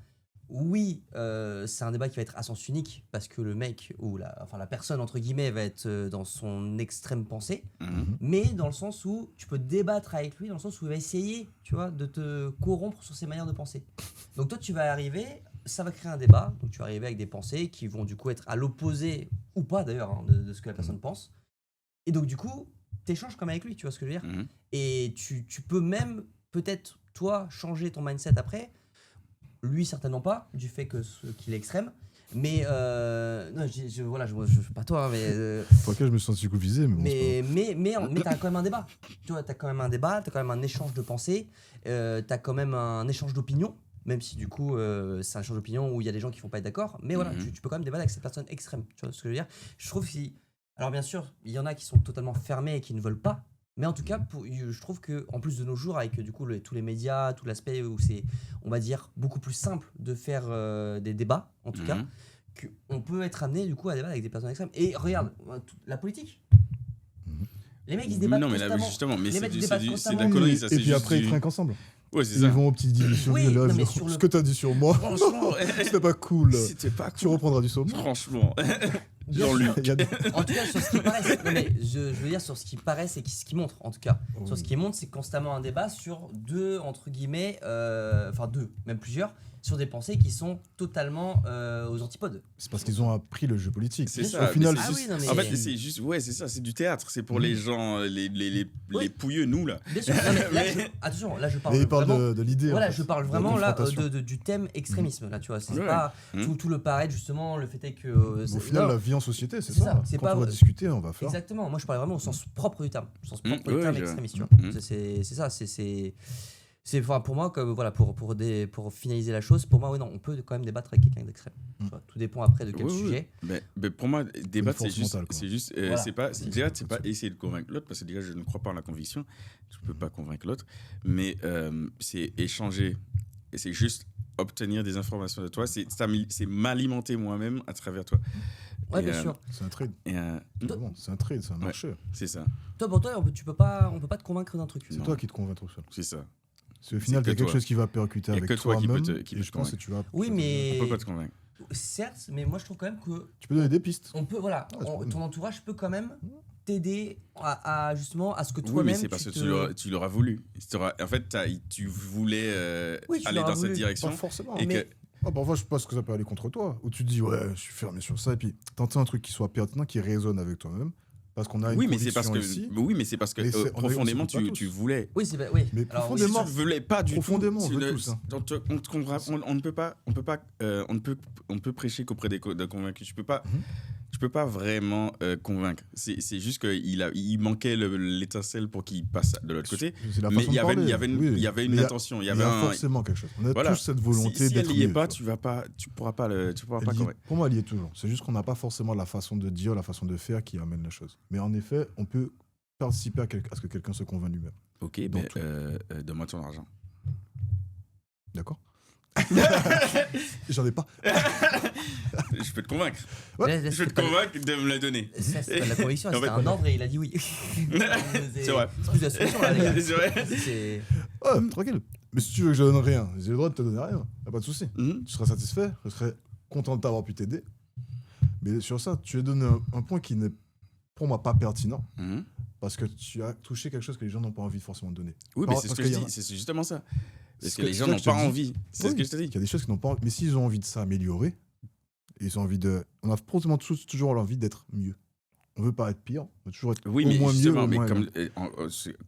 Speaker 3: Oui, c'est un débat qui va être à sens unique parce que le mec ou la personne, entre guillemets, va être dans son extrême pensée. Mais dans le sens où tu peux débattre avec lui, dans le sens où il va essayer, tu vois, de te corrompre sur ses manières de penser. Donc toi, tu vas arriver, ça va créer un débat. Donc tu vas arriver avec des pensées qui vont du coup être à l'opposé, ou pas d'ailleurs, hein, de ce que la personne pense. Et donc du coup, t'échanges comme avec lui, tu vois ce que je veux dire? Et tu peux même, peut-être, toi, changer ton mindset après. Lui, certainement pas, du fait qu'il est extrême. Mais, non, je pas toi, hein, mais...
Speaker 2: Pour lequel je me suis senti visé, mais bon, c'est
Speaker 3: Mais t'as quand même un débat. Tu vois, t'as quand même un débat, t'as quand même un échange de pensées, t'as quand même un échange d'opinions, même si du coup c'est un échange d'opinions où il y a des gens qui vont pas être d'accord. Mais voilà, tu peux quand même débattre avec cette personne extrême. Tu vois ce que je veux dire? Je trouve que alors bien sûr, il y en a qui sont totalement fermés et qui ne veulent pas. Mais en tout cas, je trouve que en plus de nos jours, avec du coup tous les médias, tout l'aspect où c'est, on va dire, beaucoup plus simple de faire des débats, en tout cas, qu'on peut être amené du coup à débattre avec des personnes extrêmes. Et regarde, la politique. Les mecs ils se débattent
Speaker 4: Non, mais là,
Speaker 3: constamment.
Speaker 4: justement, mais
Speaker 3: Les mecs débattent
Speaker 4: c'est de
Speaker 3: constamment.
Speaker 4: la connerie, ça.
Speaker 2: et
Speaker 4: c'est
Speaker 2: puis
Speaker 4: juste
Speaker 2: après, ils
Speaker 4: du-
Speaker 2: trinquent ensemble.
Speaker 4: Ouais,
Speaker 2: Et
Speaker 4: c'est
Speaker 2: ils
Speaker 4: ça.
Speaker 2: vont aux petites discussions.
Speaker 3: Oui,
Speaker 2: et là,
Speaker 3: non, mais
Speaker 2: ils
Speaker 3: sur
Speaker 2: disent,
Speaker 3: le-
Speaker 2: ce que t'as dit sur moi,
Speaker 4: Franchement,
Speaker 2: c'était pas cool.
Speaker 4: c'était pas
Speaker 2: Tu
Speaker 4: cool.
Speaker 2: reprendras du saumon.
Speaker 4: Franchement.
Speaker 3: Bien
Speaker 4: Jean-Luc.
Speaker 2: Il y a des-
Speaker 3: En tout cas, sur ce qui paraît, non, mais je veux dire sur ce qui paraît, c'est ce qui montre, en tout cas.
Speaker 2: Oh.
Speaker 3: Sur ce qui montre, c'est constamment un débat sur deux, entre guillemets, enfin deux, même plusieurs, sur des pensées qui sont totalement aux antipodes.
Speaker 2: C'est parce qu'ils ont appris le jeu politique.
Speaker 4: C'est
Speaker 3: Bien
Speaker 4: ça.
Speaker 3: sûr.
Speaker 2: Au final,
Speaker 4: mais c'est
Speaker 3: Ah
Speaker 4: juste-
Speaker 3: oui, non, mais-
Speaker 4: En fait, c'est juste, ouais, c'est ça, c'est du théâtre. C'est pour les gens, les pouilleux, nous, là.
Speaker 3: Bien sûr, non, mais là, attention, là je parle
Speaker 2: mais ils parlent
Speaker 3: vraiment...
Speaker 2: de l'idée.
Speaker 3: Voilà,
Speaker 2: en fait,
Speaker 3: je parle
Speaker 2: de
Speaker 3: vraiment là
Speaker 2: confrontation.
Speaker 3: du thème extrémisme. Là, tu vois, c'est
Speaker 4: Ouais.
Speaker 3: pas
Speaker 4: Mhm.
Speaker 3: tout le paraître justement, le fait est que.
Speaker 2: Au final,
Speaker 3: non,
Speaker 2: la vie en société, c'est
Speaker 3: C'est
Speaker 2: ça.
Speaker 3: ça, c'est
Speaker 2: Quand
Speaker 3: pas-
Speaker 2: on va discuter, on va faire.
Speaker 3: exactement. Moi, je parlais vraiment au sens propre du terme, au sens propre du
Speaker 4: ouais,
Speaker 3: terme
Speaker 4: je-
Speaker 3: extrémiste. Tu vois.
Speaker 4: Mhm.
Speaker 3: C'est ça, c'est enfin, pour moi, comme voilà, pour finaliser la chose, pour moi, oui, non, on peut quand même débattre avec quelqu'un d'extrême. Tu vois, tout dépend après de quel
Speaker 4: Ouais, ouais.
Speaker 3: sujet.
Speaker 4: Mais pour moi, débattre,
Speaker 2: force
Speaker 4: c'est juste,
Speaker 2: mentale, quoi.
Speaker 3: Voilà.
Speaker 4: c'est pas, débattre, c'est pas essayer de convaincre l'autre, parce que déjà, je ne crois pas en la conviction. Je peux pas convaincre l'autre, mais c'est échanger, et c'est juste obtenir des informations de toi. C'est m'alimenter moi-même à travers toi.
Speaker 3: Ouais,
Speaker 4: Et,
Speaker 3: bien sûr.
Speaker 2: C'est un trade.
Speaker 4: Et,
Speaker 2: Vraiment, c'est un trade, c'est un marché.
Speaker 4: c'est ça,
Speaker 3: Toi, pour toi, on peut pas te convaincre d'un truc.
Speaker 2: C'est
Speaker 4: Non.
Speaker 2: toi qui te convaincs tout seul.
Speaker 4: c'est ça.
Speaker 2: C'est au final,
Speaker 4: que
Speaker 2: il y a quelque
Speaker 4: toi.
Speaker 2: chose qui va percuter
Speaker 4: Il y a
Speaker 2: avec
Speaker 4: que toi qui peut
Speaker 2: toi-même.
Speaker 4: te- qui
Speaker 2: Et
Speaker 4: peut
Speaker 2: je
Speaker 4: te
Speaker 2: pense que tu vas.
Speaker 3: Oui, mais
Speaker 4: On peut pas te convaincre.
Speaker 3: certes, mais moi, je trouve quand même que
Speaker 2: Tu peux donner des pistes.
Speaker 3: on peut, voilà,
Speaker 2: Ouais, c'est pas
Speaker 3: ton entourage peut quand même t'aider à justement à ce que
Speaker 4: Oui,
Speaker 3: toi-même.
Speaker 4: mais c'est parce que tu l'auras voulu. En fait, tu voulais
Speaker 3: Oui, tu
Speaker 4: aller
Speaker 3: l'auras
Speaker 4: dans cette
Speaker 3: voulu.
Speaker 4: direction.
Speaker 2: Pas forcément.
Speaker 4: Et
Speaker 3: Mais-
Speaker 4: que,
Speaker 2: Parfois, je pense que ça peut aller contre toi. Où tu te dis, ouais, je suis fermé sur ça. Et puis, t'entends un truc qui soit pertinent, qui résonne avec toi-même. Parce qu'on a une
Speaker 4: oui, mais c'est
Speaker 2: conviction
Speaker 4: parce que,
Speaker 2: ici.
Speaker 4: oui, mais c'est parce que
Speaker 2: Mais c'est-
Speaker 4: profondément,
Speaker 2: on s'écoute pas
Speaker 4: tu
Speaker 2: tous.
Speaker 4: voulais.
Speaker 3: Oui, oui.
Speaker 2: Mais
Speaker 3: Alors,
Speaker 4: Si
Speaker 2: profondément,
Speaker 4: tu ne voulais pas du tout,
Speaker 2: profondément, on
Speaker 4: tu
Speaker 2: veut
Speaker 4: ne-
Speaker 2: tous, hein.
Speaker 4: on ne peut prêcher qu'auprès d'un convaincu. Tu peux pas vraiment convaincre. C'est juste qu'il manquait l'étincelle pour qu'il passe de l'autre côté.
Speaker 2: c'est la
Speaker 4: Mais
Speaker 2: façon
Speaker 4: il y
Speaker 2: de
Speaker 4: avait,
Speaker 2: parler.
Speaker 4: il y avait une,
Speaker 2: Oui.
Speaker 4: il y avait une
Speaker 2: Mais
Speaker 4: intention. Il y
Speaker 2: Il
Speaker 4: avait
Speaker 2: y a
Speaker 4: un.
Speaker 2: forcément quelque chose. On a
Speaker 4: Voilà.
Speaker 2: tous cette volonté
Speaker 4: Si
Speaker 2: d'être
Speaker 4: elle n'y est
Speaker 2: mieux,
Speaker 4: pas,
Speaker 2: tu vois.
Speaker 4: tu pourras pas convaincre.
Speaker 2: Pour moi, elle y est toujours. C'est juste qu'on n'a pas forcément la façon de dire, la façon de faire qui amène la chose. Mais en effet, on peut participer à ce que quelqu'un se convainc lui-même.
Speaker 4: Ok,
Speaker 2: Dans
Speaker 4: ben,
Speaker 2: tout.
Speaker 4: donne-moi ton argent.
Speaker 2: D'accord. J'en ai pas.
Speaker 4: Je peux te convaincre.
Speaker 2: Ouais.
Speaker 4: Je peux te convaincre de me la donner.
Speaker 3: Ça, c'est pas de la conviction,
Speaker 4: En
Speaker 3: c'était
Speaker 4: fait,
Speaker 3: un ordre et il a dit oui.
Speaker 4: C'est vrai.
Speaker 3: C'est plus de la solution là, les gars.
Speaker 4: C'est vrai.
Speaker 3: C'est-
Speaker 2: Ouais, tranquille. Mais si tu veux que je donne rien, j'ai le droit de te donner rien. Y a pas de souci.
Speaker 4: Mhm.
Speaker 2: Tu seras satisfait, je serai content de t'avoir pu t'aider. Mais sur ça, tu as donné un point qui n'est pour moi pas pertinent
Speaker 4: Mhm.
Speaker 2: parce que tu as touché quelque chose que les gens n'ont pas envie forcément de donner.
Speaker 4: Oui, mais
Speaker 2: Parce
Speaker 4: c'est ce que
Speaker 2: qu'il
Speaker 4: je
Speaker 2: y a-
Speaker 4: dis. C'est justement ça. Parce
Speaker 2: Ce
Speaker 4: que les gens
Speaker 2: c'est ça
Speaker 4: n'ont
Speaker 2: que je te
Speaker 4: pas
Speaker 2: dis.
Speaker 4: envie. C'est ce
Speaker 2: Oui,
Speaker 4: que je te dis.
Speaker 2: Il y a des choses qui n'ont pas envie. Mais s'ils ont envie de s'améliorer, ils ont envie de. On a forcément toujours l'envie d'être mieux. On veut pas être pire, on veut toujours être
Speaker 4: Oui,
Speaker 2: au
Speaker 4: mais
Speaker 2: moins mieux.
Speaker 4: justement,
Speaker 2: au
Speaker 4: mais
Speaker 2: moins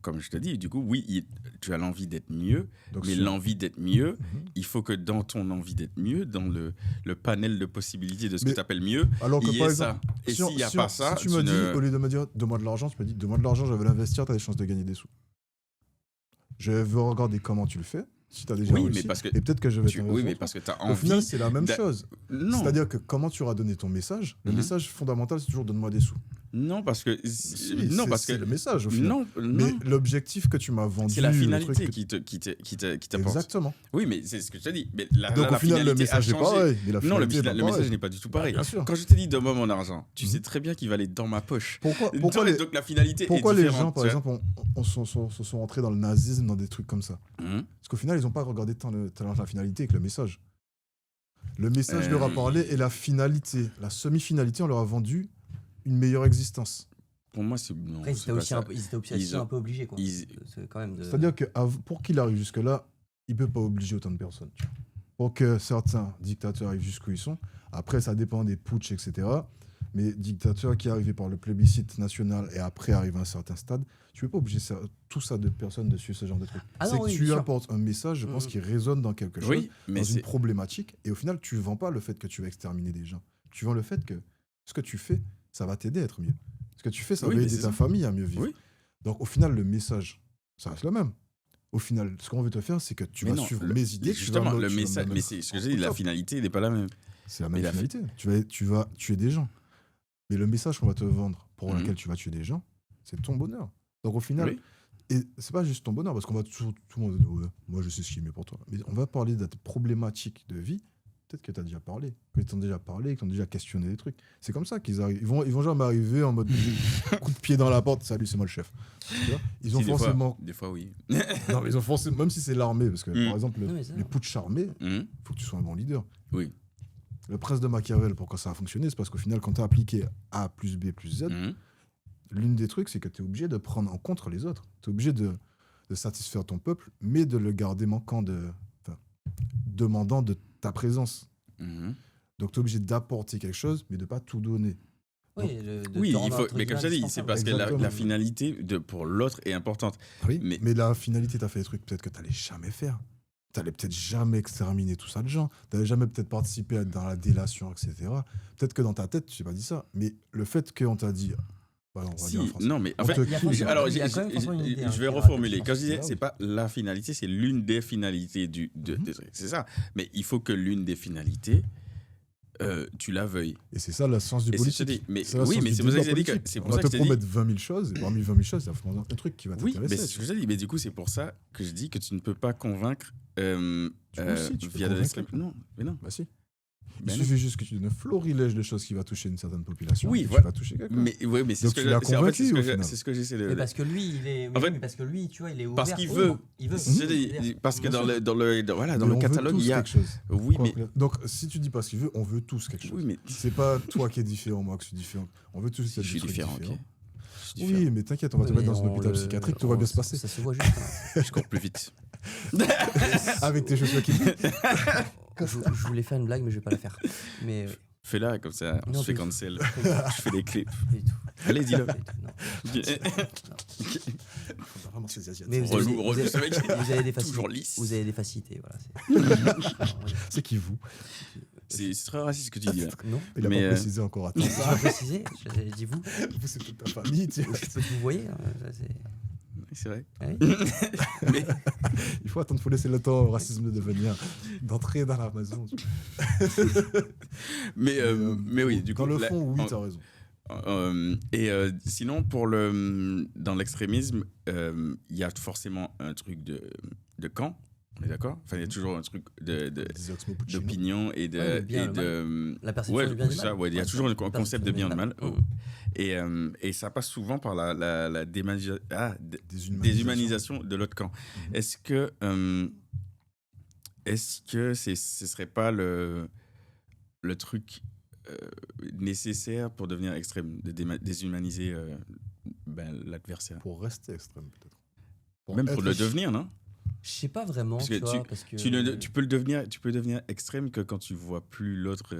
Speaker 4: comme je te dis, du coup, oui, tu as l'envie d'être mieux,
Speaker 2: Donc,
Speaker 4: mais
Speaker 2: sur-
Speaker 4: l'envie d'être mieux,
Speaker 2: Mhm.
Speaker 4: il faut que dans ton envie d'être mieux, dans le panel de possibilités de ce
Speaker 2: Mais-
Speaker 4: que tu appelles mieux,
Speaker 2: Alors que
Speaker 4: il y
Speaker 2: par
Speaker 4: ait
Speaker 2: exemple,
Speaker 4: ça. Et s'il n'y a pas ça,
Speaker 2: si tu me dis, au lieu de me dire donne-moi de l'argent, tu me dis donne-moi de l'argent, je vais l'investir, tu as des chances de gagner des sous. Je veux regarder comment tu le fais, si tu as déjà
Speaker 4: Oui,
Speaker 2: réussi,
Speaker 4: mais parce que
Speaker 2: et peut-être que je vais t'investir.
Speaker 4: oui, mais parce que tu as
Speaker 2: Au final,
Speaker 4: envie.
Speaker 2: c'est la même
Speaker 4: d'a-
Speaker 2: chose.
Speaker 4: Non,
Speaker 2: C'est-à-dire que comment tu auras donné ton message, le
Speaker 4: Mhm.
Speaker 2: message fondamental, c'est toujours donne-moi des sous.
Speaker 4: non, parce que
Speaker 2: Si,
Speaker 4: non, parce
Speaker 2: c'est
Speaker 4: que
Speaker 2: le message au final.
Speaker 4: non,
Speaker 2: Mais
Speaker 4: non.
Speaker 2: l'objectif que tu m'as vendu,
Speaker 4: C'est la
Speaker 2: le
Speaker 4: finalité
Speaker 2: truc
Speaker 4: qui t'apporte.
Speaker 2: Exactement.
Speaker 4: Oui, mais c'est ce que je te dis. Mais
Speaker 2: Donc au
Speaker 4: la
Speaker 2: final, le
Speaker 4: finalité a
Speaker 2: message est
Speaker 4: changé.
Speaker 2: pareil. Mais la
Speaker 4: Non,
Speaker 2: finalité est pas
Speaker 4: le
Speaker 2: pareille.
Speaker 4: message n'est pas du tout pareil.
Speaker 2: Bien sûr.
Speaker 4: Quand je t'ai dit donne-moi mon argent, tu
Speaker 2: Mhm.
Speaker 4: sais très bien qu'il va aller dans ma poche.
Speaker 2: Pourquoi les,
Speaker 4: Donc la finalité
Speaker 2: pourquoi
Speaker 4: est
Speaker 2: les
Speaker 4: différente.
Speaker 2: gens, par
Speaker 4: tu vois.
Speaker 2: exemple, se sont entrés dans le nazisme, dans des trucs comme ça?
Speaker 4: Mhm.
Speaker 2: Parce qu'au final, ils n'ont pas regardé tant la finalité que le message. Le message leur a parlé et la finalité, la semi-finalité, on leur a vendu une meilleure existence.
Speaker 4: Pour moi, c'est non.
Speaker 3: Après, ils
Speaker 4: c'est
Speaker 3: étaient
Speaker 4: pas
Speaker 3: aussi
Speaker 4: ça.
Speaker 3: aussi un peu obligés, quoi.
Speaker 4: ils-
Speaker 3: C'est quand même de...
Speaker 2: C'est-à-dire que pour qu'il arrive jusque-là, il ne peut pas obliger autant de personnes. Tu vois. Pour que certains dictateurs arrivent jusqu'où ils sont, après, ça dépend des putschs, etc. Mais dictateurs qui arrivaient par le plébiscite national et après arrivent à un certain stade, tu ne peux pas obliger tout ça de personnes de suivre ce genre de trucs.
Speaker 3: Ah
Speaker 2: c'est
Speaker 3: non,
Speaker 2: que
Speaker 3: oui,
Speaker 2: tu
Speaker 3: bien sûr.
Speaker 2: apportes un message, je pense,
Speaker 3: Mhm.
Speaker 2: qui résonne dans quelque chose,
Speaker 4: Oui, mais
Speaker 2: dans une
Speaker 4: c'est
Speaker 2: problématique. Et au final, tu ne vends pas le fait que tu vas exterminer des gens. Tu vends le fait que ce que tu fais, ça va t'aider à être mieux. Ce que tu fais, ça
Speaker 4: Oui,
Speaker 2: va
Speaker 4: mais
Speaker 2: aider
Speaker 4: c'est
Speaker 2: ta
Speaker 4: ça.
Speaker 2: famille à mieux vivre.
Speaker 4: Oui.
Speaker 2: Donc au final, le message, ça reste le même. Au final, ce qu'on veut te faire, c'est que tu
Speaker 4: Mais
Speaker 2: vas
Speaker 4: non,
Speaker 2: suivre mes idées.
Speaker 4: justement, le message.
Speaker 2: message.
Speaker 4: Mais c'est ce que j'ai dit, la finalité n'est pas la même.
Speaker 2: C'est la
Speaker 4: mais
Speaker 2: même
Speaker 4: la
Speaker 2: finalité. Tu vas tuer des gens. Mais le message qu'on va te vendre pour
Speaker 4: Mhm.
Speaker 2: lequel tu vas tuer des gens, c'est ton bonheur. Donc au final,
Speaker 4: Oui.
Speaker 2: et c'est pas juste ton bonheur, parce qu'on va tout le monde dire, ouais, moi je sais ce qui est mieux pour toi. Mais on va parler de ta problématique de vie. Peut-être que tu as déjà parlé, qu'ils t'ont déjà parlé, qu'ils t'ont déjà questionné des trucs. C'est comme ça qu'ils arrivent. Ils vont jamais arriver en mode coup de pied dans la porte. Salut, c'est moi le chef. Tu vois, ils ont
Speaker 4: Si,
Speaker 2: forcément.
Speaker 4: Des fois, oui.
Speaker 2: Non, mais ils ont forcément. Même si c'est l'armée, parce que par exemple,
Speaker 3: Non, mais ça-
Speaker 2: les putsch armés,
Speaker 4: Mhm.
Speaker 2: il faut que tu sois un bon leader.
Speaker 4: Oui.
Speaker 2: Le prince de Machiavel, pourquoi ça a fonctionné, c'est parce qu'au final, quand tu as appliqué A plus B plus Z,
Speaker 4: Mhm.
Speaker 2: l'une des trucs, c'est que tu es obligé de prendre en compte les autres. Tu es obligé de satisfaire ton peuple, mais de le garder demandant de ta présence.
Speaker 4: Mhm.
Speaker 2: Donc, tu es obligé d'apporter quelque chose, mais de pas tout donner.
Speaker 3: Oui,
Speaker 4: Oui, il faut, mais comme je t'ai dit, c'est parce que
Speaker 2: Exactement.
Speaker 4: la finalité pour l'autre est importante.
Speaker 2: Oui,
Speaker 4: Mais-
Speaker 2: mais la finalité, tu as fait des trucs peut-être que tu n'allais jamais faire. Tu n'allais peut-être jamais exterminer tout ça de gens. Tu n'allais jamais peut-être participer dans la délation, etc. Peut-être que dans ta tête, tu t'es pas dit ça. Mais le fait qu'on t'a dit... Bah non, on va dire en
Speaker 4: Si,
Speaker 2: français.
Speaker 4: non, mais en
Speaker 2: On
Speaker 4: fait,
Speaker 2: te
Speaker 3: Il y a
Speaker 2: crie.
Speaker 3: forcément-
Speaker 4: alors
Speaker 3: il y a quand même forcément une idée, hein,
Speaker 4: je vais
Speaker 3: qui est
Speaker 4: reformuler.
Speaker 3: ratée,
Speaker 4: Quand je disais,
Speaker 2: Ah oui.
Speaker 4: c'est pas la finalité, c'est l'une des finalités des trucs. C'est ça. Mais il faut que l'une des finalités, tu la veuilles.
Speaker 2: Et c'est ça le sens du
Speaker 4: Et c'est ce que je
Speaker 2: politique.
Speaker 4: dis. Mais
Speaker 2: C'est le
Speaker 4: oui,
Speaker 2: sens
Speaker 4: mais
Speaker 2: du
Speaker 4: c'est pour ça que
Speaker 2: débat
Speaker 4: j'ai dit que
Speaker 2: politique.
Speaker 4: c'est
Speaker 2: On
Speaker 4: pour
Speaker 2: va
Speaker 4: ça
Speaker 2: te
Speaker 4: que je t'ai dit.
Speaker 2: promettre 20 000 choses, et parmi 20 000 choses, il faut un truc qui va
Speaker 4: Oui, mais
Speaker 2: t'intéresser.
Speaker 4: c'est ce que je dis. Mais du coup, c'est pour ça que je dis que tu ne peux pas convaincre
Speaker 2: Du coup, si, tu peux
Speaker 4: via de
Speaker 2: convaincre
Speaker 4: l'extrême.
Speaker 2: quelqu'un.
Speaker 4: Non, mais non.
Speaker 2: Bah si. Il
Speaker 4: Ben
Speaker 2: suffit juste que tu donnes un florilège de choses qui va toucher une certaine population.
Speaker 4: Oui,
Speaker 2: et
Speaker 4: voilà.
Speaker 2: tu vas toucher quelqu'un.
Speaker 4: Mais ouais, mais c'est
Speaker 2: Donc
Speaker 4: ce que
Speaker 2: tu l'as
Speaker 4: c'est- en fait, c'est ce
Speaker 2: convaincu,
Speaker 4: que
Speaker 2: au
Speaker 4: j'ai-
Speaker 2: final.
Speaker 4: c'est ce que j'essaie de.
Speaker 3: Mais parce que lui, il est.
Speaker 4: En
Speaker 3: oui,
Speaker 4: fait,
Speaker 3: mais parce que lui, tu vois, il est ouvert.
Speaker 4: parce qu'il
Speaker 3: Oui,
Speaker 4: veut.
Speaker 3: Il veut.
Speaker 4: Je dis, parce que
Speaker 2: Bien
Speaker 4: dans
Speaker 2: sûr.
Speaker 4: le
Speaker 2: Mais on veut
Speaker 4: catalogue,
Speaker 2: tous
Speaker 4: il y a.
Speaker 2: quelque chose.
Speaker 4: Oui, mais
Speaker 2: Donc, si tu dis pas ce qu'il veut, on veut tous quelque chose.
Speaker 4: oui, mais
Speaker 2: C'est pas toi qui es différent, moi qui suis différent. On veut tous
Speaker 4: je
Speaker 2: être
Speaker 4: suis
Speaker 2: des trucs
Speaker 4: différent. Ok. suis différent.
Speaker 2: Oui, mais t'inquiète, on va te mettre dans un hôpital psychiatrique, tout va bien se passer.
Speaker 3: Ça se voit juste.
Speaker 4: Je cours plus vite.
Speaker 2: Avec tes chaussures qui
Speaker 3: Je voulais faire une blague, mais je vais pas la faire. Mais
Speaker 4: Fais-la, comme ça, on
Speaker 3: Non,
Speaker 4: se fait
Speaker 3: plus.
Speaker 4: cancel. Je fais des clips.
Speaker 3: pas du tout.
Speaker 4: Allez, dis-le.
Speaker 3: Pas du tout, non.
Speaker 2: On va vraiment ces Asiatiques.
Speaker 3: Mais vous
Speaker 4: Relou,
Speaker 3: avez,
Speaker 4: ce mec.
Speaker 3: vous avez des
Speaker 4: Toujours
Speaker 3: facilités.
Speaker 4: lisse.
Speaker 3: Vous avez des facilités, voilà.
Speaker 2: C'est qui vous?
Speaker 4: C'est très raciste ce que tu dis là.
Speaker 3: Non,
Speaker 2: Il a
Speaker 4: Mais,
Speaker 2: pas précisé encore. Attends,
Speaker 3: je vais préciser. J'ai dit vous.
Speaker 2: vous, c'est toute ta famille. Tu sais.
Speaker 3: Vous voyez, hein, ça, c'est.
Speaker 4: C'est vrai.
Speaker 3: Ouais.
Speaker 4: Mais
Speaker 2: Il faut attendre, il faut laisser le temps au racisme de venir, d'entrer dans la maison. tu vois.
Speaker 4: mais oui, du coup.
Speaker 2: Dans le
Speaker 4: là,
Speaker 2: fond, oui, t'as raison.
Speaker 4: Sinon, dans l'extrémisme, il y a forcément un truc de camp, on est d'accord? Enfin, il y a toujours un truc
Speaker 2: Des Oxmo Puccino.
Speaker 4: d'opinion et de.
Speaker 3: Ouais, le bien
Speaker 4: et
Speaker 3: et le
Speaker 4: de
Speaker 3: La perception
Speaker 4: ouais,
Speaker 3: du bien et du
Speaker 4: ça,
Speaker 3: mal.
Speaker 4: ouais, il y a toujours un concept de bien et de mal.
Speaker 3: Mm.
Speaker 4: Et ça passe souvent par la
Speaker 2: Déshumanisation.
Speaker 4: déshumanisation de l'autre camp.
Speaker 2: Mhm.
Speaker 4: Est-ce que ce serait pas le truc nécessaire pour devenir extrême, de déshumaniser l'adversaire?
Speaker 2: Pour rester extrême, peut-être. Pour
Speaker 4: Même pour
Speaker 2: être
Speaker 4: le devenir, non?
Speaker 3: Je sais pas vraiment,
Speaker 4: Parce que
Speaker 3: tu vois, parce que.
Speaker 4: Tu peux devenir extrême que quand tu vois plus l'autre.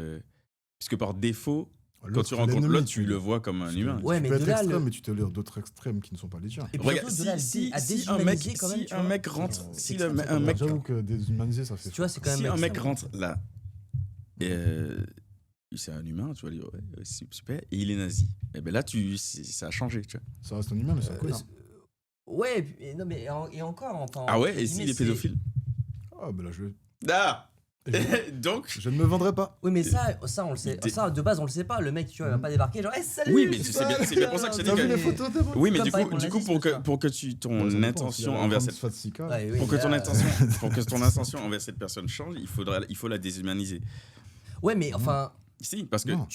Speaker 4: Puisque par défaut, quand tu rencontres l'autre, tu le vois comme un humain.
Speaker 3: Ouais,
Speaker 2: tu
Speaker 3: mais
Speaker 2: peux
Speaker 3: de
Speaker 2: être
Speaker 3: là,
Speaker 2: extrême, mais tu te lires d'autres extrêmes qui ne sont pas les tiens.
Speaker 3: Et puis
Speaker 4: Regarde,
Speaker 3: surtout, de là,
Speaker 4: si
Speaker 3: à
Speaker 4: un mec,
Speaker 3: déshumaniser quand même,
Speaker 4: si
Speaker 3: tu
Speaker 4: un
Speaker 3: vois.
Speaker 4: mec rentre,
Speaker 3: C'est
Speaker 4: si
Speaker 3: extrême,
Speaker 4: un mec,
Speaker 2: J'avoue que déshumaniser, ça fait.
Speaker 3: Tu vois, c'est quand même.
Speaker 4: si un mec
Speaker 3: extrême.
Speaker 4: rentre là, c'est un humain, tu vas dire ouais, super, et il est nazi. Et ben là, ça a changé, tu vois.
Speaker 2: Ça reste un humain, mais c'est un connard.
Speaker 3: Ouais, non, mais et encore. Enfin,
Speaker 4: Ah ouais,
Speaker 3: entre
Speaker 4: et s'il
Speaker 3: guillemets,
Speaker 4: est pédophile?
Speaker 2: Ah, ben là,
Speaker 4: Ah. Donc.
Speaker 2: je ne me vendrai pas.
Speaker 3: Oui, mais ça, on le sait. Ça, de base, on le sait pas. Le mec, tu vois, il va pas débarquer genre, hey, salut!
Speaker 4: Oui, mais c'est bien pour ça que je te
Speaker 2: T'as
Speaker 4: dis
Speaker 2: vu
Speaker 4: que.
Speaker 2: les photos de moi?
Speaker 4: Oui, mais
Speaker 3: Comme
Speaker 4: du
Speaker 3: pareil
Speaker 4: coup,
Speaker 3: pour le nazisme,
Speaker 4: pour
Speaker 3: tu vois.
Speaker 4: que ton intention envers cette
Speaker 3: Ouais, oui,
Speaker 4: pour que ton
Speaker 3: là,
Speaker 4: intention envers cette personne change, il faut la déshumaniser.
Speaker 3: Ouais, mais enfin.
Speaker 4: Si, parce que
Speaker 2: Non.
Speaker 3: Non,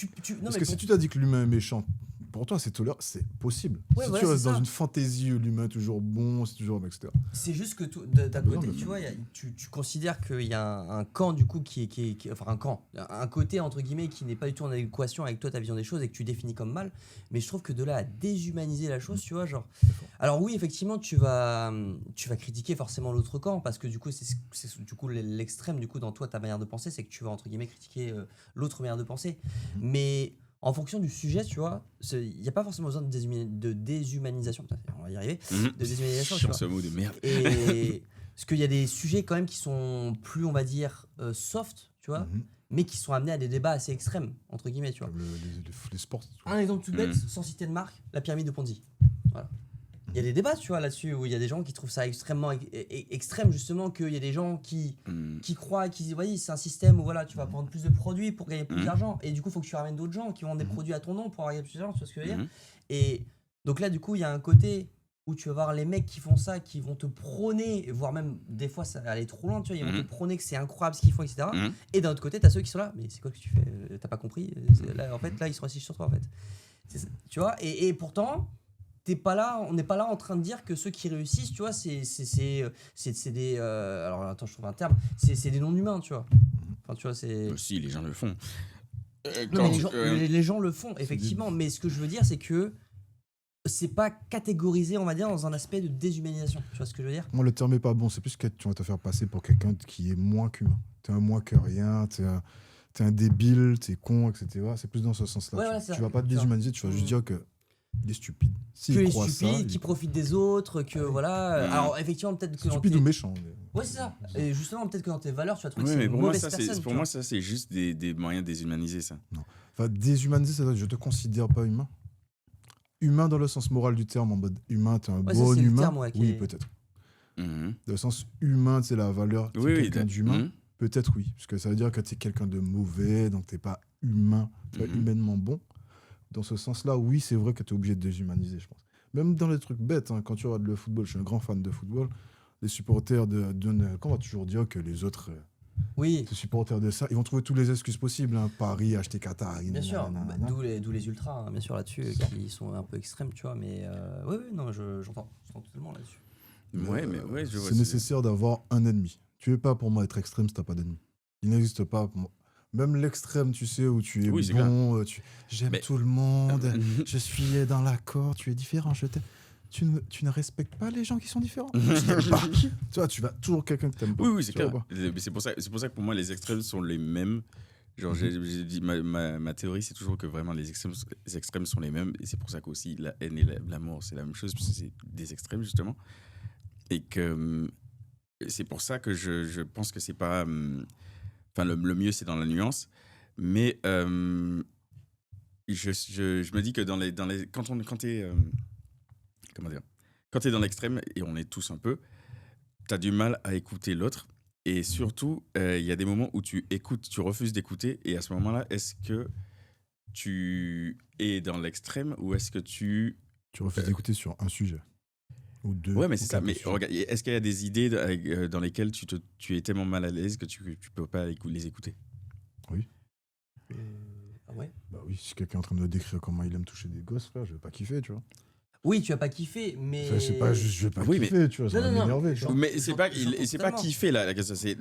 Speaker 2: Parce
Speaker 3: mais
Speaker 2: que si tu t'as dit que l'humain est méchant, pour toi, c'est tolérable, c'est possible.
Speaker 3: Ouais,
Speaker 2: Si
Speaker 3: voilà,
Speaker 2: tu restes
Speaker 3: c'est
Speaker 2: dans
Speaker 3: ça.
Speaker 2: une fantaisie où l'humain est toujours bon, c'est toujours, etc.
Speaker 3: c'est juste que d'un
Speaker 2: Non,
Speaker 3: côté,
Speaker 2: mais-
Speaker 3: tu vois, tu considères qu'il y a un camp du coup enfin un camp, un côté entre guillemets qui n'est pas du tout en adéquation avec toi ta vision des choses et que tu définis comme mal. Mais je trouve que de là à déshumaniser la chose, tu vois, genre. Alors oui, effectivement, tu vas critiquer forcément l'autre camp parce que du coup, c'est du coup l'extrême du coup dans toi ta manière de penser, c'est que tu vas entre guillemets critiquer l'autre manière de penser. Mais en fonction du sujet, tu vois, il n'y a pas forcément besoin de déshumanisation. Putain, on va y arriver. De déshumanisation, tu
Speaker 4: sur
Speaker 3: vois.
Speaker 4: ce mot de merde.
Speaker 3: Et parce qu'il y a des sujets quand même qui sont plus, on va dire, soft, tu vois,
Speaker 2: Mhm.
Speaker 3: mais qui sont amenés à des débats assez extrêmes, entre guillemets, tu vois.
Speaker 2: Comme les sports.
Speaker 3: Un exemple tout bête,
Speaker 4: Mhm.
Speaker 3: sans citer de marque, la pyramide de Ponzi. Voilà. Il y a des débats, tu vois, là-dessus, où il y a des gens qui trouvent ça extrêmement extrême, justement, qu'il y a des gens qui croient, qui disent, voyez, c'est un système où voilà, tu vas prendre plus de produits pour gagner plus
Speaker 4: Mhm.
Speaker 3: d'argent, et du coup, il faut que tu ramènes d'autres gens qui vendent des
Speaker 2: Mhm.
Speaker 3: produits à ton nom pour gagner plus d'argent, tu vois ce que je veux dire.
Speaker 4: Mhm.
Speaker 3: Et donc là, du coup, il y a un côté où tu vas voir les mecs qui font ça, qui vont te prôner, voire même des fois ça va aller trop loin, tu vois, ils vont
Speaker 4: Mhm.
Speaker 3: te prôner que c'est incroyable ce qu'ils font, etc.
Speaker 4: Mhm.
Speaker 3: Et d'un autre côté, t'as ceux qui sont là, mais c'est quoi que tu fais? T'as pas compris? Là, en fait, là, ils sont assis sur toi, en fait. Tu vois, et pourtant, on n'est pas là en train de dire que ceux qui réussissent, tu vois, c'est des. Alors attends, je trouve un terme, c'est des non-humains, tu vois. Enfin, tu vois, c'est.
Speaker 4: Si, les gens le font.
Speaker 3: Non, mais les gens le font, effectivement, mais ce que je veux dire, c'est que c'est pas catégorisé, on va dire, dans un aspect de déshumanisation. Tu vois ce que je veux dire?
Speaker 2: Moi, le terme est pas bon. C'est plus que tu vas te faire passer pour quelqu'un qui est moins qu'humain. T'es un moins que rien, t'es un débile, t'es con, etc. C'est plus dans ce sens-là.
Speaker 3: Ouais, voilà, c'est
Speaker 2: tu
Speaker 3: ça.
Speaker 2: vas pas te déshumaniser, tu vas juste dire que il est stupide. S'il
Speaker 3: Que les
Speaker 2: croit
Speaker 3: stupides,
Speaker 2: ça,
Speaker 3: qui profitent des autres, que voilà.
Speaker 4: Mhm.
Speaker 3: Alors, effectivement, peut-être que dans
Speaker 2: stupide
Speaker 3: tes-
Speaker 2: ou méchant.
Speaker 3: Ouais, c'est ça. Et justement, peut-être que dans tes valeurs, tu vas trouver
Speaker 4: Oui,
Speaker 3: que c'est
Speaker 4: mais
Speaker 3: une
Speaker 4: pour moi,
Speaker 3: mauvaise
Speaker 4: ça,
Speaker 3: personne.
Speaker 4: pour
Speaker 3: tu
Speaker 4: moi, ça, c'est juste des moyens de déshumaniser ça.
Speaker 2: Enfin, déshumaniser, c'est-à-dire que je te considère pas humain. Humain dans le sens moral du terme, en mode humain, t'es un
Speaker 3: Ouais, ça,
Speaker 2: bon
Speaker 3: c'est le
Speaker 2: humain.
Speaker 3: terme, ouais, qui
Speaker 2: Oui,
Speaker 3: est-
Speaker 2: peut-être.
Speaker 4: Mhm.
Speaker 2: Dans le sens humain, c'est la valeur, t'es
Speaker 4: Oui, oui.
Speaker 2: quelqu'un d'humain.
Speaker 4: Mhm.
Speaker 2: Peut-être oui, parce que ça veut dire que tu es quelqu'un de mauvais, donc tu n'es pas humain, tu es
Speaker 4: Mhm.
Speaker 2: humainement bon. Dans ce sens-là, oui, c'est vrai que tu es obligé de déshumaniser, je pense. Même dans les trucs bêtes, hein, quand tu regardes le football, je suis un grand fan de football, les supporters on va toujours dire que les autres
Speaker 3: Oui,
Speaker 2: supporters de ça, ils vont trouver toutes les excuses possibles. Hein, Paris, acheter Qatar,
Speaker 3: bien sûr.
Speaker 2: nanana.
Speaker 3: D'où les ultras, hein, bien sûr, là-dessus, qui sont un peu extrêmes, tu vois. Mais oui, non, j'entends totalement là-dessus.
Speaker 4: Ouais, mais ouais, je vois.
Speaker 2: C'est nécessaire d'avoir un ennemi. Tu ne veux pas pour moi être extrême si tu n'as pas d'ennemi. Il n'existe pas pour moi. Même l'extrême, tu sais, où tu es
Speaker 4: Oui, c'est
Speaker 2: bon, j'aime
Speaker 4: Mais-
Speaker 2: tout le monde, je suis dans l'accord, tu es différent, je t'aime. Tu ne respectes pas les gens qui sont différents. Tu t'aimes pas. Tu vois, tu vas toujours quelqu'un que t'aimes pas.
Speaker 4: Oui, c'est
Speaker 2: Tu vois
Speaker 4: clair.
Speaker 2: pas.
Speaker 4: Mais c'est pour ça que pour moi, les extrêmes sont les mêmes. Genre, j'ai dit, ma théorie, c'est toujours que vraiment les extrêmes sont les mêmes. Et c'est pour ça qu'aussi la haine et l'amour, c'est la même chose, parce que c'est des extrêmes, justement. Et que c'est pour ça que je pense que c'est pas. Enfin, le mieux, c'est dans la nuance. Mais je me dis que quand t'es. Comment dire? Quand t'es dans l'extrême, et on est tous un peu, t'as du mal à écouter l'autre. Et surtout, il y a des moments où tu écoutes, tu refuses d'écouter. Et à ce moment-là, est-ce que tu es dans l'extrême ou est-ce que tu...
Speaker 2: Tu refuses d'écouter sur un sujet. Ou deux.
Speaker 4: Ouais, mais
Speaker 2: ou
Speaker 4: c'est ça.
Speaker 2: quelques
Speaker 4: Mais
Speaker 2: sujets.
Speaker 4: regarde, est-ce qu'il y a des idées dans lesquelles tu es tellement mal à l'aise que tu peux pas les écouter?
Speaker 3: Ah ouais.
Speaker 2: Bah oui, si quelqu'un est en train de me décrire comment il aime toucher des gosses, frère, je vais pas kiffer, tu vois.
Speaker 3: Oui, tu as pas kiffé, mais.
Speaker 2: Enfin, c'est pas juste, je vais pas
Speaker 4: Oui, mais-
Speaker 2: kiffer, tu vois, ça
Speaker 3: Non,
Speaker 2: va
Speaker 3: non, non.
Speaker 2: m'énerver, tu vois.
Speaker 4: Mais c'est pas,
Speaker 3: j'entends
Speaker 4: c'est pas
Speaker 3: totalement.
Speaker 4: kiffer la question, c'est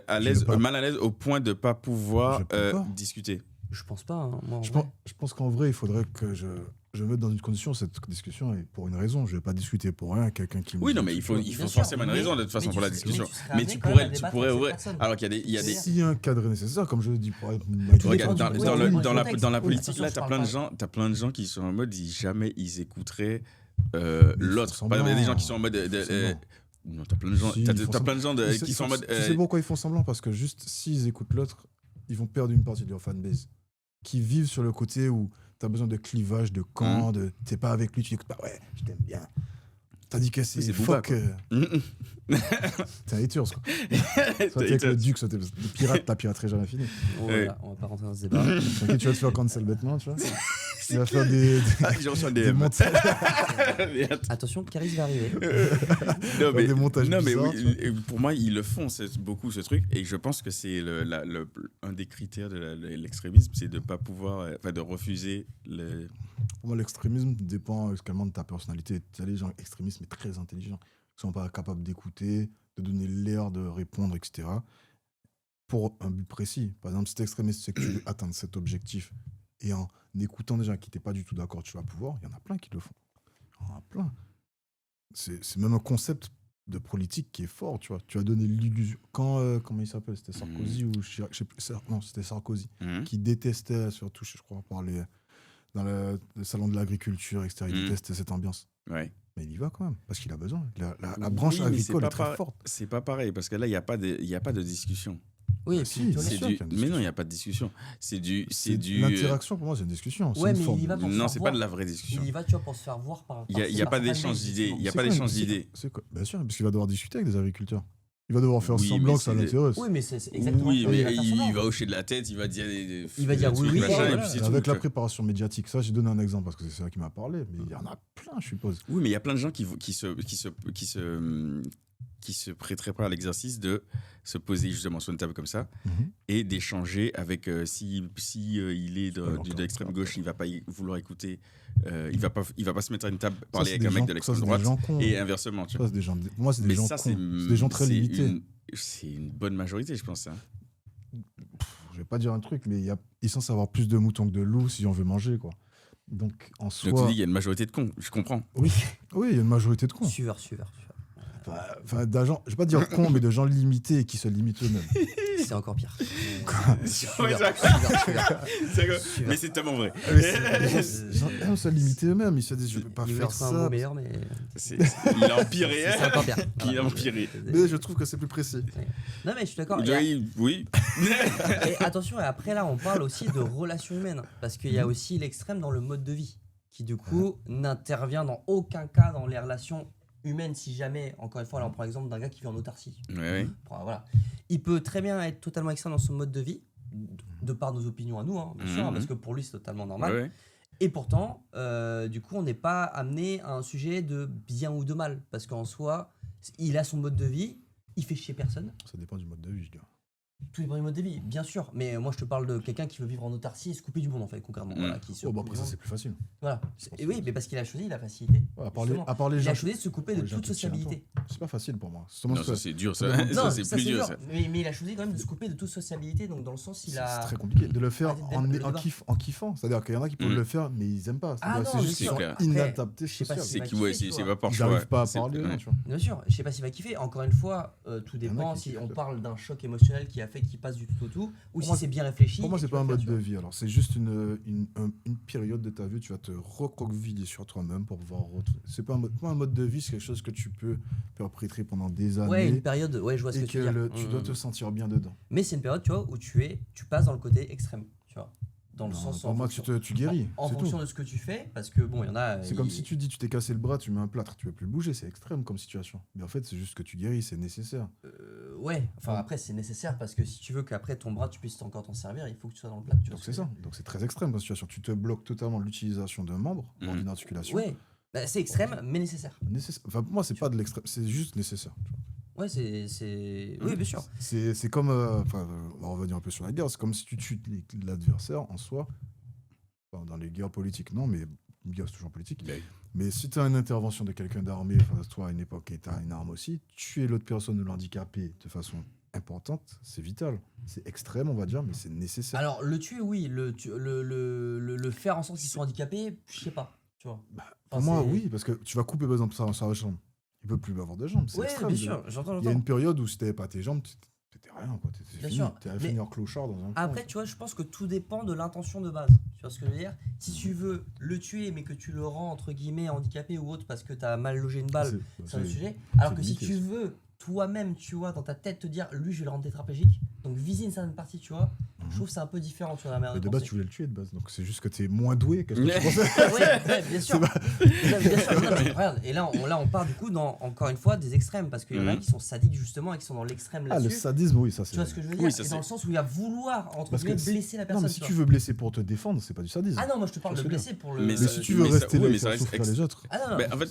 Speaker 4: à
Speaker 2: Je
Speaker 4: l'aise,
Speaker 2: veux pas.
Speaker 4: mal à l'aise au point de pas pouvoir
Speaker 2: Je peux pas.
Speaker 4: discuter.
Speaker 3: Je pense pas. Hein, moi, en
Speaker 2: Je
Speaker 3: vrai.
Speaker 2: pense qu'en vrai, il faudrait que je me mette dans une condition, cette discussion, et pour une raison. Je vais pas discuter pour rien, quelqu'un qui me
Speaker 4: Oui,
Speaker 2: dit
Speaker 4: non, mais
Speaker 2: tout,
Speaker 4: il
Speaker 2: tu
Speaker 4: faut,
Speaker 2: vois.
Speaker 4: il faut
Speaker 3: Bien sûr,
Speaker 4: forcément une
Speaker 3: mais-
Speaker 4: raison de toute façon
Speaker 3: mais
Speaker 4: pour la
Speaker 3: tu serais-
Speaker 4: discussion.
Speaker 3: mais tu serais
Speaker 4: Mais
Speaker 3: amené
Speaker 4: tu
Speaker 3: quand même à
Speaker 4: pourrais
Speaker 3: débattre avec
Speaker 4: ouais.
Speaker 3: cette personne.
Speaker 4: Alors qu'il y a des,
Speaker 2: S'il y a un cadre nécessaire, comme je le dis, pour être
Speaker 4: regarde,
Speaker 3: dépend du-
Speaker 4: dans
Speaker 3: oui,
Speaker 4: dans la
Speaker 3: contexte.
Speaker 4: politique
Speaker 3: Attention,
Speaker 4: là,
Speaker 3: je
Speaker 4: t'as
Speaker 3: parle
Speaker 4: plein de
Speaker 3: pas.
Speaker 4: gens, qui sont en mode jamais ils écouteraient
Speaker 2: ils
Speaker 4: l'autre.
Speaker 2: font
Speaker 4: Par exemple, il y a des gens
Speaker 2: semblant.
Speaker 4: qui sont en mode
Speaker 2: Ils font semblant.
Speaker 4: non, t'as plein de gens,
Speaker 2: Si,
Speaker 4: t'as
Speaker 2: ils font
Speaker 4: plein de gens qui sont en mode
Speaker 2: Tu sais pourquoi ils font semblant? Parce que juste, s'ils écoutent l'autre, ils vont perdre une partie de leur fanbase. Qui vivent sur le côté où t'as besoin de clivage, de camp, t'es pas avec lui, tu écoutes pas, ouais, je t'aime bien. T'as dit que c'est
Speaker 4: c'est Booba,
Speaker 2: fuck. T'es un hater, quoi. Soit t'es avec le duc, soit t'es le pirate, la piraterie jamais finie.
Speaker 3: Oh,
Speaker 4: Ouais.
Speaker 3: voilà, on va pas rentrer dans ce débat.
Speaker 2: T'inquiète, tu vas te faire cancel bêtement, tu vois. Tu vas faire des
Speaker 4: j'ai reçu un
Speaker 2: des
Speaker 4: DM.
Speaker 2: montages.
Speaker 3: Attention, Caris va arriver.
Speaker 4: Non, mais,
Speaker 2: des montages
Speaker 4: non, mais
Speaker 2: bizarres,
Speaker 4: oui, et pour moi, ils le font beaucoup ce truc, et je pense que c'est un des critères de l'extrémisme, c'est de pas pouvoir, de refuser le.
Speaker 2: Pour moi, l'extrémisme dépend également de ta personnalité. Tu as des gens extrémistes, mais très intelligents, qui sont pas capables d'écouter, de donner l'air de répondre, etc. Pour un but précis. Par exemple, si tu es extrémiste, c'est que tu veux atteindre cet objectif. Et en écoutant des gens qui n'étaient pas du tout d'accord, tu vas pouvoir. Il y en a plein qui le font. Il y en a plein. C'est même un concept de politique qui est fort, tu vois. Tu as donné l'illusion. Quand, comment il s'appelle? C'était Sarkozy ou Chirac, je sais plus. Non, c'était Sarkozy. Qui détestait, surtout, je crois, dans le salon de l'agriculture, etc. Il détestait cette ambiance.
Speaker 4: Ouais.
Speaker 2: Mais il y va quand même, parce qu'il a besoin. La branche
Speaker 4: Oui, mais
Speaker 2: agricole
Speaker 4: c'est
Speaker 2: est très forte.
Speaker 4: C'est pas pareil, parce que là, il n'y a pas de discussion.
Speaker 3: Oui, et
Speaker 2: Si,
Speaker 3: puis,
Speaker 2: bien
Speaker 3: tolère.
Speaker 2: sûr qu'il y a une
Speaker 4: Mais non,
Speaker 2: discussion.
Speaker 4: il n'y a pas de discussion. C'est du.
Speaker 2: L'interaction, pour moi, c'est une discussion. C'est
Speaker 3: Ouais,
Speaker 2: une
Speaker 3: mais
Speaker 2: forme
Speaker 3: il va
Speaker 2: de-
Speaker 3: pour se
Speaker 4: Non,
Speaker 3: faire
Speaker 4: c'est
Speaker 3: voir.
Speaker 4: pas de la vraie discussion.
Speaker 3: Il y va, tu vois, pour se faire voir par.
Speaker 4: Il y a pas d'échange d'idées. Il y a
Speaker 2: C'est
Speaker 4: pas
Speaker 2: quoi,
Speaker 4: d'échange
Speaker 2: c'est-
Speaker 4: d'idées.
Speaker 2: c'est quoi Bien sûr, parce qu'il va devoir discuter avec des agriculteurs. Il va devoir faire
Speaker 4: Oui,
Speaker 2: semblant
Speaker 4: mais
Speaker 2: que ça
Speaker 4: c'est-
Speaker 2: l'intéresse.
Speaker 3: Oui, mais c'est exactement.
Speaker 4: Oui,
Speaker 3: ça,
Speaker 4: mais
Speaker 3: va faire semblant.
Speaker 4: il va hocher de la tête, il va dire
Speaker 3: Il va dire
Speaker 4: des
Speaker 3: oui,
Speaker 4: trucs,
Speaker 3: oui,
Speaker 4: machin,
Speaker 3: voilà.
Speaker 4: et puis c'est tout,
Speaker 2: Avec
Speaker 4: tu
Speaker 2: la
Speaker 4: vois.
Speaker 2: préparation médiatique, ça, j'ai donné un exemple parce que c'est ça qui m'a parlé, mais il y en a plein, je suppose.
Speaker 4: Oui, mais il y a plein de gens qui se prêteraient pas à l'exercice de se poser justement sur une table comme ça et d'échanger avec si il est de l'extrême gauche, il va pas vouloir écouter, il va pas se mettre à une table parler avec un mec de l'extrême droite et inversement. Tu vois.
Speaker 2: Ça, c'est des gens, pour moi, c'est des
Speaker 4: Mais
Speaker 2: gens
Speaker 4: ça,
Speaker 2: cons. C'est des gens très limités.
Speaker 4: C'est une bonne majorité, je pense. Hein.
Speaker 2: Je vais pas dire un truc, mais il est censé avoir plus de moutons que de loups si on veut manger, quoi. Donc, en
Speaker 4: Donc tu
Speaker 2: soi.
Speaker 4: dis il y a une majorité de cons, je comprends.
Speaker 2: Oui, il y a une majorité de cons.
Speaker 3: Suiveur.
Speaker 2: Enfin, d'agents, je vais pas dire cons, mais de gens limités et qui se limitent eux-mêmes.
Speaker 3: C'est encore pire.
Speaker 4: Ouais, mais c'est tellement vrai.
Speaker 2: Les gens aiment se limiter eux-mêmes. Ils se disent, je vais pas
Speaker 3: Il
Speaker 2: faire
Speaker 3: veut être un
Speaker 2: ça.
Speaker 3: mot meilleur, mais.
Speaker 4: Il a empiré.
Speaker 3: C'est encore pire.
Speaker 4: Il a empiré.
Speaker 2: Mais je trouve que c'est plus précis.
Speaker 3: Non, mais je suis d'accord.
Speaker 4: Oui.
Speaker 3: Et attention, et après là, on parle aussi de relations humaines. Parce qu'il y a aussi l'extrême dans le mode de vie, qui du coup n'intervient dans aucun cas dans les relations humaines. Si jamais, encore une fois, là on prend l'exemple d'un gars qui vit en autarcie.
Speaker 4: Ouais.
Speaker 3: Voilà. Il peut très bien être totalement extrême dans son mode de vie, de par nos opinions à nous, hein, bien sûr, parce que pour lui c'est totalement normal.
Speaker 4: Ouais.
Speaker 3: Et pourtant, du coup, on n'est pas amené à un sujet de bien ou de mal. Parce qu'en soi, il a son mode de vie, il fait chier personne.
Speaker 2: Ça dépend du mode de vie, je dirais.
Speaker 3: Tous les premiers modes de vie, bien sûr. Mais moi, je te parle de quelqu'un qui veut vivre en autarcie et se couper du monde, en fait, concrètement. Voilà, qui se
Speaker 2: Oh, bah
Speaker 3: coupe
Speaker 2: après,
Speaker 3: du
Speaker 2: ça,
Speaker 3: monde.
Speaker 2: c'est plus facile.
Speaker 3: Voilà. Et oui, mais parce qu'il a choisi la facilité.
Speaker 2: Ouais,
Speaker 3: Justement.
Speaker 2: à part les
Speaker 3: Il
Speaker 2: gens.
Speaker 3: a choisi de se couper de
Speaker 2: les gens
Speaker 3: toute
Speaker 2: qui tiennent à toi.
Speaker 3: sociabilité.
Speaker 2: C'est pas facile pour moi. Justement,
Speaker 4: Non, ça c'est dur, ça.
Speaker 3: Non,
Speaker 4: Ça c'est
Speaker 3: ça,
Speaker 4: plus
Speaker 3: c'est
Speaker 4: dur.
Speaker 3: dur. Mais il a choisi quand même de se couper de toute sociabilité. Donc, dans le sens, il
Speaker 2: c'est
Speaker 3: a.
Speaker 2: très compliqué de le faire
Speaker 3: arrêté
Speaker 2: en,
Speaker 3: le
Speaker 2: en,
Speaker 3: débat.
Speaker 2: en kiffant. C'est-à-dire qu'il y en a qui peuvent le faire, mais ils aiment pas.
Speaker 3: Ah
Speaker 2: C'est-à-dire,
Speaker 3: non,
Speaker 2: c'est juste
Speaker 4: c'est
Speaker 2: qu'ils sont
Speaker 4: clair.
Speaker 2: inadaptés
Speaker 3: je sais pas
Speaker 2: socialement.
Speaker 3: si
Speaker 4: C'est
Speaker 3: va
Speaker 4: qui, ouais,
Speaker 3: kiffer, tu
Speaker 4: c'est
Speaker 3: vois.
Speaker 4: pas par
Speaker 2: Ils
Speaker 4: choix.
Speaker 2: n'arrivent pas à
Speaker 4: C'est-
Speaker 2: parler.
Speaker 4: ouais.
Speaker 2: Tu vois.
Speaker 3: Bien sûr, je sais pas s'il va kiffer. Encore une fois, tout
Speaker 2: y en a
Speaker 3: dépend
Speaker 2: qui
Speaker 3: si
Speaker 2: kiffent,
Speaker 3: on
Speaker 2: peut-être.
Speaker 3: parle d'un choc émotionnel qui a fait qu'il passe du tout au tout, ou
Speaker 2: Pour
Speaker 3: si
Speaker 2: moi,
Speaker 3: c'est bien réfléchi.
Speaker 2: Pour moi,
Speaker 3: et
Speaker 2: c'est
Speaker 3: tu
Speaker 2: pas un
Speaker 3: vas le
Speaker 2: mode
Speaker 3: faire,
Speaker 2: de
Speaker 3: tu vois.
Speaker 2: vie. Alors, c'est juste une période de ta vie. Tu vas te recroqueviller sur toi-même pour pouvoir retrouver. C'est pas un mode de vie, c'est quelque chose que tu peux perpétrer pendant des années.
Speaker 3: Ouais, une période, ouais, je vois ce
Speaker 2: et
Speaker 3: que tu veux dire.
Speaker 2: tu dois te sentir bien dedans.
Speaker 3: Mais c'est une période, tu vois, où tu passes dans le côté extrême, tu vois. Dans le
Speaker 2: Non,
Speaker 3: sens
Speaker 2: pour moi, tu guéris.
Speaker 3: en
Speaker 2: c'est
Speaker 3: fonction
Speaker 2: tout.
Speaker 3: de ce que tu fais, parce que bon, il y en a.
Speaker 2: C'est comme si tu dis tu t'es cassé le bras, tu mets un plâtre, tu veux plus le bouger, c'est extrême comme situation. Mais en fait, c'est juste que tu guéris, c'est nécessaire.
Speaker 3: Ouais, enfin
Speaker 2: Ouais.
Speaker 3: après, c'est nécessaire parce que si tu veux qu'après ton bras, tu puisses encore t'en servir, il faut que tu sois dans le plat. Tu vois
Speaker 2: Donc
Speaker 3: ce que
Speaker 2: c'est
Speaker 3: je veux
Speaker 2: ça. Donc c'est très extrême comme situation. Tu te bloques totalement l'utilisation d'un membre,
Speaker 4: Mhm.
Speaker 2: d'une articulation.
Speaker 3: dire. Ouais, bah, c'est extrême, mais nécessaire.
Speaker 2: Enfin, pour moi, c'est pas de l'extrême, c'est juste nécessaire. tu vois.
Speaker 3: Ouais, c'est. Oui, bien sûr.
Speaker 2: C'est comme, on va revenir un peu sur la guerre, c'est comme si tu tues l'adversaire en soi. Enfin, dans les guerres politiques, non, mais une guerre, c'est toujours politique.
Speaker 4: Ouais.
Speaker 2: Mais si tu as une intervention de quelqu'un d'armé face à toi à une époque et tu as une arme aussi, tuer l'autre personne ou l'handicaper de façon importante, c'est vital. C'est extrême, on va dire, mais c'est nécessaire.
Speaker 3: Alors, le tuer, oui, le faire en sorte qu'ils soient handicapés, je sais pas, tu vois.
Speaker 2: Pour
Speaker 3: Enfin,
Speaker 2: moi,
Speaker 3: c'est-
Speaker 2: oui, parce que tu vas couper, par exemple, ça dans sa jambe. Il peut plus avoir de jambes. C'est
Speaker 3: Ouais,
Speaker 2: extrême.
Speaker 3: bien sûr, j'entends.
Speaker 2: Il y a une période où si t'avais pas tes jambes, t'étais rien, quoi. T'étais
Speaker 3: Bien
Speaker 2: fini.
Speaker 3: sûr.
Speaker 2: T'es à
Speaker 3: Mais-
Speaker 2: finir clochard dans un coin.
Speaker 3: Après, tu vois, je pense que tout dépend de l'intention de base. Tu vois ce que je veux dire? Si tu veux le tuer, mais que tu le rends, entre guillemets, handicapé ou autre parce que t'as mal logé une balle, c'est un sujet. Alors que si
Speaker 2: limité.
Speaker 3: tu veux toi-même, tu vois, dans ta tête te dire, lui, je vais le rendre tétraplégique, donc viser une certaine partie, tu vois, je trouve que c'est un peu différent, tu vois, la manière
Speaker 2: Mais
Speaker 3: de
Speaker 2: de base,
Speaker 3: penser.
Speaker 2: tu voulais le tuer de base. Donc c'est juste que t'es moins doué que ce que
Speaker 4: Ouais.
Speaker 2: tu pensais.
Speaker 3: Ouais, bien sûr. Non, mais bien sûr. Non, mais regarde, et là, on part du coup dans, encore une fois, des extrêmes, parce qu'il y en a
Speaker 4: Mhm.
Speaker 3: qui sont sadiques, justement, et qui sont dans l'extrême
Speaker 2: Ah, le
Speaker 3: là-dessus.
Speaker 2: sadisme, oui, ça c'est.
Speaker 3: Tu vois ce que je veux
Speaker 4: Oui,
Speaker 3: dire?
Speaker 4: ça,
Speaker 3: Et dans
Speaker 4: c'est-
Speaker 3: le sens où il va vouloir, entre
Speaker 2: Parce que
Speaker 3: guillemets,
Speaker 2: si-
Speaker 3: blesser la
Speaker 2: Non,
Speaker 3: personne.
Speaker 2: mais si
Speaker 3: tu
Speaker 2: tu
Speaker 3: vois.
Speaker 2: veux blesser pour te défendre, c'est pas du sadisme.
Speaker 3: Ah non, moi je te parle de
Speaker 2: Je sais bien.
Speaker 3: blesser pour le.
Speaker 4: Mais
Speaker 2: Mais si tu
Speaker 4: mais
Speaker 2: veux
Speaker 4: ça-
Speaker 2: rester
Speaker 4: oui,
Speaker 2: là
Speaker 4: mais
Speaker 2: et
Speaker 4: ça
Speaker 2: faire
Speaker 4: reste
Speaker 2: souffrir les autres.
Speaker 3: Ah non, non.
Speaker 4: Mais en fait,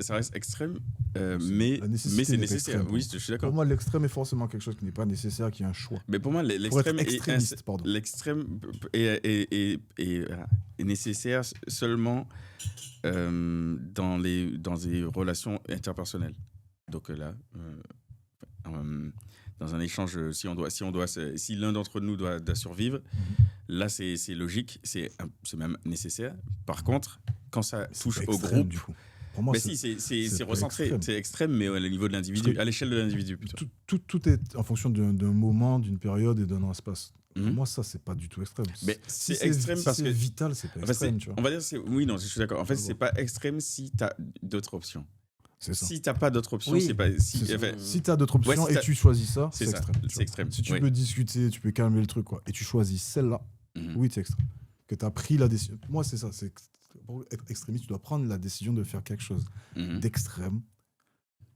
Speaker 4: ça reste extrême, mais
Speaker 2: La nécessité
Speaker 4: mais c'est
Speaker 2: n'est pas
Speaker 4: nécessaire.
Speaker 2: extrême.
Speaker 4: Oui, je suis d'accord.
Speaker 2: Pour moi, l'extrême est forcément quelque chose qui n'est pas nécessaire, qui est un choix.
Speaker 4: Mais pour moi,
Speaker 2: Pour être
Speaker 4: l'extrême
Speaker 2: extrémiste, pardon.
Speaker 4: l'extrême est nécessaire seulement dans des relations interpersonnelles. Donc là, dans un échange, si l'un d'entre nous doit survivre, là c'est logique, c'est même nécessaire. Par contre, quand ça
Speaker 2: C'est
Speaker 4: touche
Speaker 2: pas
Speaker 4: au
Speaker 2: extrême,
Speaker 4: groupe,
Speaker 2: du coup. Pour moi,
Speaker 4: mais si c'est
Speaker 2: pas
Speaker 4: recentré,
Speaker 2: extrême.
Speaker 4: c'est extrême, mais au niveau de l'individu,
Speaker 2: Parce que
Speaker 4: à l'échelle de l'individu plutôt.
Speaker 2: tout est en fonction d'un moment, d'une période et d'un espace.
Speaker 4: Mhm.
Speaker 2: Pour moi, ça, c'est pas du tout extrême.
Speaker 4: Mais
Speaker 2: Si
Speaker 4: c'est extrême
Speaker 2: si
Speaker 4: parce
Speaker 2: c'est
Speaker 4: que
Speaker 2: vital, c'est pas
Speaker 4: en fait,
Speaker 2: extrême, tu vois.
Speaker 4: on va dire oui, non, je suis d'accord. En fait,
Speaker 2: Ah bon.
Speaker 4: c'est pas extrême si tu as d'autres options.
Speaker 2: C'est ça.
Speaker 4: Si t'as pas d'autres options,
Speaker 3: Oui.
Speaker 4: c'est pas
Speaker 2: C'est ça.
Speaker 4: enfin,
Speaker 2: Si tu as d'autres options
Speaker 4: Ouais, si
Speaker 2: et
Speaker 4: t'as-
Speaker 2: tu choisis ça,
Speaker 4: c'est
Speaker 2: c'est
Speaker 4: ça,
Speaker 2: extrême. tu
Speaker 4: c'est
Speaker 2: vois.
Speaker 4: extrême.
Speaker 2: Si tu
Speaker 4: oui.
Speaker 2: peux discuter, tu peux calmer le truc, quoi, et tu choisis celle-là,
Speaker 4: Mhm.
Speaker 2: oui, c'est extrême. Que tu as pris la décision. Pour moi, c'est ça. Pour être extrémiste, tu dois prendre la décision de faire quelque chose
Speaker 4: Mhm.
Speaker 2: d'extrême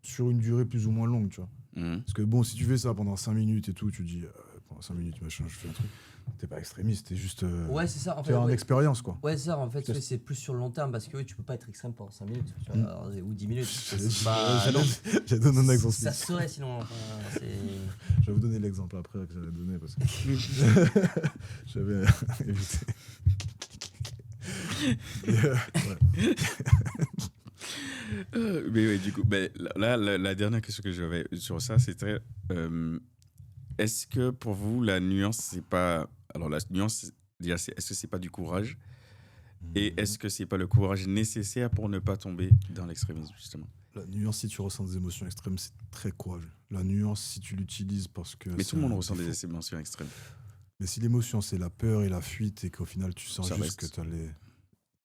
Speaker 2: sur une durée plus ou moins longue, tu vois.
Speaker 4: Mhm.
Speaker 2: Parce que bon, si tu fais ça pendant 5 minutes et tout, tu dis, pendant 5 minutes, machin, je fais un truc. T'es pas extrémiste, t'es juste.
Speaker 3: Ouais, c'est ça. En
Speaker 2: Tu
Speaker 3: fait,
Speaker 2: as une
Speaker 3: ouais.
Speaker 2: expérience, quoi.
Speaker 3: Ouais, c'est ça, en fait,
Speaker 2: Peut-être.
Speaker 3: ouais, c'est plus sur le long terme parce que oui, tu peux pas être extrême pendant 5 minutes tu vois,
Speaker 2: Mm.
Speaker 3: alors, ou 10 minutes.
Speaker 2: J'allais-
Speaker 3: C'est pas. non,
Speaker 2: J'allais donner un exemple.
Speaker 3: ça serait sinon. Enfin, c'est-
Speaker 2: Je vais vous donner l'exemple après que j'allais donner parce que j'avais évité. Ouais.
Speaker 4: Mais oui, du coup, là, la dernière question que j'avais sur ça, c'était est-ce que pour vous, la nuance, c'est pas. Alors, la nuance, déjà, est-ce que c'est pas du courage? Et est-ce que c'est pas le courage nécessaire pour ne pas tomber dans l'extrémisme, justement?
Speaker 2: La nuance, si tu ressens des émotions extrêmes, c'est très courageux. La nuance, si tu l'utilises parce que.
Speaker 4: Mais
Speaker 2: c'est
Speaker 4: tout le monde
Speaker 2: un
Speaker 4: ressent
Speaker 2: défaut.
Speaker 4: des émotions extrêmes.
Speaker 2: Mais si l'émotion, c'est la peur et la fuite et qu'au final, tu sens
Speaker 4: Ça
Speaker 2: juste
Speaker 4: reste.
Speaker 2: que tu allais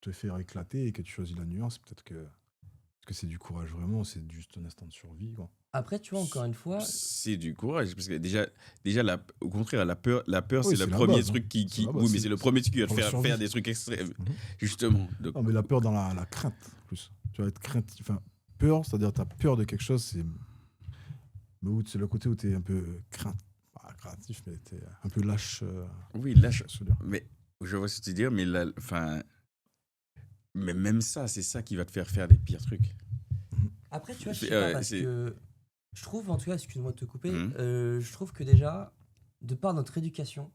Speaker 2: te faire éclater et que tu choisis la nuance, peut-être que. Est-ce que c'est du courage vraiment? C'est juste un instant de survie, quoi.
Speaker 3: Après, tu vois, encore une fois.
Speaker 4: C'est du courage, parce que déjà au contraire, la peur,
Speaker 2: Oui,
Speaker 4: c'est
Speaker 2: c'est
Speaker 4: le
Speaker 2: la
Speaker 4: premier
Speaker 2: base,
Speaker 4: truc qui,
Speaker 2: C'est la base,
Speaker 4: oui, mais
Speaker 2: c'est-
Speaker 4: c'est le premier truc qui va te
Speaker 2: pour la
Speaker 4: faire
Speaker 2: survie.
Speaker 4: faire des trucs extrêmes,
Speaker 2: Mhm.
Speaker 4: justement. Donc,
Speaker 2: Non, mais la peur dans la crainte, plus. Tu vas être craintif. Enfin, peur, c'est-à-dire tu as peur de quelque chose, c'est. Mais c'est le côté où tu es un peu craintif, mais tu es un peu lâche.
Speaker 4: oui, là,
Speaker 2: je veux dire.
Speaker 4: mais je vois ce que tu veux dire, mais là, enfin, mais même ça, c'est ça qui va te faire des pires trucs.
Speaker 3: Après, tu vois, je sais
Speaker 4: C'est-
Speaker 3: pas,
Speaker 4: ouais,
Speaker 3: parce
Speaker 4: c'est-
Speaker 3: que je trouve, en tout cas, excuse-moi de te couper,
Speaker 4: Mhm.
Speaker 3: je trouve que déjà, de par notre éducation,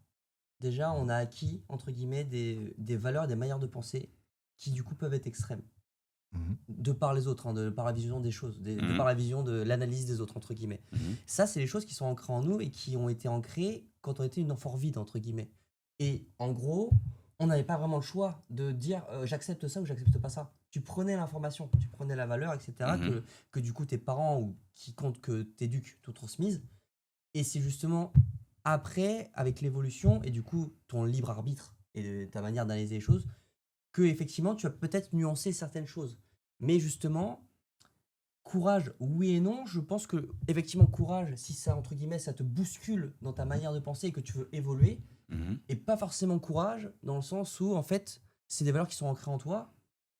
Speaker 3: déjà, on a acquis, entre guillemets, des valeurs, des manières de penser qui, du coup, peuvent être extrêmes. De par les autres, de par la vision des choses, de par la vision de l'analyse des autres, entre guillemets. Ça, c'est les choses qui sont ancrées en nous et qui ont été ancrées quand on était une enfant vide, entre guillemets. Et en gros, on n'avait pas vraiment le choix de dire j'accepte ça ou j'accepte pas ça. Tu prenais l'information, tu prenais la valeur, etc. Que du coup tes parents ou qui comptent que t'éduques t'ont transmise. Et c'est justement après, avec l'évolution et du coup ton libre arbitre et ta manière d'analyser les choses, que effectivement tu vas peut-être nuancer certaines choses. Mais justement, courage, oui et non. Je pense que effectivement courage, si ça entre guillemets ça te bouscule dans ta manière de penser et que tu veux évoluer, et pas forcément courage dans le sens où en fait c'est des valeurs qui sont ancrées en toi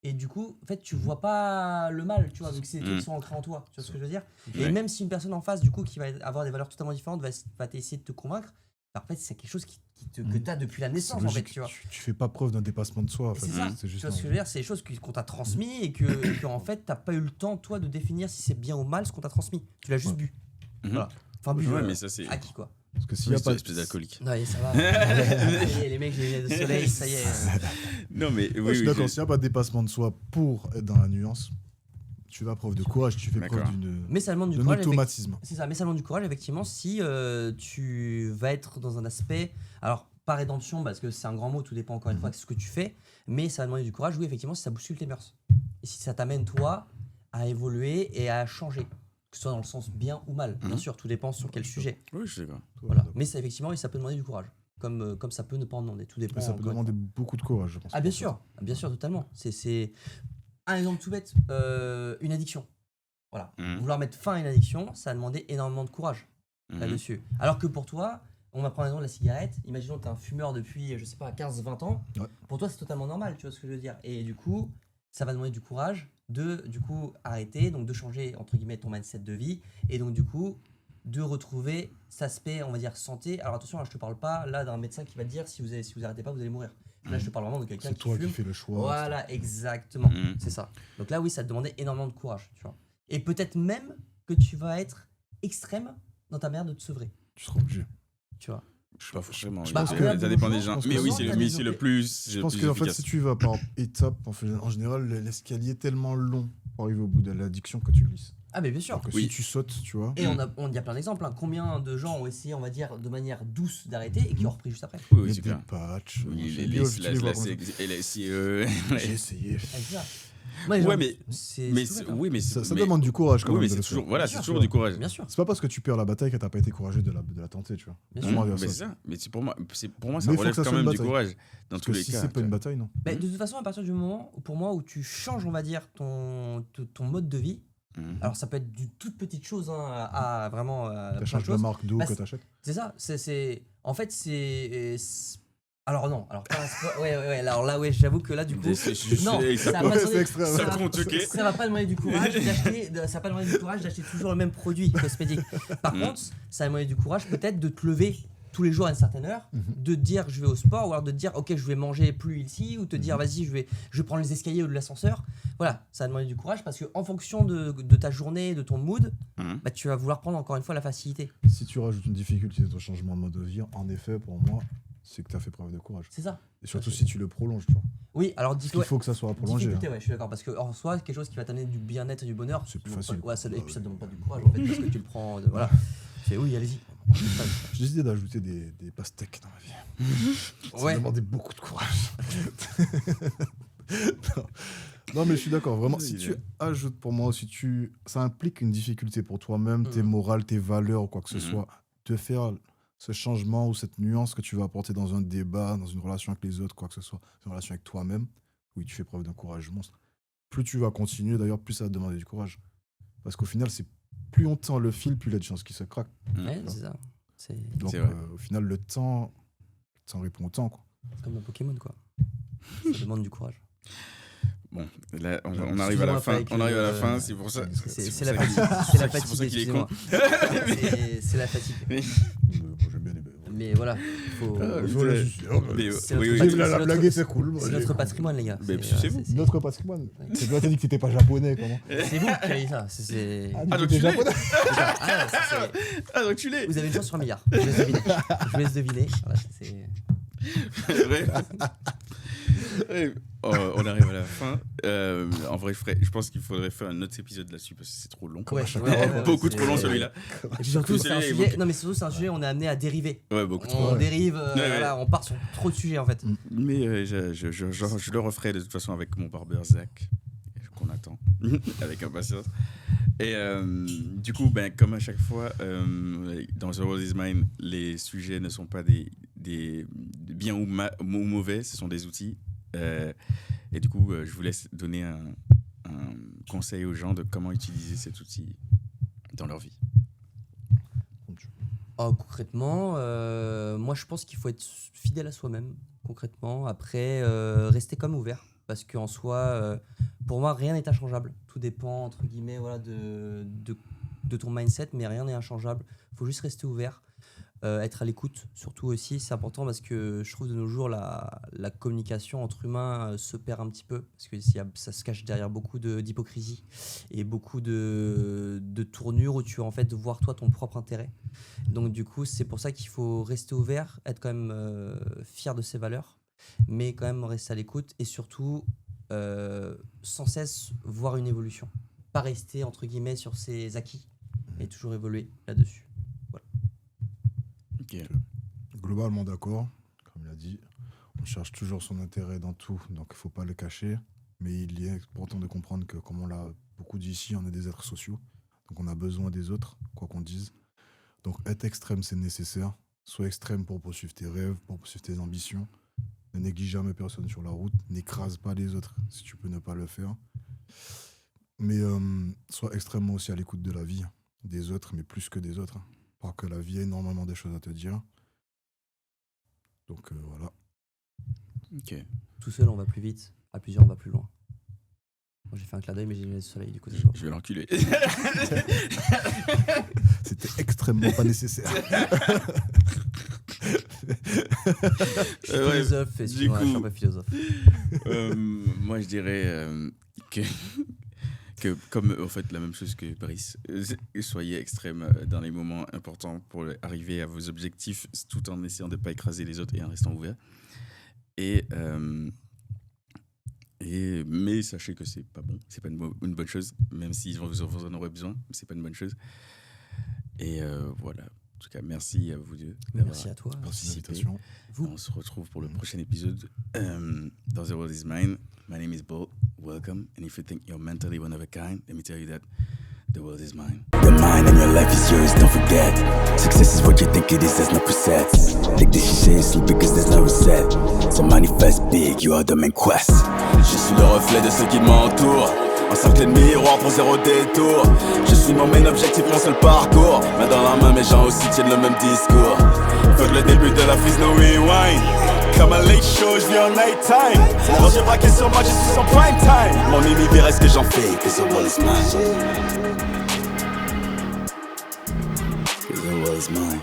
Speaker 3: et du coup en fait tu vois pas le mal, tu vois, donc c'est des trucs qui sont ancrés en toi, tu vois ce que je veux dire. Et même si une personne en face du coup qui va avoir des valeurs totalement différentes va essayer de te convaincre, en fait c'est quelque chose que tu as depuis la naissance en fait, tu vois.
Speaker 2: Tu fais pas preuve d'un dépassement de soi en fait.
Speaker 3: C'est ça,
Speaker 2: c'est juste
Speaker 3: tu vois ce que je veux dire, c'est des choses qu'on t'a transmis et que en fait t'as pas eu le temps toi de définir si c'est bien ou mal ce qu'on t'a transmis, tu l'as juste bu. Voilà. Enfin bu,
Speaker 4: mais ça c'est
Speaker 3: acquis quoi.
Speaker 2: Parce que s'il y a pas
Speaker 4: espèce d'alcoolique.
Speaker 3: Non, ça va. Ça y est, les mecs, j'ai les lunettes de soleil, ça y est.
Speaker 4: Non, mais
Speaker 2: je suis d'accord, s'il n'y a pas de dépassement de soi pour être dans la nuance, tu vas preuve de courage, tu fais preuve d'un automatisme.
Speaker 3: C'est ça, mais ça demande du courage, effectivement, si tu vas être dans un aspect. Alors, pas rédemption, parce que c'est un grand mot, tout dépend encore une fois de ce que tu fais, mais ça va demander du courage, oui, effectivement, si ça bouscule tes mœurs. Et si ça t'amène, toi, à évoluer et à changer. Que ce soit dans le sens bien ou mal, bien sûr, tout dépend sur quel sujet.
Speaker 4: Oui, je sais pas.
Speaker 3: Voilà. Mais ça, effectivement, ça peut demander du courage. Comme ça peut ne pas en demander, tout dépend.
Speaker 2: Ça peut demander beaucoup de courage, je pense.
Speaker 3: Ah, bien sûr, totalement. C'est un exemple tout bête, une addiction. Voilà. Vouloir mettre fin à une addiction, ça a demandé énormément de courage là-dessus. Alors que pour toi, on va prendre l'exemple de la cigarette. Imaginons que tu es un fumeur depuis, je sais pas, 15-20 ans. Ouais. Pour toi, c'est totalement normal, tu vois ce que je veux dire. Et du coup, ça va demander du courage de du coup arrêter, donc de changer entre guillemets ton mindset de vie et donc du coup de retrouver cet aspect on va dire santé. Alors attention, là je te parle pas là d'un médecin qui va te dire si vous arrêtez pas vous allez mourir. Là je te parle vraiment de quelqu'un qui fume.
Speaker 2: C'est toi qui fais le choix.
Speaker 3: Voilà, exactement, c'est ça. Donc là oui, ça te demandait énormément de courage, tu vois. Et peut-être même que tu vas être extrême dans ta manière de te sevrer.
Speaker 2: Tu seras obligé.
Speaker 3: Tu vois.
Speaker 4: Je sais pas forcément.
Speaker 3: Ça
Speaker 4: dépend des gens. Mais oui, c'est le plus.
Speaker 2: Je pense qu'en fait, si tu vas par étapes, en général, l'escalier est tellement long pour arriver au bout de l'addiction que tu glisses.
Speaker 3: Ah, mais bien sûr.
Speaker 2: Si tu sautes, tu vois.
Speaker 3: Et il y a plein d'exemples. Hein. Combien de gens ont essayé, on va dire, de manière douce d'arrêter et qui ont repris juste après.
Speaker 4: Oui, c'est clair.
Speaker 2: Des patchs.
Speaker 4: Les LCE.
Speaker 2: J'ai essayé.
Speaker 4: Ouais, mais
Speaker 2: ça demande du courage quand même.
Speaker 4: Oui, mais c'est toujours du courage.
Speaker 3: Bien sûr.
Speaker 2: C'est pas parce que tu perds la bataille que t'as pas été courageux de la tenter, tu vois.
Speaker 4: Mais c'est ça. Mais pour moi, ça relève quand même du courage dans tous les cas.
Speaker 2: Si c'est pas une bataille, non.
Speaker 3: De toute façon, à partir du moment, pour moi, où tu changes, on va dire, ton mode de vie. Alors ça peut être d'une toute petite chose à vraiment.
Speaker 2: Tu changes la marque d'eau que t'achètes.
Speaker 3: C'est ça. En fait, c'est. Alors non, ouais, alors là ouais, j'avoue que là du coup non, ça va pas demander du courage d'acheter toujours le même produit cosmétique. Par contre, ça va demander du courage peut-être de te lever tous les jours à une certaine heure, de te dire je vais au sport ou alors de te dire OK, je vais manger plus ici ou te dire vas-y, je vais prendre les escaliers ou de l'ascenseur. Voilà, ça va demander du courage parce que en fonction de ta journée, de ton mood, tu vas vouloir prendre encore une fois la facilité.
Speaker 2: Si tu rajoutes une difficulté de ton changement de mode de vie, en effet pour moi c'est que tu as fait preuve de courage.
Speaker 3: C'est ça.
Speaker 2: Et surtout si tu le prolonges, tu vois.
Speaker 3: Oui, alors
Speaker 2: il faut que ça soit prolongé.
Speaker 3: Ouais, je suis d'accord. Parce qu'en soi, quelque chose qui va t'amener du bien-être et du bonheur,
Speaker 2: c'est plus facile.
Speaker 3: Et puis ça ne demande pas du courage en fait, parce que tu le prends. Voilà. Oui, allez-y.
Speaker 2: J'ai décidé d'ajouter des pastèques dans ma vie. Ça demandait beaucoup de courage. Non, mais je suis d'accord. Vraiment, si tu ajoutes pour moi, ça implique une difficulté pour toi-même, tes morales, tes valeurs ou quoi que ce soit, de faire ce changement ou cette nuance que tu vas apporter dans un débat, dans une relation avec les autres, quoi que ce soit, une relation avec toi-même, oui, tu fais preuve d'un courage monstre. Plus tu vas continuer, d'ailleurs, plus ça va te demander du courage. Parce qu'au final, c'est plus on tend le fil, plus il y a de chances qu'il se craque.
Speaker 3: Ouais, c'est ça.
Speaker 2: Donc, au final, le temps répond au temps, quoi.
Speaker 3: C'est comme un Pokémon, quoi. Ça demande du courage.
Speaker 4: Bon, là, on arrive à la fin. On arrive à la fin, c'est pour ça.
Speaker 3: C'est la fatigue. C'est la fatigue,
Speaker 4: qu'il est con.
Speaker 3: C'est la fatigue.
Speaker 2: J'aime bien les
Speaker 3: Mais voilà, faut...
Speaker 2: La blague, c'est cool.
Speaker 3: C'est notre patrimoine, les gars.
Speaker 4: C'est vous.
Speaker 2: Notre patrimoine. C'est toi, t'as dit que t'étais pas japonais, comment?
Speaker 3: C'est vous qui avez dit ça.
Speaker 2: Ah, donc tu l'es japonais.
Speaker 4: Ah, donc tu l'es.
Speaker 3: Vous avez une chance sur un milliard. Je vous laisse deviner. Voilà,
Speaker 4: Ouais, on arrive à la fin. En vrai, je pense qu'il faudrait faire un autre épisode là-dessus parce que c'est trop long. Beaucoup trop long celui-là.
Speaker 3: Et puis surtout, c'est un sujet. Non, mais surtout, c'est un sujet. On est amené à dériver.
Speaker 4: Ouais, beaucoup
Speaker 3: trop. On dérive. Voilà, on part sur trop de sujets en fait.
Speaker 4: Mais je le referai de toute façon avec mon barbeur Zach qu'on attend avec impatience. Et du coup, comme à chaque fois, dans The World Is Mine, les sujets ne sont pas des bien ou mauvais, ce sont des outils. Et du coup, je vous laisse donner un conseil aux gens de comment utiliser cet outil dans leur vie.
Speaker 3: Concrètement, moi je pense qu'il faut être fidèle à soi-même, concrètement. Après, rester comme ouvert. Parce qu'en soi, pour moi, rien n'est inchangeable. Tout dépend, entre guillemets, voilà, de ton mindset, mais rien n'est inchangeable. Il faut juste rester ouvert. Être à l'écoute, surtout aussi, c'est important parce que je trouve de nos jours la communication entre humains se perd un petit peu parce que ça se cache derrière beaucoup d'hypocrisie et beaucoup de tournures où tu vas en fait voir toi ton propre intérêt. Donc du coup, c'est pour ça qu'il faut rester ouvert, être quand même fier de ses valeurs, mais quand même rester à l'écoute et surtout sans cesse voir une évolution. Pas rester entre guillemets sur ses acquis, mais toujours évoluer là-dessus.
Speaker 4: Okay.
Speaker 2: Globalement d'accord, comme il a dit, on cherche toujours son intérêt dans tout, donc il ne faut pas le cacher, mais il est important de comprendre que, comme on l'a beaucoup dit ici, on est des êtres sociaux, donc on a besoin des autres, quoi qu'on dise. Donc être extrême, c'est nécessaire. Sois extrême pour poursuivre tes rêves, pour poursuivre tes ambitions. Ne néglige jamais personne sur la route, n'écrase pas les autres si tu peux ne pas le faire. Mais sois extrêmement aussi à l'écoute de la vie, des autres, mais plus que des autres. Parce que la vie a énormément de choses à te dire. Donc voilà.
Speaker 4: Ok.
Speaker 3: Tout seul, on va plus vite. À plusieurs, on va plus loin. Moi, j'ai fait un clin d'œil, mais j'ai mis le soleil du coup.
Speaker 4: Je vais l'enculer.
Speaker 2: C'était extrêmement pas nécessaire.
Speaker 3: Je suis philosophe, et je suis pas philosophe.
Speaker 4: Moi, je dirais que comme en fait la même chose que Brice, soyez extrême dans les moments importants pour arriver à vos objectifs tout en essayant de ne pas écraser les autres et en restant ouvert. Mais sachez que c'est pas bon, c'est pas une bonne chose, même si vous en aurez besoin, c'est pas une bonne chose. Et voilà. En tout cas, merci à vous deux.
Speaker 3: Merci à toi.
Speaker 2: Merci de l'invitation.
Speaker 4: On se retrouve pour le prochain épisode dans The World Is Mine. My name is Bo. Welcome. And if you think you're mentally one of a kind, let me tell you that the world is mine.
Speaker 1: The mind and your life is yours, don't forget. Success is what you think it is, there's no presets. Take this shit sleep because there's no reset. So manifest big, you are the main quest. Je suis le reflet de ceux qui m'entourent. Encerclé de miroirs pour zéro détour. Je suis mon main objectif, mon seul parcours. Main dans la main, mes gens aussi tiennent le même discours. Fuck le début de la freeze, no rewind. Comme un late show, je vis en night time. Quand j'ai braqué sur moi, je suis en prime time. Mon mimi verrait ce que j'en fais, cause the world is mine. Cause the world is mine.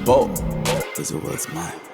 Speaker 1: Bo, cause the world is mine.